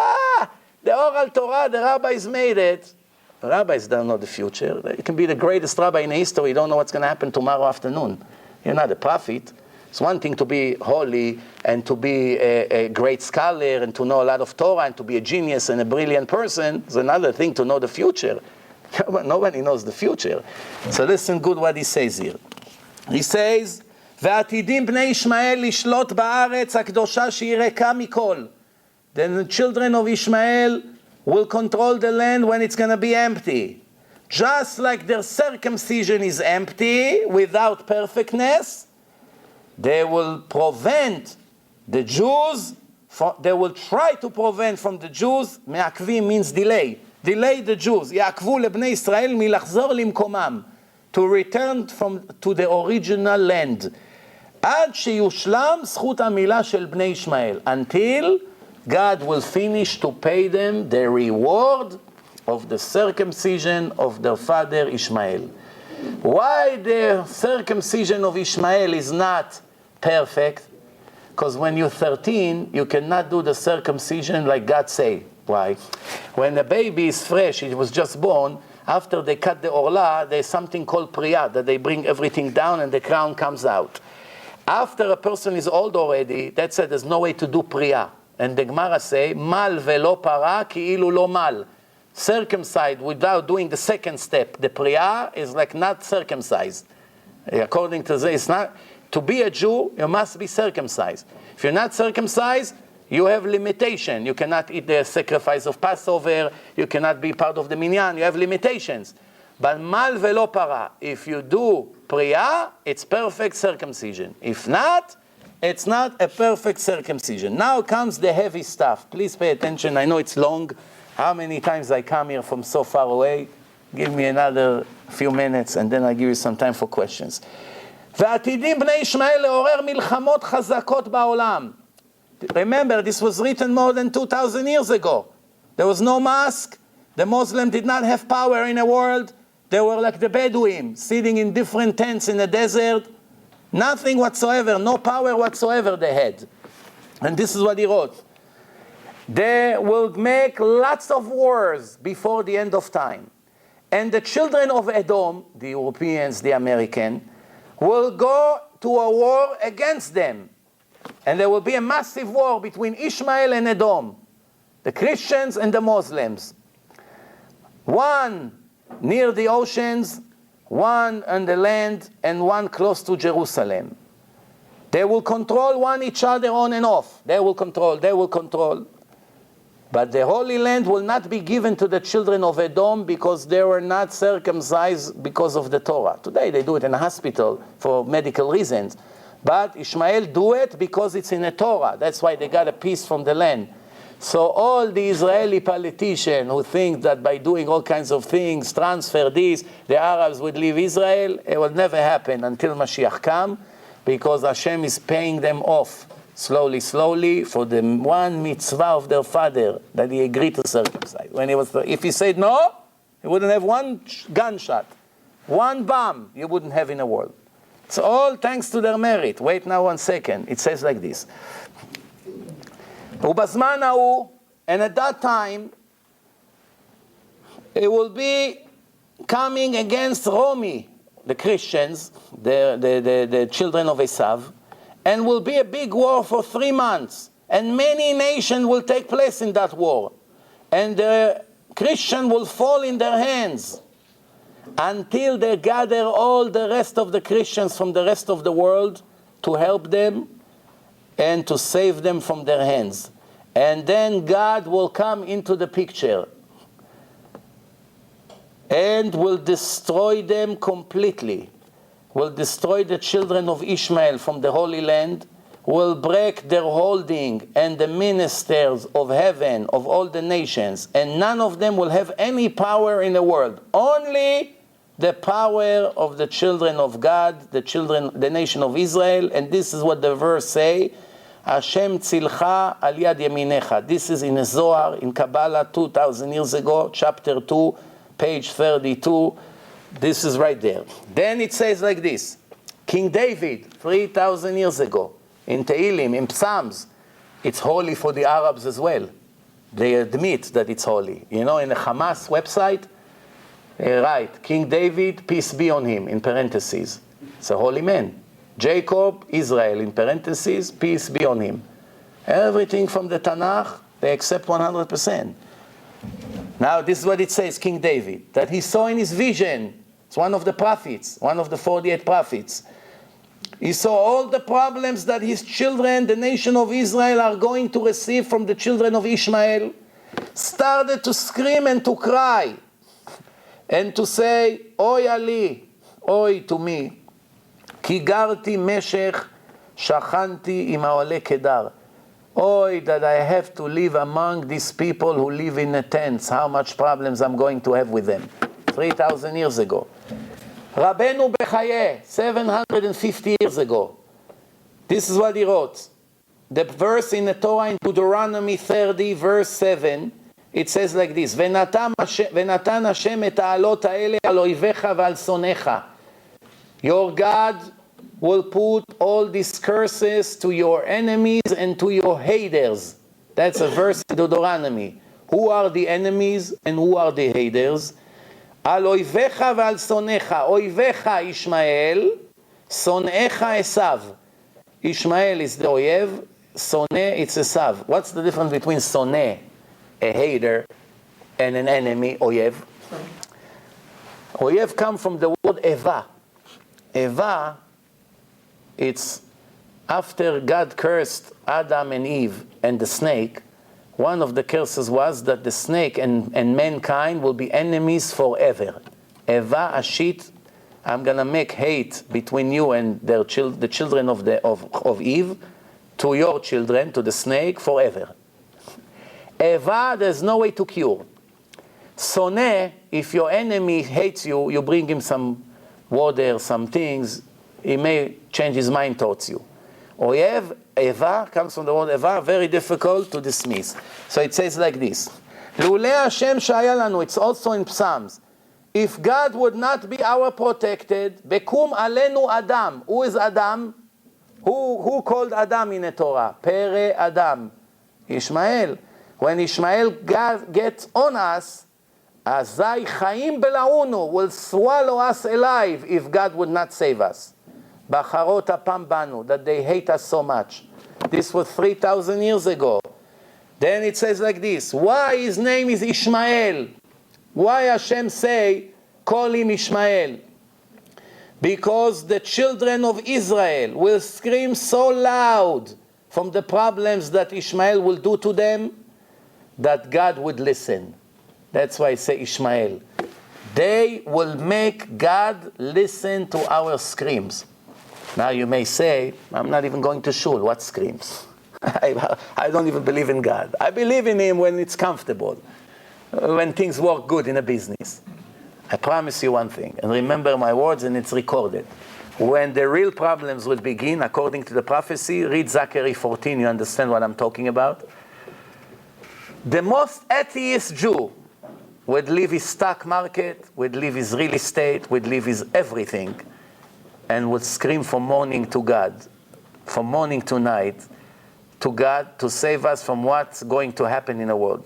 the oral Torah, the rabbis made it. The rabbis don't know the future. You can be the greatest rabbi in history, you don't know what's going to happen tomorrow afternoon. You're not a prophet. It's one thing to be holy and to be a great scholar and to know a lot of Torah and to be a genius and a brilliant person. It's another thing to know the future. Nobody knows the future. So listen good what he says here. He says, ועתידים בני ישמעאל לשלוט בארץ הקדושה שהיא ריקה מכל. Then the children of Ishmael will control the land when it's going to be empty. Just like their circumcision is empty, without perfectness, they will prevent the Jews, they will try to prevent from the Jews, מעכבים means delay the Jews, יעכבו לבני ישראל מלחזור למקומם, to return to the original land, עד שיושלם זכות המילה של בני ישמעאל, until God will finish to pay them the reward of the circumcision of their father Ishmael. Why the circumcision of Ishmael is not perfect? Because when you're 13, you cannot do the circumcision like God say. Why? When a baby is fresh, it was just born, after they cut the orla, there's something called priya, that they bring everything down and the crown comes out. After a person is old already, that said, there's no way to do priya. And the Gemara say, mal velo para ki ilu lo mal. Circumcised without doing the second step, the priya, is like not circumcised. According to this, it's not. To be a Jew, you must be circumcised. If you're not circumcised, you have limitation. You cannot eat the sacrifice of Passover. You cannot be part of the minyan. You have limitations. But mal velo para, if you do priya, it's perfect circumcision. If not, it's not a perfect circumcision. Now comes the heavy stuff. Please pay attention. I know it's long. How many times I come here from so far away? Give me another few minutes and then I'll give you some time for questions. ועתידים בני ישמעאל לעורר מלחמות חזקות בעולם. Remember, this was written more than 2,000 years ago. There was no mosque. The Muslims did not have power in the world. They were like the Bedouin, sitting in different tents in the desert. Nothing whatsoever, no power whatsoever they had. And this is what he wrote. They will make lots of wars before the end of time. And the children of Edom, the Europeans, the Americans, will go to a war against them. And there will be a massive war between Ishmael and Edom, the Christians and the Muslims. One near the oceans, one on the land, and one close to Jerusalem. They will control one each other on and off. They will control. But the Holy Land will not be given to the children of Edom because they were not circumcised because of the Torah. Today they do it in a hospital for medical reasons. But Ishmael do it because it's in the Torah. That's why they got a piece from the land. So all the Israeli politicians who think that by doing all kinds of things, transfer this, the Arabs would leave Israel, it will never happen until Mashiach come, because Hashem is paying them off. Slowly, for the one mitzvah of their father that he agreed to circumcise. If he said no, he wouldn't have one gunshot, one bomb you wouldn't have in the world. It's all thanks to their merit. Wait now 1 second. It says like this. ובזמן ההוא, and at that time, it will be coming against Romi, the Christians, the children of Esav, and will be a big war for 3 months. And many nations will take place in that war. And the Christian will fall in their hands until they gather all the rest of the Christians from the rest of the world to help them and to save them from their hands. And then God will come into the picture and will destroy them completely. Will destroy the children of Ishmael from the Holy Land, will break their holding and the ministers of heaven of all the nations, and none of them will have any power in the world. Only the power of the children of God, the nation of Israel, and this is what the verse say, Hashem tzilcha al yad yaminecha. This is in a Zohar, in Kabbalah, 2,000 years ago, chapter 2, page 32. This is right there. Then it says like this. King David, 3,000 years ago, in Tehillim, in Psalms, it's holy for the Arabs as well. They admit that it's holy. You know, in the Hamas website, right, King David, peace be on him, in parentheses. It's a holy man. Jacob, Israel, in parentheses, peace be on him. Everything from the Tanakh, they accept 100%. Now, this is what it says, King David, that he saw in his vision. It's one of the prophets, one of the 48 prophets. He saw all the problems that his children, the nation of Israel, are going to receive from the children of Ishmael. Started to scream and to cry and to say, Oy Ali, Oy to me, Ki garti meshech, shachanti im haoleh kedar. Oy, that I have to live among these people who live in the tents. How much problems I'm going to have with them. 3,000 years ago. Rabbeinu Bechayeh, 750 years ago. This is what he wrote. The verse in the Torah in Deuteronomy 30, verse 7, it says like this, ונתן השם את העלות האלה על אויביך ועל שונאיך. Your God will put all these curses to your enemies and to your haters. That's a verse in Deuteronomy. Who are the enemies and who are the haters? על אויביך ועל שונאיך. אויביך ישמעאל, שונאיך עשיו. Ishmael is the oyev, soneh it's Esav. What's the difference between soneh, a hater, and an enemy, oyev? Oyev comes from the word eva. Eva, it's after God cursed Adam and Eve and the snake, one of the curses was that the snake and mankind will be enemies forever. Eva ashit, I'm going to make hate between you and the children of Eve, to your children, to the snake, forever. Eva, there's no way to cure. Soneh, if your enemy hates you, you bring him some water, some things, he may change his mind towards you. Oyev, Eva, comes from the word Eva, very difficult to dismiss. So it says like this. Lulei Hashem shaya lanu, it's also in Psalms. If God would not be our protected, bekum alenu Adam. Who is Adam? Who called Adam in the Torah? Pere Adam. Ishmael. When Ishmael gets on us, Azai chaim belaunu, will swallow us alive if God would not save us. Bacharot apam banu, that they hate us so much. This was 3,000 years ago. Then it says like this, why his name is Ishmael? Why Hashem say, call him Ishmael? Because the children of Israel will scream so loud from the problems that Ishmael will do to them, that God would listen. That's why I say Ishmael. They will make God listen to our screams. Now you may say, I'm not even going to shul. What screams? I don't even believe in God. I believe in him when it's comfortable, when things work good in a business. I promise you one thing, and remember my words, and it's recorded. When the real problems will begin, according to the prophecy, read Zechariah 14, you understand what I'm talking about. The most atheist Jew would leave his stock market, would leave his real estate, would leave his everything, and would scream from morning to God, from morning to night, to God to save us from what's going to happen in the world.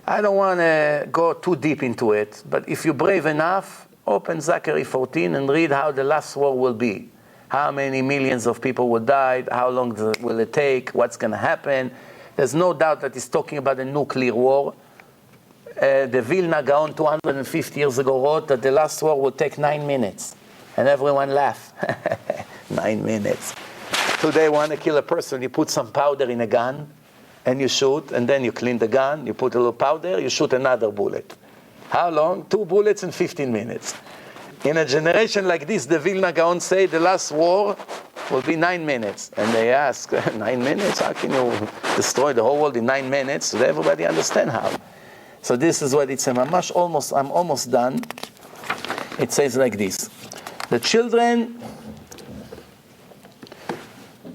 I don't want to go too deep into it, but if you're brave enough, open Zechariah 14 and read how the last war will be. How many millions of people will die, how long will it take, what's going to happen. There's no doubt that he's talking about a nuclear war. The Vilna Gaon 250 years ago wrote that the last war would take 9 minutes. And everyone laughed. 9 minutes. Today, want to kill a person, you put some powder in a gun, and you shoot, and then you clean the gun, you put a little powder, you shoot another bullet. How long? 2 bullets in 15 minutes. In a generation like this, the Vilna Gaon say the last war will be 9 minutes. And they ask, 9 minutes? How can you destroy the whole world in 9 minutes? So everybody understand how. So this is what it says. I'm almost done. It says like this. The children,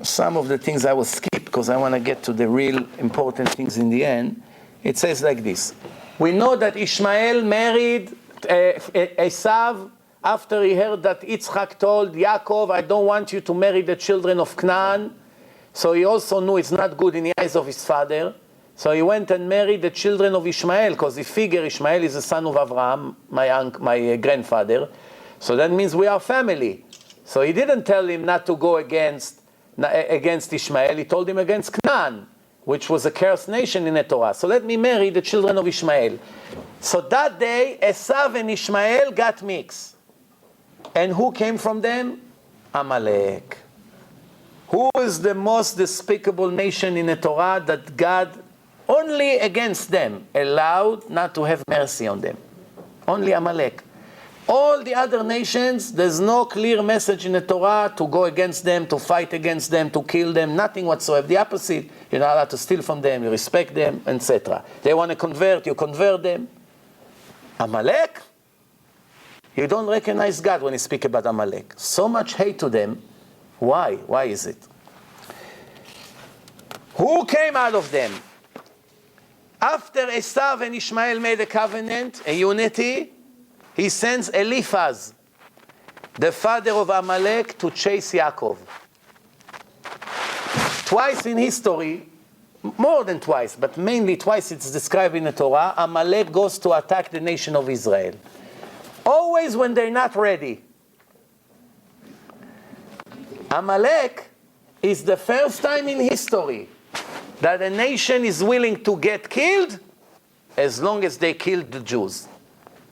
some of the things I will skip because I want to get to the real important things in the end. It says like this. We know that Ishmael married Esav after he heard that Yitzchak told Yaakov, I don't want you to marry the children of Canaan. So he also knew it's not good in the eyes of his father. So he went and married the children of Ishmael because he figured Ishmael is the son of Abraham, my grandfather. So that means we are family. So he didn't tell him not to go against Ishmael. He told him against Canaan, which was a cursed nation in the Torah. So let me marry the children of Ishmael. So that day, Esav and Ishmael got mixed. And who came from them? Amalek. Who is the most despicable nation in the Torah that God only against them allowed not to have mercy on them? Only Amalek. All the other nations, there's no clear message in the Torah to go against them, to fight against them, to kill them, nothing whatsoever. The opposite. You're not allowed to steal from them, you respect them, etc. They want to convert, you convert them. Amalek? You don't recognize God when you speak about Amalek. So much hate to them. Why? Why is it? Who came out of them? After Esav and Ishmael made a covenant, a unity, he sends Eliphaz, the father of Amalek, to chase Yaakov. Twice in history, more than twice, but mainly twice it's described in the Torah, Amalek goes to attack the nation of Israel. Always when they're not ready. Amalek is the first time in history that a nation is willing to get killed as long as they killed the Jews.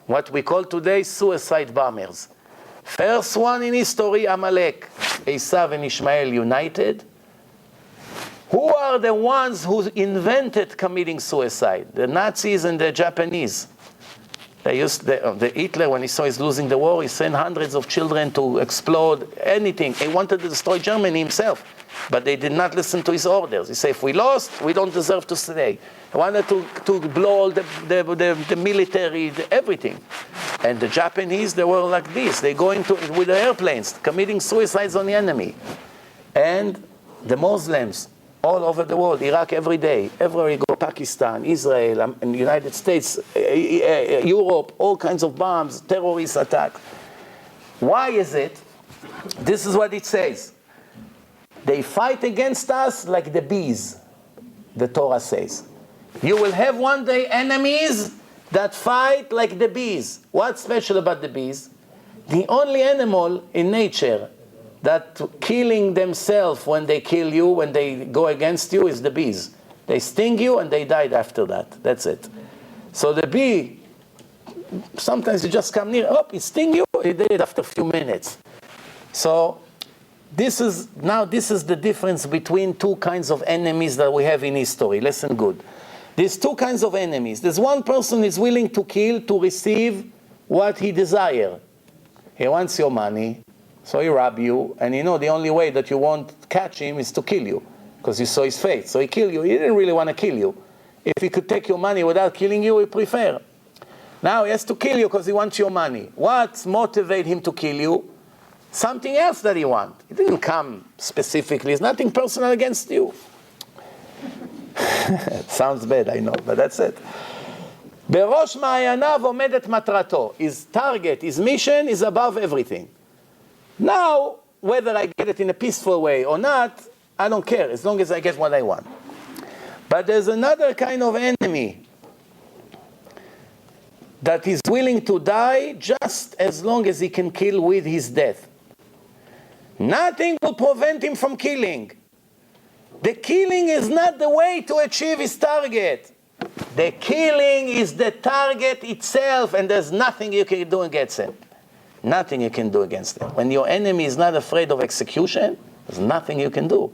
What we call today suicide bombers. First one in history, Amalek. Esau and Ishmael united. Who are the ones who invented committing suicide? The Nazis and the Japanese. They used the Hitler, when he saw he's losing the war, he sent hundreds of children to explode anything. He wanted to destroy Germany himself, but they did not listen to his orders. He said, if we lost, we don't deserve to stay. He wanted to blow all the military, everything. And the Japanese, they were like this. They go into with the airplanes, committing suicides on the enemy. And the Muslims, all over the world, Iraq every day, everywhere you go, Pakistan, Israel, and United States, Europe, all kinds of bombs, terrorist attacks. Why is it? This is what it says. They fight against us like the bees, the Torah says. You will have one day enemies that fight like the bees. What's special about the bees? The only animal in nature that killing themselves when they kill you, when they go against you, is the bees. They sting you and they died after that. That's it. So the bee, sometimes you just come near, oh, it sting you, it did it after a few minutes. So this is the difference between two kinds of enemies that we have in history. Listen good. There's two kinds of enemies. There's one person is willing to kill to receive what he desires. He wants your money. So he rob you, and you know the only way that you won't catch him is to kill you, because you saw his face. So he killed you. He didn't really want to kill you. If he could take your money without killing you, he prefer. Now he has to kill you because he wants your money. What motivates him to kill you? Something else that he wants. It didn't come specifically. It's nothing personal against you. Sounds bad, I know, but that's it. בראש מעייניו עומדת מטרתו. His target, his mission is above everything. Now, whether I get it in a peaceful way or not, I don't care, as long as I get what I want. But there's another kind of enemy that is willing to die just as long as he can kill with his death. Nothing will prevent him from killing. The killing is not the way to achieve his target. The killing is the target itself, and there's nothing you can do against it. Nothing you can do against it. When your enemy is not afraid of execution, there's nothing you can do.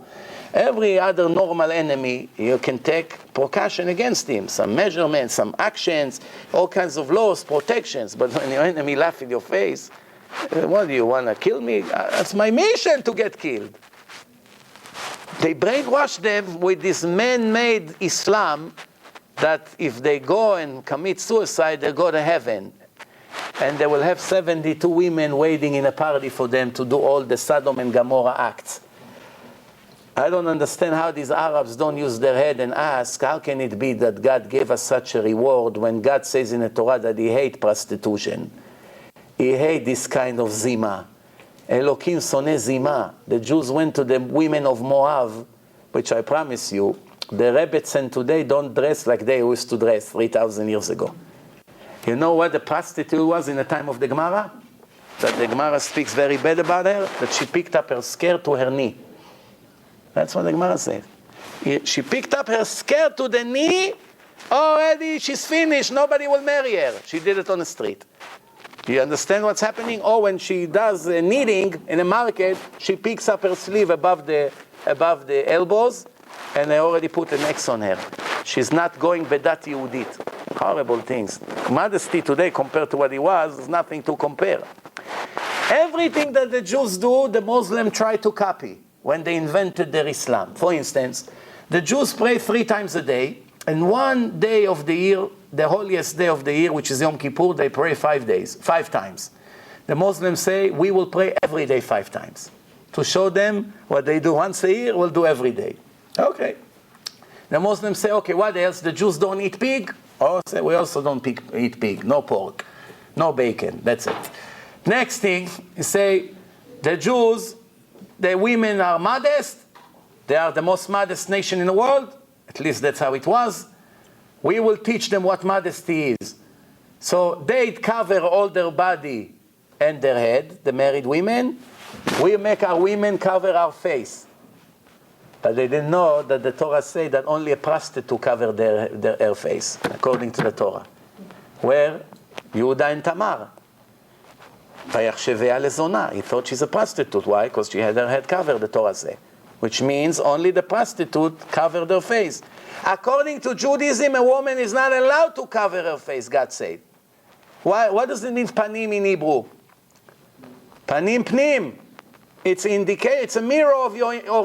Every other normal enemy, you can take precaution against him. Some measurements, some actions, all kinds of laws, protections. But when your enemy laughs in your face, what do you want to kill me? That's my mission to get killed. They brainwash them with this man-made Islam that if they go and commit suicide, they go to heaven. And they will have 72 women waiting in a party for them to do all the Sodom and Gomorrah acts. I don't understand how these Arabs don't use their head and ask, how can it be that God gave us such a reward when God says in the Torah that He hates prostitution? He hates this kind of zima. Elokim soneh zima. The Jews went to the women of Moab, which I promise you, the Rebbetzin today don't dress like they used to dress 3,000 years ago. You know what the prostitute was in the time of the Gemara? That the Gemara speaks very bad about her? That she picked up her skirt to her knee. That's what the Gemara says. She picked up her skirt to the knee, already she's finished, nobody will marry her. She did it on the street. You understand what's happening? Or when she does knitting in a market, she picks up her sleeve above the elbows, and they already put an X on her. She's not going bedat Yehudit. Horrible things. Modesty today compared to what it was is nothing to compare. Everything that the Jews do, the Muslims try to copy when they invented their Islam. For instance, the Jews pray 3 times a day, and one day of the year, the holiest day of the year, which is Yom Kippur, they pray 5 times. The Muslims say, we will pray every day 5 times. To show them what they do once a year, we'll do every day. Okay. The Muslims say, okay, what else? The Jews don't eat pig? Oh, say, we also don't eat pig. No pork. No bacon. That's it. Next thing, you say, the Jews, the women are modest. They are the most modest nation in the world. At least that's how it was. We will teach them what modesty is. So they cover all their body and their head, the married women. We make our women cover our face. But they didn't know that the Torah says that only a prostitute cover their face, according to the Torah. Where Yehuda and Tamar. ויחשביה לזונה. He thought she's a prostitute. Why? Because she had her head covered, the Torah says. Which means only the prostitute covered her face. According to Judaism, a woman is not allowed to cover her face, God said. Why? What does it mean, panim in Hebrew? Panim pnim. It's a mirror of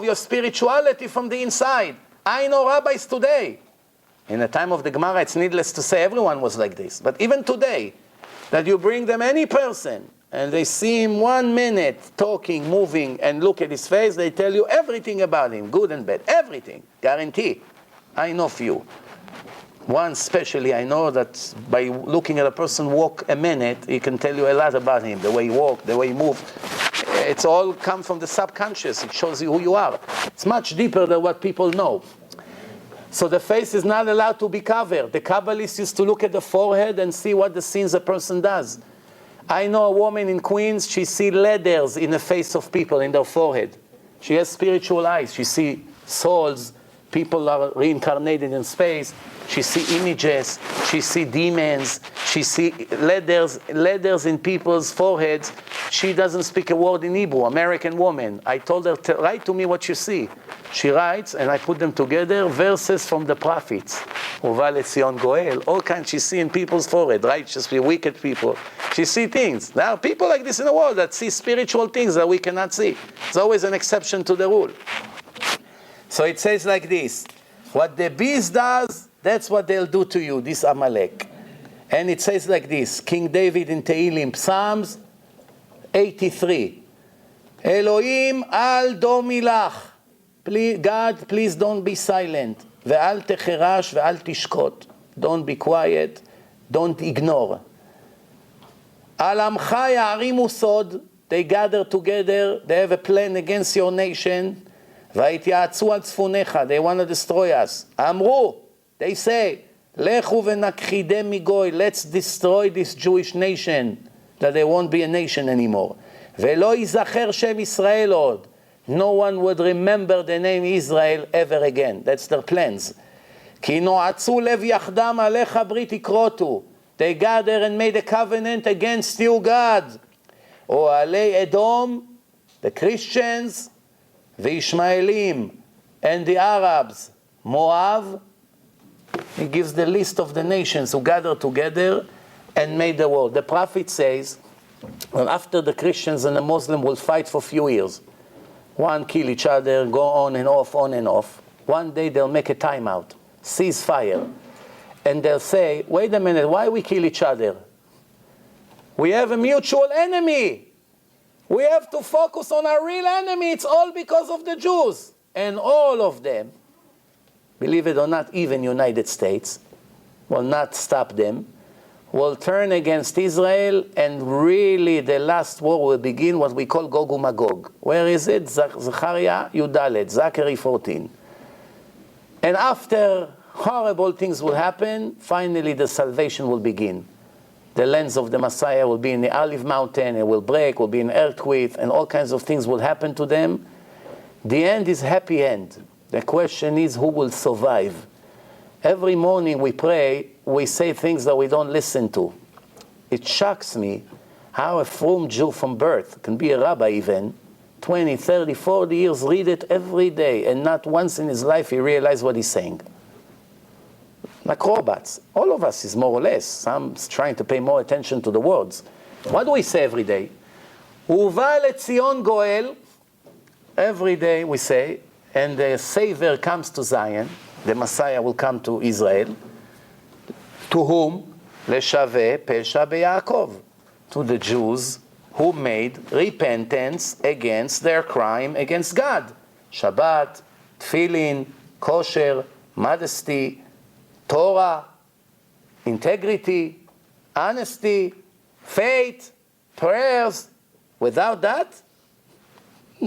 your spirituality from the inside. I know rabbis today. In the time of the Gemara, it's needless to say everyone was like this. But even today, that you bring them any person, and they see him 1 minute talking, moving, and look at his face, they tell you everything about him, good and bad, everything, guarantee. I know few. One especially, I know that by looking at a person walk a minute, he can tell you a lot about him, the way he walked, the way he moved. It's all come from the subconscious. It shows you who you are. It's much deeper than what people know. So the face is not allowed to be covered. The Kabbalists used to look at the forehead and see what the sins a person does. I know a woman in Queens, she sees letters in the face of people, in their forehead. She has spiritual eyes. She sees souls. People are reincarnated in space. She sees images. She sees demons. She sees letters in people's foreheads. She doesn't speak a word in Hebrew, American woman. I told her, write to me what you see. She writes, and I put them together, verses from the prophets. Uva leTzion Goel, all kinds she sees in people's forehead, righteous people, wicked people. She sees things. There are people like this in the world that see spiritual things that we cannot see. There's always an exception to the rule. So it says like this, what the beast does, that's what they'll do to you, this Amalek. And it says like this, King David in Tehillim, Psalms 83. Elohim al domilach. Please, God, please don't be silent. Ve'al techerash ve'al tishkot. Don't be quiet. Don't ignore. Al amcha ya'arimu sod. They gather together. They have a plan against your nation. והתייעצו על צפוניך. They want to destroy us. אמרו, they say, לכו ונכחידם מגוי. Let's destroy this Jewish nation. That they won't be a nation anymore. ולא ייזכר שם ישראל עוד. No one would remember the name Israel ever again. That's their plans. כי נועצו לב יחדם עליך ברית יכרותו. They gather and made a covenant against you, God. אוהלי אדום, the Christians, the Ishmaelim, and the Arabs, Moab. He gives the list of the nations who gathered together and made the war. The prophet says, well, after the Christians and the Muslims will fight for a few years, one kill each other, go on and off, one day they'll make a timeout, cease fire, and they'll say, wait a minute, why we kill each other? We have a mutual enemy. We have to focus on our real enemy. It's all because of the Jews. And all of them, believe it or not, even United States, will not stop them, will turn against Israel, and really the last war will begin, what we call Gog uMagog. Where is it? Zechariah Yudalet, Zachary 14. And after horrible things will happen, finally the salvation will begin. The lens of the Messiah will be in the Olive Mountain, it will break, will be an earthquake, and all kinds of things will happen to them. The end is happy end. The question is, who will survive? Every morning we pray, we say things that we don't listen to. It shocks me how a frum Jew from birth, can be a rabbi even, 20, 30, 40 years, read it every day, and not once in his life he realized what he's saying. Like robots. All of us is more or less. Some trying to pay more attention to the words. What do we say every day? Uva leTzion Goel. Every day we say, and the Savior comes to Zion. The Messiah will come to Israel. To whom? Leshaveh Pesha beYaakov. To the Jews who made repentance against their crime against God. Shabbat, Tefillin, kosher, modesty, Torah, integrity, honesty, faith, prayers. Without that,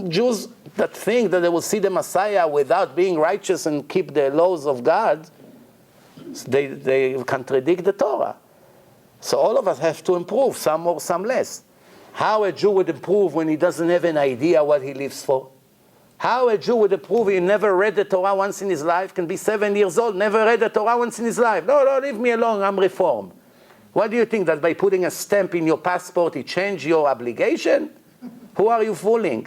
Jews that think that they will see the Messiah without being righteous and keep the laws of God, they contradict the Torah. So all of us have to improve, some more, some less. How a Jew would improve when he doesn't have an idea what he lives for? How a Jew would improve he never read the Torah once in his life, can be 7 years old, never read the Torah once in his life. No, leave me alone, I'm reformed. What do you think, that by putting a stamp in your passport, it changed your obligation? Who are you fooling?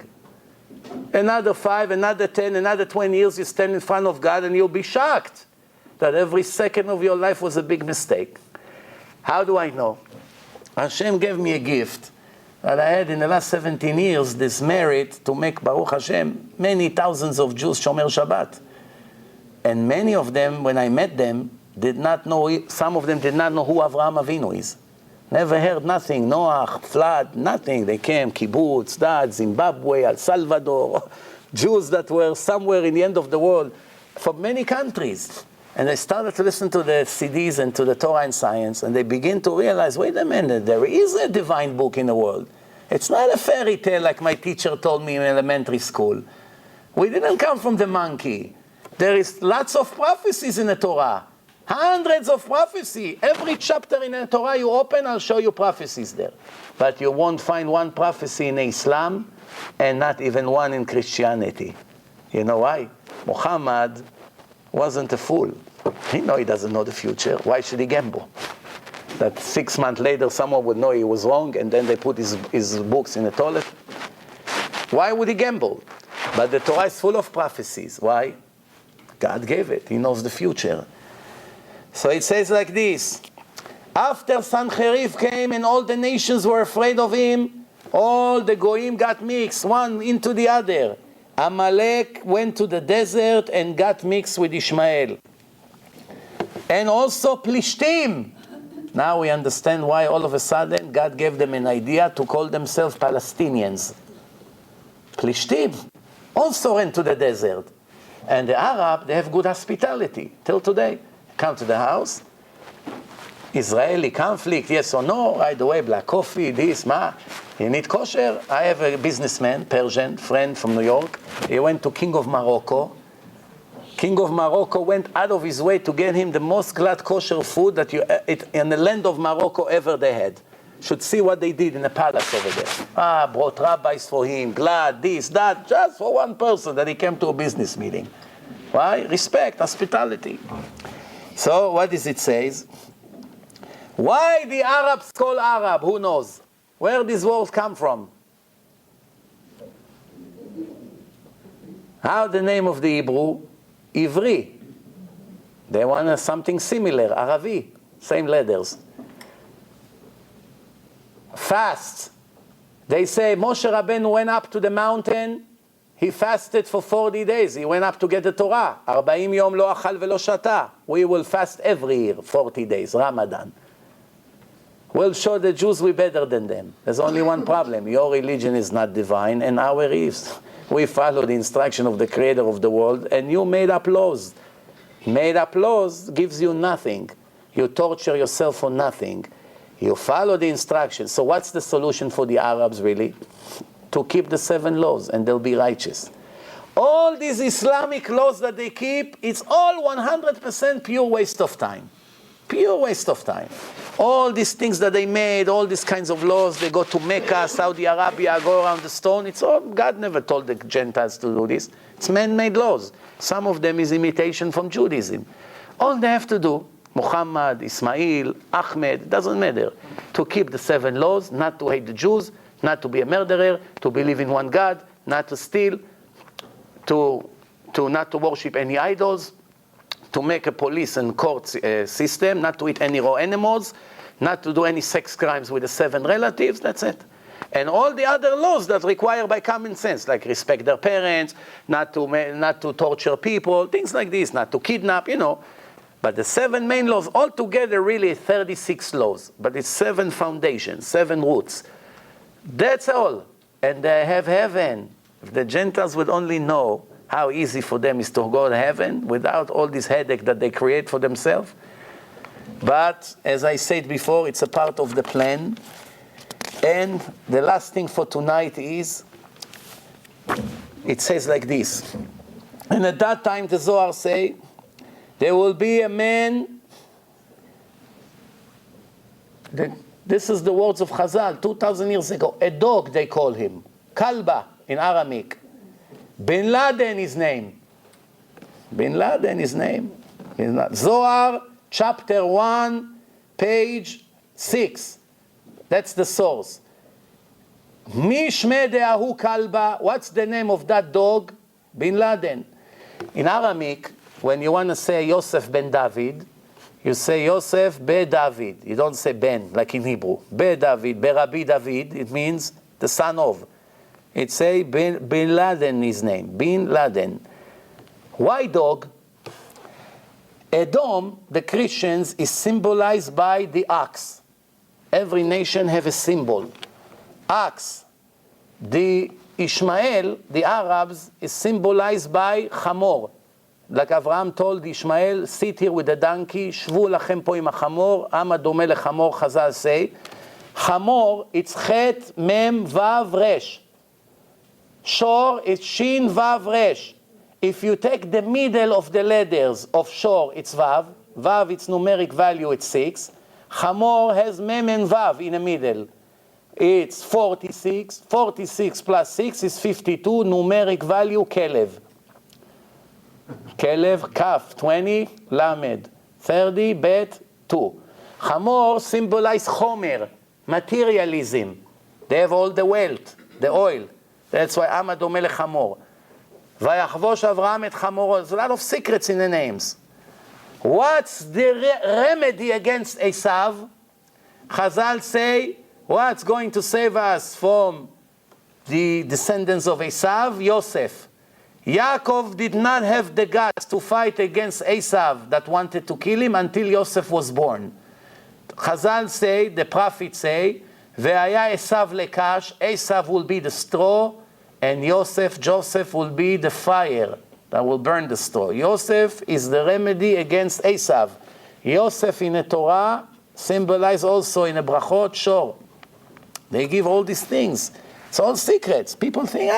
Another 5, another 10, another 20 years, you stand in front of God and you'll be shocked that every second of your life was a big mistake. How do I know? Hashem gave me a gift that I had in the last 17 years, this merit to make, Baruch Hashem, many thousands of Jews Shomer Shabbat. And many of them, when I met them, did not know, some of them did not know who Avraham Avinu is. Never heard nothing, Noach, flood, nothing. They came, kibbutz, Dad, Zimbabwe, El Salvador, Jews that were somewhere in the end of the world, from many countries. And they started to listen to the CDs and to the Torah and Science, and they begin to realize, wait a minute, there is a divine book in the world. It's not a fairy tale like my teacher told me in elementary school. We didn't come from the monkey. There is lots of prophecies in the Torah. Hundreds of prophecy. Every chapter in the Torah you open, I'll show you prophecies there. But you won't find one prophecy in Islam, and not even one in Christianity. You know why? Muhammad wasn't a fool. He doesn't know the future. Why should he gamble? That 6 months later someone would know he was wrong and then they put his books in the toilet. Why would he gamble? But the Torah is full of prophecies. Why? God gave it. He knows the future. So it says like this. After Sancherib came and all the nations were afraid of him, all the Goyim got mixed, one into the other. Amalek went to the desert and got mixed with Ishmael. And also Plishtim. Now we understand why all of a sudden God gave them an idea to call themselves Palestinians. Plishtim also went to the desert. And the Arab, they have good hospitality till today. Come to the house. Israeli conflict, yes or no? Right away, black coffee, this, ma. You need kosher? I have a businessman, Persian, friend from New York. He went to King of Morocco. King of Morocco went out of his way to get him the most glad kosher food that in the land of Morocco ever they had. Should see what they did in the palace over there. Brought rabbis for him, glad, this, that, just for one person that he came to a business meeting. Why? Respect, hospitality. So what does it say? Why the Arabs call Arab? Who knows? Where these words come from? How the name of the Hebrew? Ivri. They want something similar. Aravi. Same letters. Fast. They say Moshe Rabbeinu went up to the mountain. He fasted for 40 days. He went up to get the Torah. 40 yom lo achal velo shata. We will fast every year, 40 days, Ramadan. We'll show the Jews we're better than them. There's only one problem. Your religion is not divine, and our is. We follow the instruction of the Creator of the world, and you made up laws. Made up laws gives you nothing. You torture yourself for nothing. You follow the instructions. So what's the solution for the Arabs, really? To keep the 7 laws, and they'll be righteous. All these Islamic laws that they keep, it's all 100% pure waste of time. Pure waste of time. All these things that they made, all these kinds of laws, they go to Mecca, Saudi Arabia, go around the stone. It's all, God never told the Gentiles to do this. It's man-made laws. Some of them is imitation from Judaism. All they have to do, Muhammad, Ismail, Ahmed, doesn't matter, to keep the 7 laws, not to hate the Jews, not to be a murderer, to believe in one God, not to steal, to not to worship any idols, to make a police and court system, not to eat any raw animals, not to do any sex crimes with the 7 relatives, that's it. And all the other laws that require by common sense, like respect their parents, not to torture people, things like this, not to kidnap, But the 7 main laws, altogether really 36 laws, but it's 7 foundations, 7 roots. That's all. And they have heaven. If the Gentiles would only know how easy for them is to go to heaven without all this headache that they create for themselves. But, as I said before, it's a part of the plan. And the last thing for tonight is, it says like this. And at that time, the Zohar say, there will be a man This is the words of Chazal 2,000 years ago. A dog, they call him. Kalba in Aramaic. Bin Laden, his name. Bin Laden, his name. Zohar, chapter 1, page 6. That's the source. Mishme de'ahu kalba. What's the name of that dog? Bin Laden. In Aramaic, when you want to say Yosef ben David, you say Yosef be David. You don't say ben, like in Hebrew. Be David, be Rabbi David. It means the son of. It say Bin Laden, his name. Bin Laden. Why dog? Edom, the Christians, is symbolized by the ox. Every nation have a symbol. Ox. The Ishmael, the Arabs, is symbolized by Chamor. Like Abraham told Ishmael, sit here with the donkey, shvu lachem po im hachamor, am adome lechamor, Chazal say. Chamor, it's chet, mem, vav, resh. Shor, it's shin, vav, resh. If you take the middle of the letters of shor, it's vav. Vav, its numeric value, it's 6. Chamor has mem and vav in the middle. It's 46. 46 plus 6 is 52. Numeric value, kelev. Kelev, kaf, 20, lamed. 30, bet, 2. Chamor symbolize chomer, materialism. They have all the wealth, the oil. That's why Am adome lechamor. Vayachvosh Avraham et chamor. There's a lot of secrets in the names. What's the remedy against Esav? Chazal say, what's going to save us from the descendants of Esav? Yosef. Yaakov did not have the guts to fight against Esav that wanted to kill him until Yosef was born. Chazal say, the prophets say, Ve'aya Esav lekash, Esav will be the straw, and Joseph will be the fire that will burn the straw. Yosef is the remedy against Esav. Yosef in the Torah symbolized also in the brachot, sure. They give all these things. It's all secrets. People think,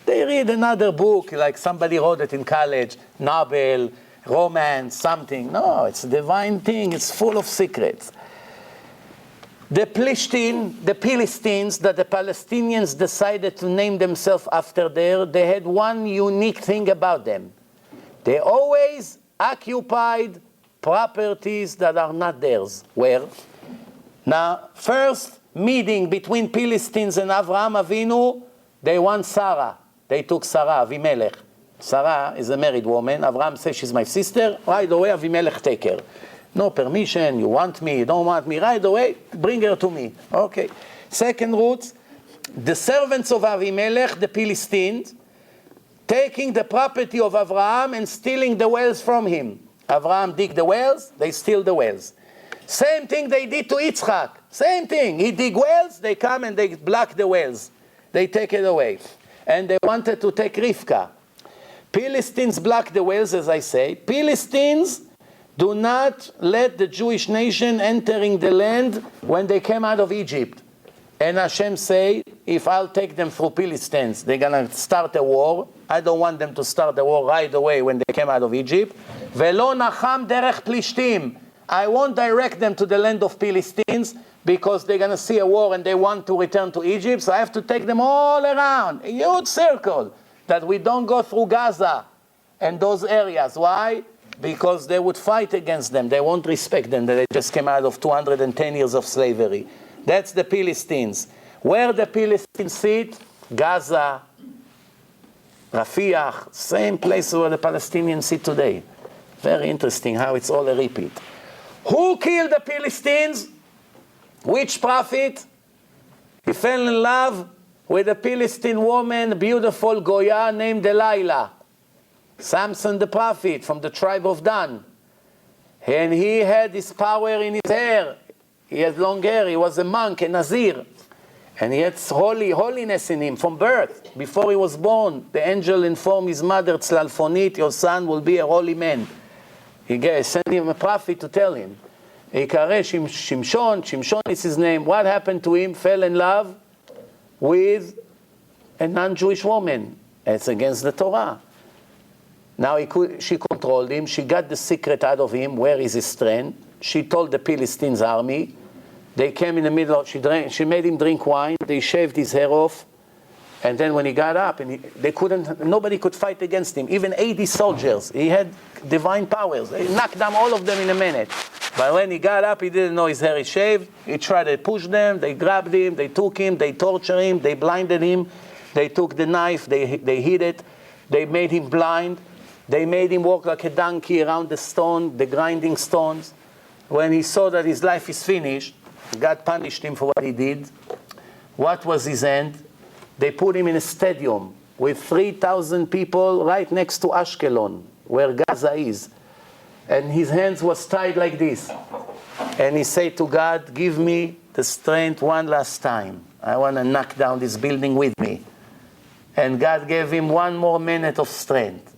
they read another book, like somebody wrote it in college, novel, romance, something. No, it's a divine thing. It's full of secrets. The Philistines that the Palestinians decided to name themselves after they had one unique thing about them. They always occupied properties that are not theirs. Where? Now, first meeting between Philistines and Avraham Avinu, they want Sarah. They took Sarah, Avimelech. Sarah is a married woman. Avraham says, she's my sister. Right away, Avimelech take her. No permission, you want me, you don't want me. Right away, bring her to me. Okay. Second route, the servants of Avimelech, the Philistines, taking the property of Avraham and stealing the wells from him. Avraham dig the wells, they steal the wells. Same thing they did to Yitzchak. Same thing. He dig wells, they come and they block the wells. They take it away. And they wanted to take Rivka. Philistines block the wells, as I say. Philistines do not let the Jewish nation entering the land when they came out of Egypt. And Hashem say, if I'll take them through Philistines, they're going to start a war. I don't want them to start the war right away when they came out of Egypt. Velo nacham derech plishtim. I won't direct them to the land of Philistines because they're going to see a war and they want to return to Egypt. So I have to take them all around, a huge circle, that we don't go through Gaza and those areas. Why? Because they would fight against them. They won't respect them. They just came out of 210 years of slavery. That's the Philistines. Where the Philistines sit? Gaza, Rafiah, same place where the Palestinians sit today. Very interesting how it's all a repeat. Who killed the Philistines? Which prophet? He fell in love with a Philistine woman, a beautiful Goya named Delilah. Samson the prophet from the tribe of Dan. And he had his power in his hair. He had long hair. He was a monk, a Nazir. And he had holiness in him from birth. Before he was born, the angel informed his mother, Tzlalfonit, your son will be a holy man. He sent him a prophet to tell him. Ikare Shimshon. Shimshon is his name. What happened to him? Fell in love with a non-Jewish woman. It's against the Torah. Now she controlled him. She got the secret out of him. Where is his strength? She told the Philistines army, They came in the middle, she made him drink wine, they shaved his hair off, and then when he got up, and nobody could fight against him, even 80 soldiers. He had divine powers. They knocked down all of them in a minute. But when he got up, he didn't know his hair is shaved. He tried to push them, they grabbed him, they took him, they tortured him, they blinded him, they took the knife, they hid it, they made him blind, they made him walk like a donkey around the stone, the grinding stones. When he saw that his life is finished, God punished him for what he did. What was his end? They put him in a stadium with 3,000 people right next to Ashkelon, where Gaza is. And his hands was tied like this. And he said to God, give me the strength one last time. I want to knock down this building with me. And God gave him one more minute of strength.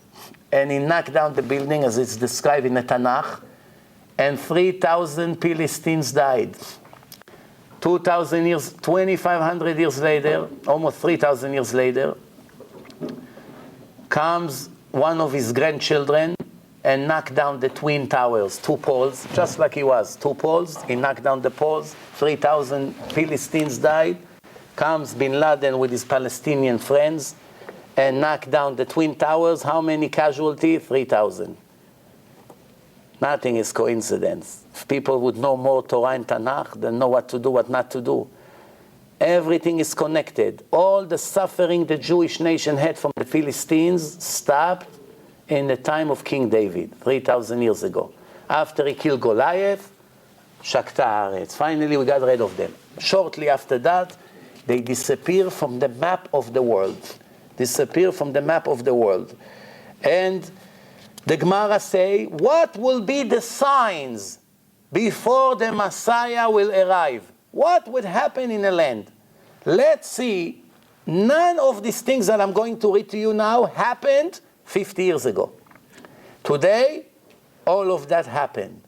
And he knocked down the building as it's described in the Tanakh. And 3,000 Philistines died. 2,000 years, 2,500 years later, almost 3,000 years later, comes one of his grandchildren and knocked down the twin towers, 2 poles, just like he was, 2 poles. He knocked down the poles, 3,000 Philistines died. Comes Bin Laden with his Palestinian friends and knocked down the twin towers. How many casualties? 3,000. Nothing is coincidence. If people would know more Torah and Tanakh, they know what to do, what not to do. Everything is connected. All the suffering the Jewish nation had from the Philistines stopped in the time of King David, 3,000 years ago. After he killed Goliath, Shakta Haaretz. Finally, we got rid of them. Shortly after that, they disappear from the map of the world. Disappear from the map of the world. And the Gemara say, what will be the signs before the Messiah will arrive? What would happen in the land? Let's see. None of these things that I'm going to read to you now happened 50 years ago. Today, all of that happened.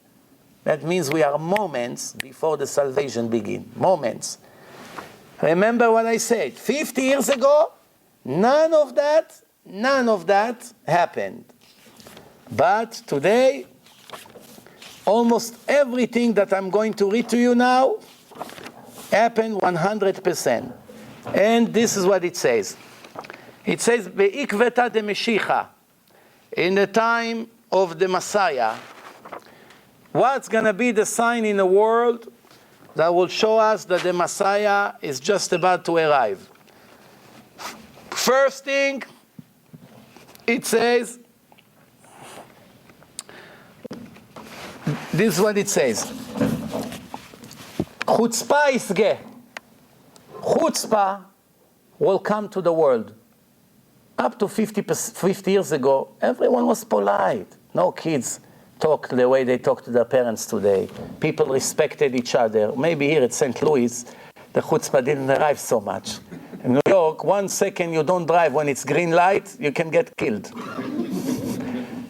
That means we are moments before the salvation begins. Moments. Remember what I said. 50 years ago, none of that happened. But today, almost everything that I'm going to read to you now happened 100%. And this is what it says. It says, Be'ikveta de Meshicha, in the time of the Messiah, what's going to be the sign in the world that will show us that the Messiah is just about to arrive? First thing, it says, this is what it says. Chutzpah isgeh. Chutzpah will come to the world. Up to 50 years ago, everyone was polite. No kids talk the way they talk to their parents today. People respected each other. Maybe here at St. Louis, the chutzpah didn't arrive so much. In New York, 1 second you don't drive when it's green light, you can get killed.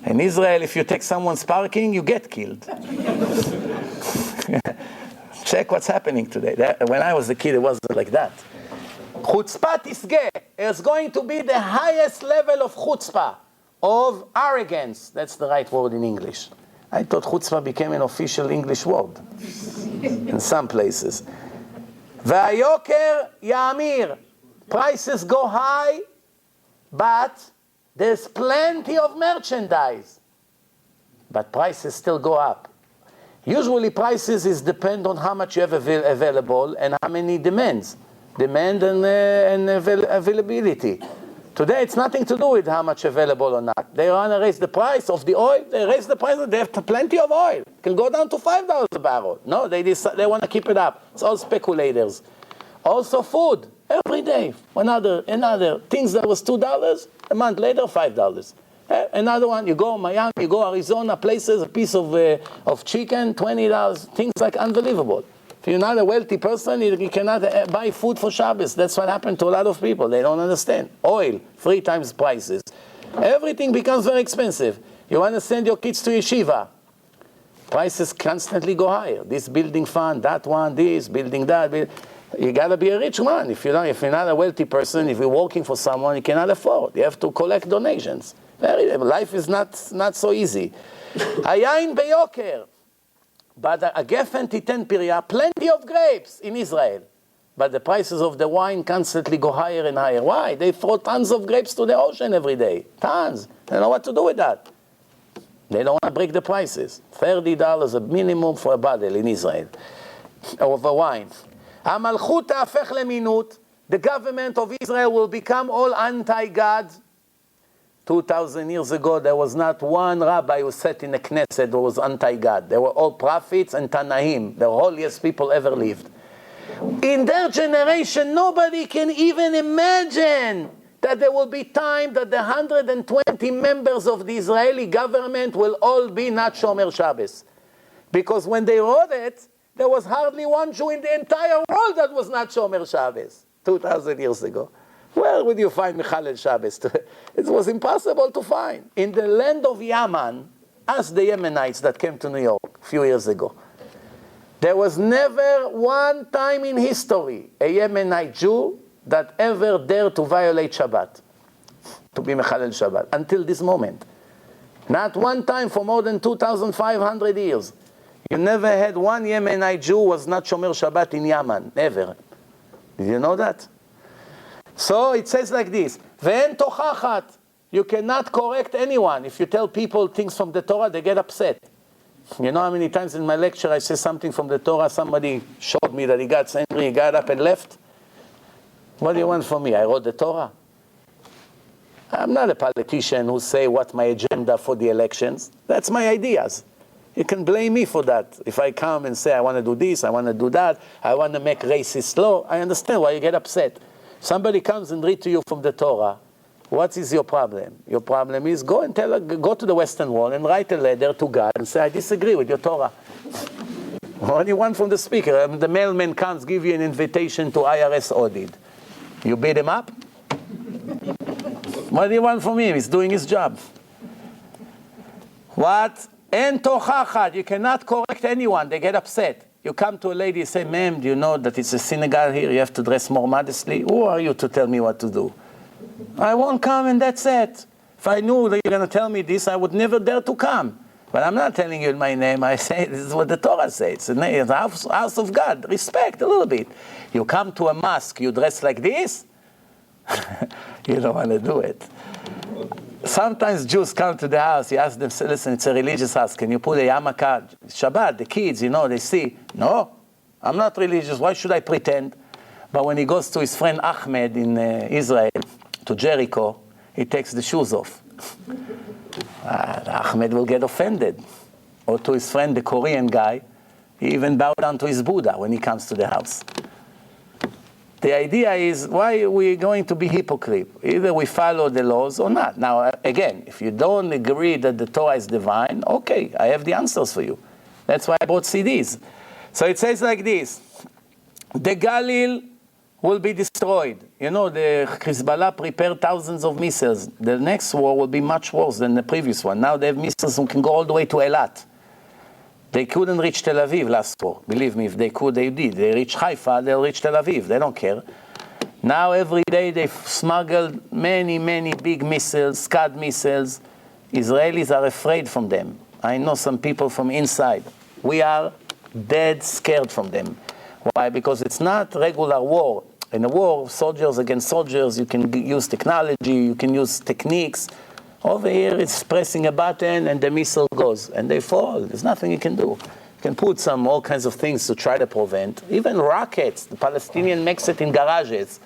In Israel, if you take someone's parking, you get killed. Check what's happening today. When I was a kid, it wasn't like that. Chutzpah tisgeh is going to be the highest level of chutzpah, of arrogance. That's the right word in English. I thought chutzpah became an official English word in some places. V'ayoker ya'amir. Prices go high, but there's plenty of merchandise. But prices still go up. Usually prices is depend on how much you have available and how many demands. Demand and availability. Today it's nothing to do with how much available or not. They want to raise the price of the oil. They raise the price. They have plenty of oil. It can go down to $5 a barrel. No, they want to keep it up. It's all speculators. Also food. Every day. Another. Things that was $2, a month later, $5. Another one, you go Miami, you go Arizona, places, a piece of chicken, $20. Things like unbelievable. If you're not a wealthy person, you cannot buy food for Shabbos. That's what happened to a lot of people. They don't understand. Oil, 3 times prices. Everything becomes very expensive. You want to send your kids to yeshiva. Prices constantly go higher. This building fund, that one, this, building that. You got to be a rich man. If you're not a wealthy person, if you're working for someone, you cannot afford. You have to collect donations. Life is not so easy. Hayayin beyoker. But הגפן תיתן פריה, plenty of grapes in Israel. But the prices of the wine constantly go higher and higher. Why? They throw tons of grapes to the ocean every day. Tons. They don't know what to do with that. They don't want to break the prices. $30 a minimum for a bottle in Israel of a wine. המלכות תהפך למינות. The government of Israel will become all anti-God. 2,000 years ago, there was not one rabbi who sat in the Knesset who was anti-God. They were all prophets and Tanaim, the holiest people ever lived. In their generation, nobody can even imagine that there will be time that the 120 members of the Israeli government will all be not Shomer Shabbos. Because when they wrote it, there was hardly one Jew in the entire world that was not Shomer Shabbos, 2,000 years ago. Where would you find Michalel Shabbos? It was impossible to find. In the land of Yemen, ask the Yemenites that came to New York a few years ago. There was never one time in history a Yemenite Jew that ever dared to violate Shabbat, to be Mechalel Shabbat, until this moment. Not one time for more than 2,500 years. You never had one Yemenite Jew who was not Shomer Shabbat in Yemen, never. Did you know that? So it says like this, Ve'en tochachat. You cannot correct anyone. If you tell people things from the Torah, they get upset. You know how many times in my lecture I say something from the Torah, somebody showed me that he got angry, he got up and left? What do you want from me? I wrote the Torah. I'm not a politician who say what's my agenda for the elections. That's my ideas. You can blame me for that. If I come and say I want to do this, I want to do that, I want to make racist law, I understand why you get upset. Somebody comes and read to you from the Torah. What is your problem? Your problem is go to the Western Wall and write a letter to God and say, I disagree with your Torah. What do you want from the speaker? The mailman comes, give you an invitation to IRS audit. You beat him up? What do you want from him? He's doing his job. What? En tochachat. You cannot correct anyone. They get upset. You come to a lady and say, ma'am, do you know that it's a synagogue here? You have to dress more modestly. Who are you to tell me what to do? I won't come and that's it. If I knew that you're going to tell me this, I would never dare to come. But I'm not telling you my name. I say this is what the Torah says. It's the house of God. Respect a little bit. You come to a mosque, you dress like this? You don't want to do it. Sometimes Jews come to the house, you ask them, listen, it's a religious house, can you put a yarmulke? Shabbat, the kids, they see. No, I'm not religious, why should I pretend? But when he goes to his friend Ahmed in Israel, to Jericho, he takes the shoes off. Ahmed will get offended. Or to his friend, the Korean guy, he even bow down to his Buddha when he comes to the house. The idea is, why are we going to be hypocrite? Either we follow the laws or not. Now, again, if you don't agree that the Torah is divine, okay, I have the answers for you. That's why I bought CDs. So it says like this, the Galil will be destroyed. The Hezbollah prepared thousands of missiles. The next war will be much worse than the previous one. Now they have missiles who can go all the way to Eilat. They couldn't reach Tel Aviv last war. Believe me, if they could, they did. They reach Haifa, they'll reach Tel Aviv. They don't care. Now every day they've smuggled many, many big missiles, Scud missiles. Israelis are afraid from them. I know some people from inside. We are dead scared from them. Why? Because it's not regular war. In a war, soldiers against soldiers, you can use technology, you can use techniques. Over here, it's pressing a button and the missile goes, and they fall. There's nothing you can do. You can put all kinds of things to try to prevent. Even rockets, the Palestinian makes it in garages.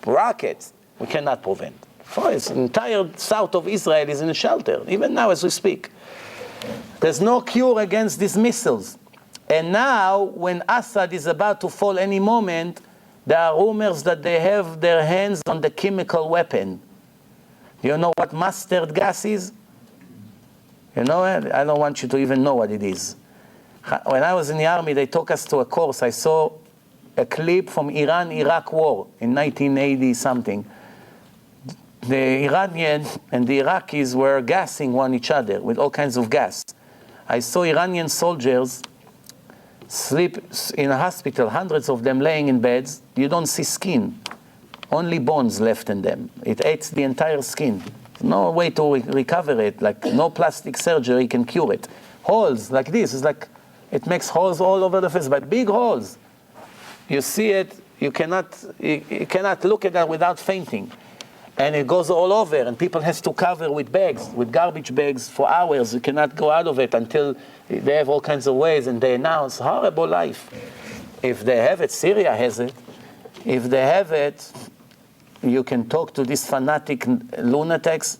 Rockets, we cannot prevent. The entire south of Israel is in a shelter, even now as we speak. There's no cure against these missiles. And now, when Assad is about to fall any moment, there are rumors that they have their hands on the chemical weapon. You know what mustard gas is? You know it? I don't want you to even know what it is. When I was in the army, they took us to a course. I saw a clip from Iran-Iraq war in 1980-something. The Iranian and the Iraqis were gassing each other with all kinds of gas. I saw Iranian soldiers sleep in a hospital, hundreds of them laying in beds. You don't see skin. Only bones left in them. It eats the entire skin. No way to recover it. Like no plastic surgery can cure it. Holes like this. It's like It makes holes all over the face, but big holes. You see it, you cannot look at that without fainting. And it goes all over, and people have to cover with bags, with garbage bags for hours. You cannot go out of it until they have all kinds of ways, and they announce horrible life. If they have it, Syria has it. If they have it, you can talk to these fanatic lunatics.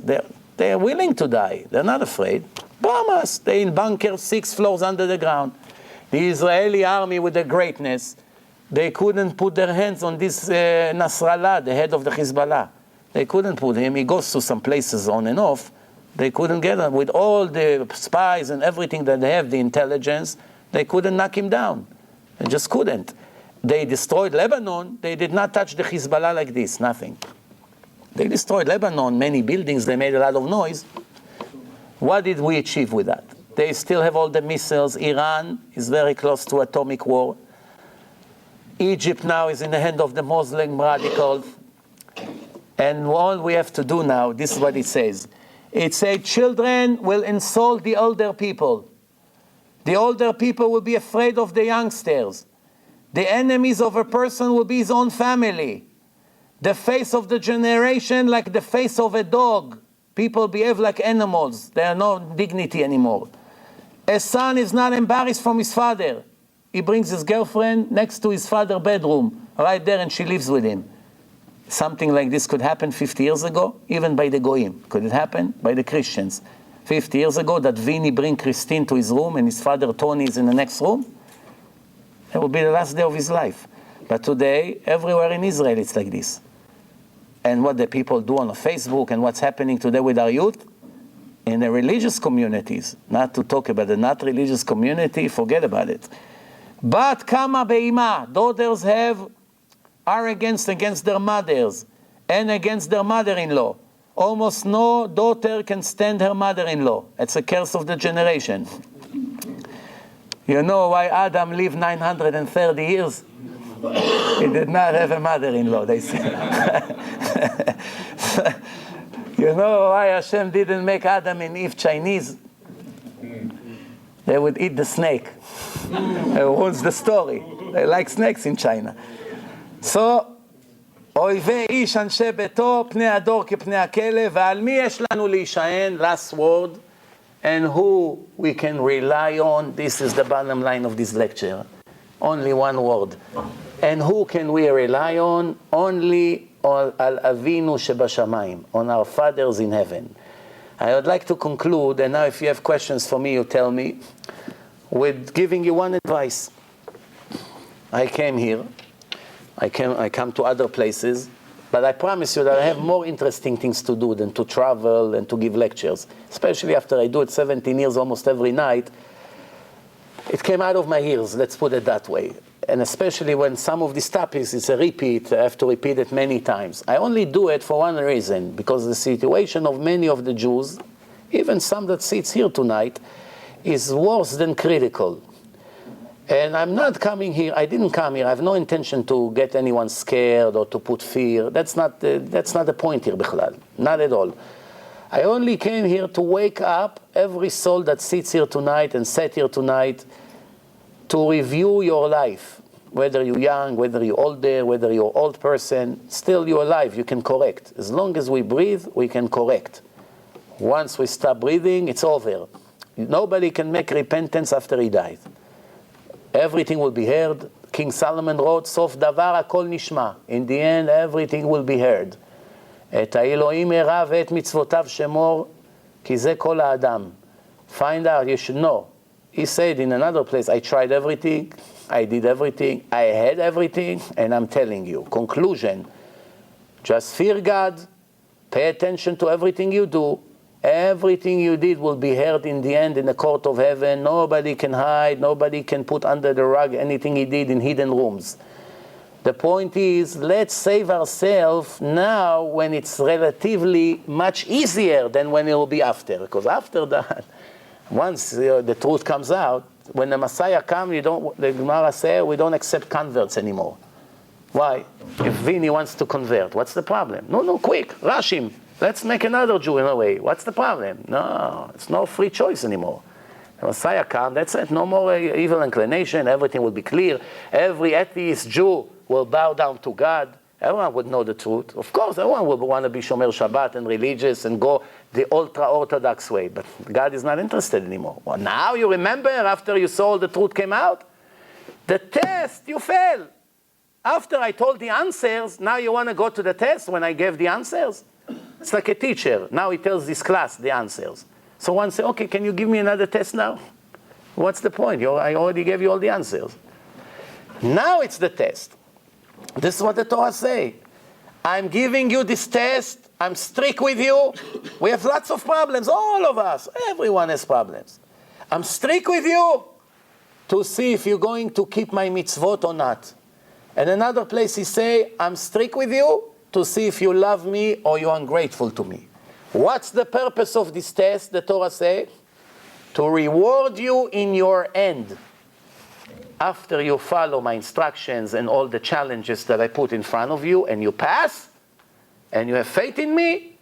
They're willing to die. They're not afraid. Bomb us. They're in bunkers 6 floors under the ground. The Israeli army with their greatness, they couldn't put their hands on this Nasrallah, the head of the Hezbollah. They couldn't put him. He goes to some places on and off. They couldn't get him. With all the spies and everything that they have, the intelligence, they couldn't knock him down. They just couldn't. They destroyed Lebanon. They did not touch the Hezbollah like this, nothing. They destroyed Lebanon, many buildings. They made a lot of noise. What did we achieve with that? They still have all the missiles. Iran is very close to atomic war. Egypt now is in the hand of the Muslim radicals. And all we have to do now, this is what it says. It says, children will insult the older people. The older people will be afraid of the youngsters. The enemies of a person will be his own family. The face of the generation like the face of a dog. People behave like animals. There are no dignity anymore. A son is not embarrassed from his father. He brings his girlfriend next to his father's bedroom, right there, and she lives with him. Something like this could happen 50 years ago, even by the Goyim. Could it happen? By the Christians. 50 years ago, that Vinny bring Christine to his room and his father Tony is in the next room. It will be the last day of his life. But today, everywhere in Israel, it's like this. And what the people do on Facebook and what's happening today with our youth, in the religious communities, not to talk about the not religious community, forget about it. But kama be'ima, daughters have arrogance against their mothers and against their mother-in-law. Almost no daughter can stand her mother-in-law. It's a curse of the generation. You know why Adam lived 930 years? He did not have a mother-in-law, they say. You know why Hashem didn't make Adam and Eve Chinese? They would eat the snake. It ruins the story. They like snakes in China. So, אויבי איש אנשי ביתו, פני הדור כפני הכלב, ועל מי יש לנו להישען? Last word. And who we can rely on? This is the bottom line of this lecture. Only one word. And who can we rely on? Only al Avinu shebashamayim, on our fathers in heaven. I would like to conclude, and now if you have questions for me, you tell me, with giving you one advice. I came here. I come to other places, but I promise you that I have more interesting things to do than to travel and to give lectures. Especially after I do it 17 years almost every night. It came out of my ears, let's put it that way. And especially when some of these topics, it's a repeat, I have to repeat it many times. I only do it for one reason, because the situation of many of the Jews, even some that sits here tonight, is worse than critical. And I'm not coming here, I didn't come here, I have no intention to get anyone scared or to put fear. That's not the point here, Bichlal. Not at all. I only came here to wake up every soul that sits here tonight and sat here tonight to review your life. Whether you're young, whether you're older, whether you're an old person, still you're alive, you can correct. As long as we breathe, we can correct. Once we stop breathing, it's over. Nobody can make repentance after he died. Everything will be heard. King Solomon wrote, Sof davar hakol nishma. In the end, everything will be heard. Et האלוהים הרע ואת מצוותיו שמור, כי זה כל האדם. Find out, you should know. He said in another place, I tried everything, I did everything, I had everything, and I'm telling you. Conclusion, just fear God, pay attention to everything you do. Everything you did will be heard in the end in the court of heaven. Nobody can hide, nobody can put under the rug anything he did in hidden rooms. The point is, let's save ourselves now when it's relatively much easier than when it will be after. Because after that, once the truth comes out, when the Messiah comes, the Gemara says, we don't accept converts anymore. Why? If Vinny wants to convert, what's the problem? No, quick, rush him. Let's make another Jew in a way. What's the problem? No, it's no free choice anymore. The Messiah comes, that's it, no more evil inclination, everything will be clear. Every atheist Jew will bow down to God. Everyone would know the truth. Of course, everyone would want to be Shomer Shabbat and religious and go the ultra-Orthodox way, but God is not interested anymore. Well, now you remember after you saw the truth came out? The test, you failed. After I told the answers, now you want to go to the test when I gave the answers? It's like a teacher. Now he tells this class the answers. So one say, okay, can you give me another test now? What's the point? I already gave you all the answers. Now it's the test. This is what the Torah say. I'm giving you this test. I'm strict with you. We have lots of problems, all of us. Everyone has problems. I'm strict with you to see if you're going to keep my mitzvot or not. And another place he say, I'm strict with you to see if you love me or you're ungrateful to me. What's the purpose of this test, the Torah say? To reward you in your end. After you follow my instructions and all the challenges that I put in front of you and you pass, and you have faith in me,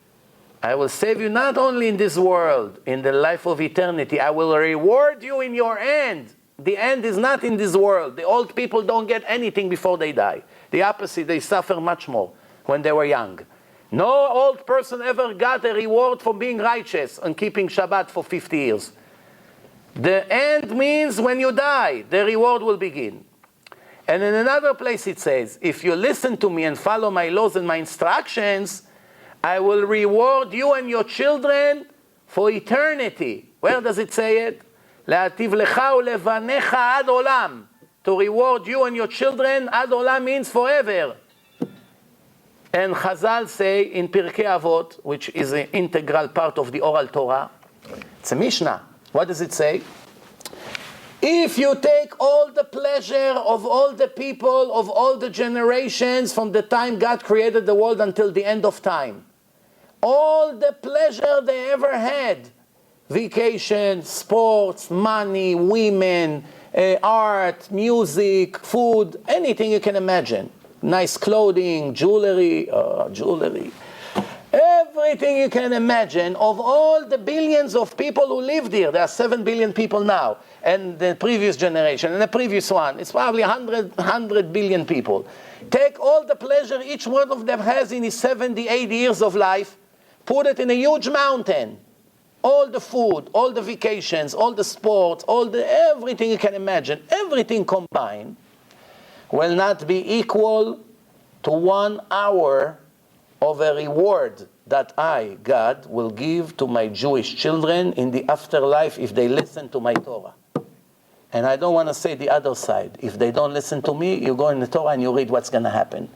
I will save you not only in this world, in the life of eternity, I will reward you in your end. The end is not in this world. The old people don't get anything before they die. The opposite, they suffer much more when they were young. No old person ever got a reward for being righteous and keeping Shabbat for 50 years. The end means when you die, the reward will begin. And in another place it says, if you listen to me and follow my laws and my instructions, I will reward you and your children for eternity. Where does it say it? להטיב לך ולבניך עד עולם. To reward you and your children, עד עולם means forever. And Chazal say in Pirkei Avot, which is an integral part of the oral Torah, it's a Mishnah. What does it say? If you take all the pleasure of all the people, of all the generations, from the time God created the world until the end of time, all the pleasure they ever had, vacation, sports, money, women, art, music, food, anything you can imagine. Nice clothing, jewelry, everything you can imagine of all the billions of people who lived here. There are 7 billion people now, and the previous generation, and the previous one. It's probably 100 billion people. Take all the pleasure each one of them has in his 70, 80 years of life, put it in a huge mountain. All the food, all the vacations, all the sports, everything you can imagine, everything combined will not be equal to 1 hour of a reward that I, God, will give to my Jewish children in the afterlife if they listen to my Torah. And I don't want to say the other side. If they don't listen to me, you go in the Torah and you read what's going to happen.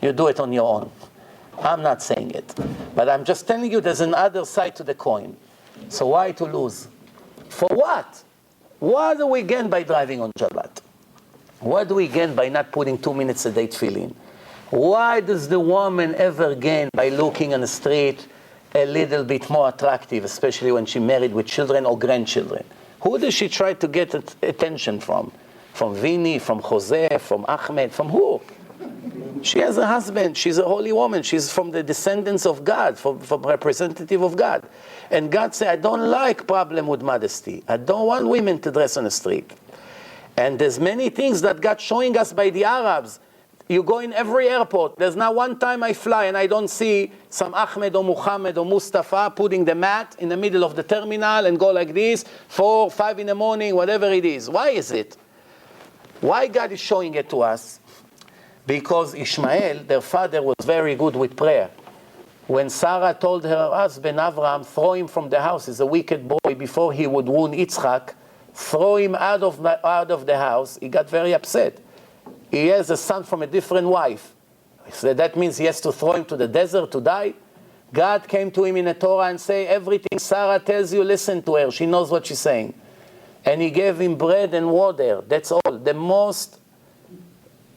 You do it on your own. I'm not saying it. But I'm just telling you there's another side to the coin. So why to lose? For what? What do we gain by driving on Shabbat? What do we gain by not putting 2 minutes a day tefillin? Why does the woman ever gain by looking on the street a little bit more attractive, especially when she's married with children or grandchildren? Who does she try to get attention from? From Vinny, from Jose, from Ahmed, from who? She has a husband. She's a holy woman. She's from the descendants of God, from representative of God. And God said, I don't like problem with modesty. I don't want women to dress on the street. And there's many things that God showing us by the Arabs. You go in every airport. There's not one time I fly and I don't see some Ahmed or Muhammad or Mustafa putting the mat in the middle of the terminal and go like this, 4, 5 in the morning, whatever it is. Why is it? Why God is showing it to us? Because Ishmael, their father, was very good with prayer. When Sarah told her husband Abraham, throw him from the house, he's a wicked boy, before he would wound Yitzchak, throw him out of the house, he got very upset. He has a son from a different wife. So that means he has to throw him to the desert to die. God came to him in the Torah and say, everything Sarah tells you, listen to her. She knows what she's saying. And he gave him bread and water. That's all. The most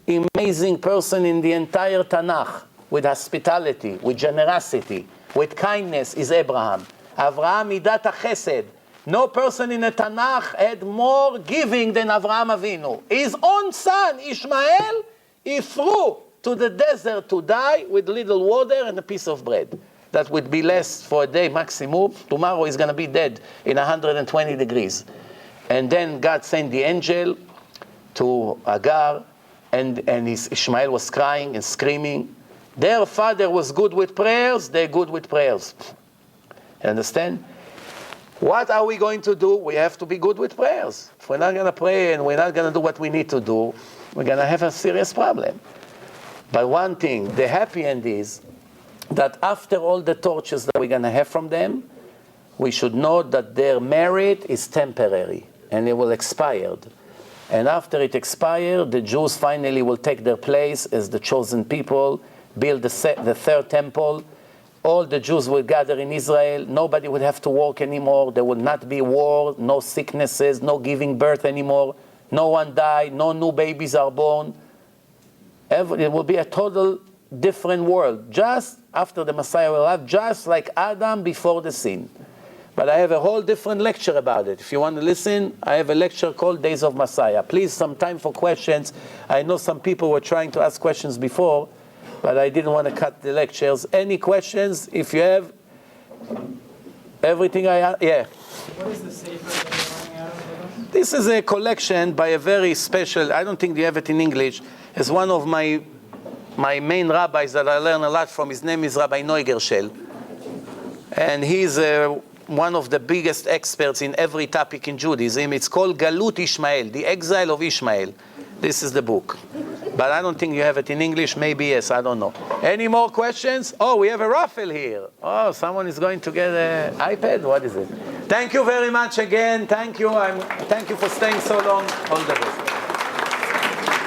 amazing person in the entire Tanakh, with hospitality, with generosity, with kindness, is Abraham. Avraham midat chesed. No person in the Tanakh had more giving than Avraham Avinu. His own son, Ishmael, he threw to the desert to die with little water and a piece of bread. That would be less for a day maximum. Tomorrow he's going to be dead in 120 degrees. And then God sent the angel to Hagar, and Ishmael was crying and screaming. Their father was good with prayers, they're good with prayers. You understand? What are we going to do? We have to be good with prayers. If we're not going to pray and we're not going to do what we need to do, we're going to have a serious problem. But one thing, the happy end is that after all the tortures that we're going to have from them, we should know that their merit is temporary and it will expire. And after it expires, the Jews finally will take their place as the chosen people, build the third temple. All the Jews will gather in Israel. Nobody would have to work anymore. There will not be war, no sicknesses, no giving birth anymore. No one die, no new babies are born. It will be a total different world, just after the Messiah will have, just like Adam before the sin. But I have a whole different lecture about it. If you want to listen, I have a lecture called Days of Messiah. Please, some time for questions. I know some people were trying to ask questions before, but I didn't want to cut the lectures. Any questions? If you have everything yeah. What is the Sefer that you're running out of? This is a collection by a very special, I don't think you have it in English. It's one of my main rabbis that I learn a lot from. His name is Rabbi Neugershel. And he's one of the biggest experts in every topic in Judaism. It's called Galut Ishmael, the Exile of Ishmael. This is the book. But I don't think you have it in English. Maybe yes, I don't know. Any more questions? Oh, we have a raffle here. Oh, someone is going to get an iPad? What is it? Thank you very much again. Thank you. Thank you for staying so long. All the best.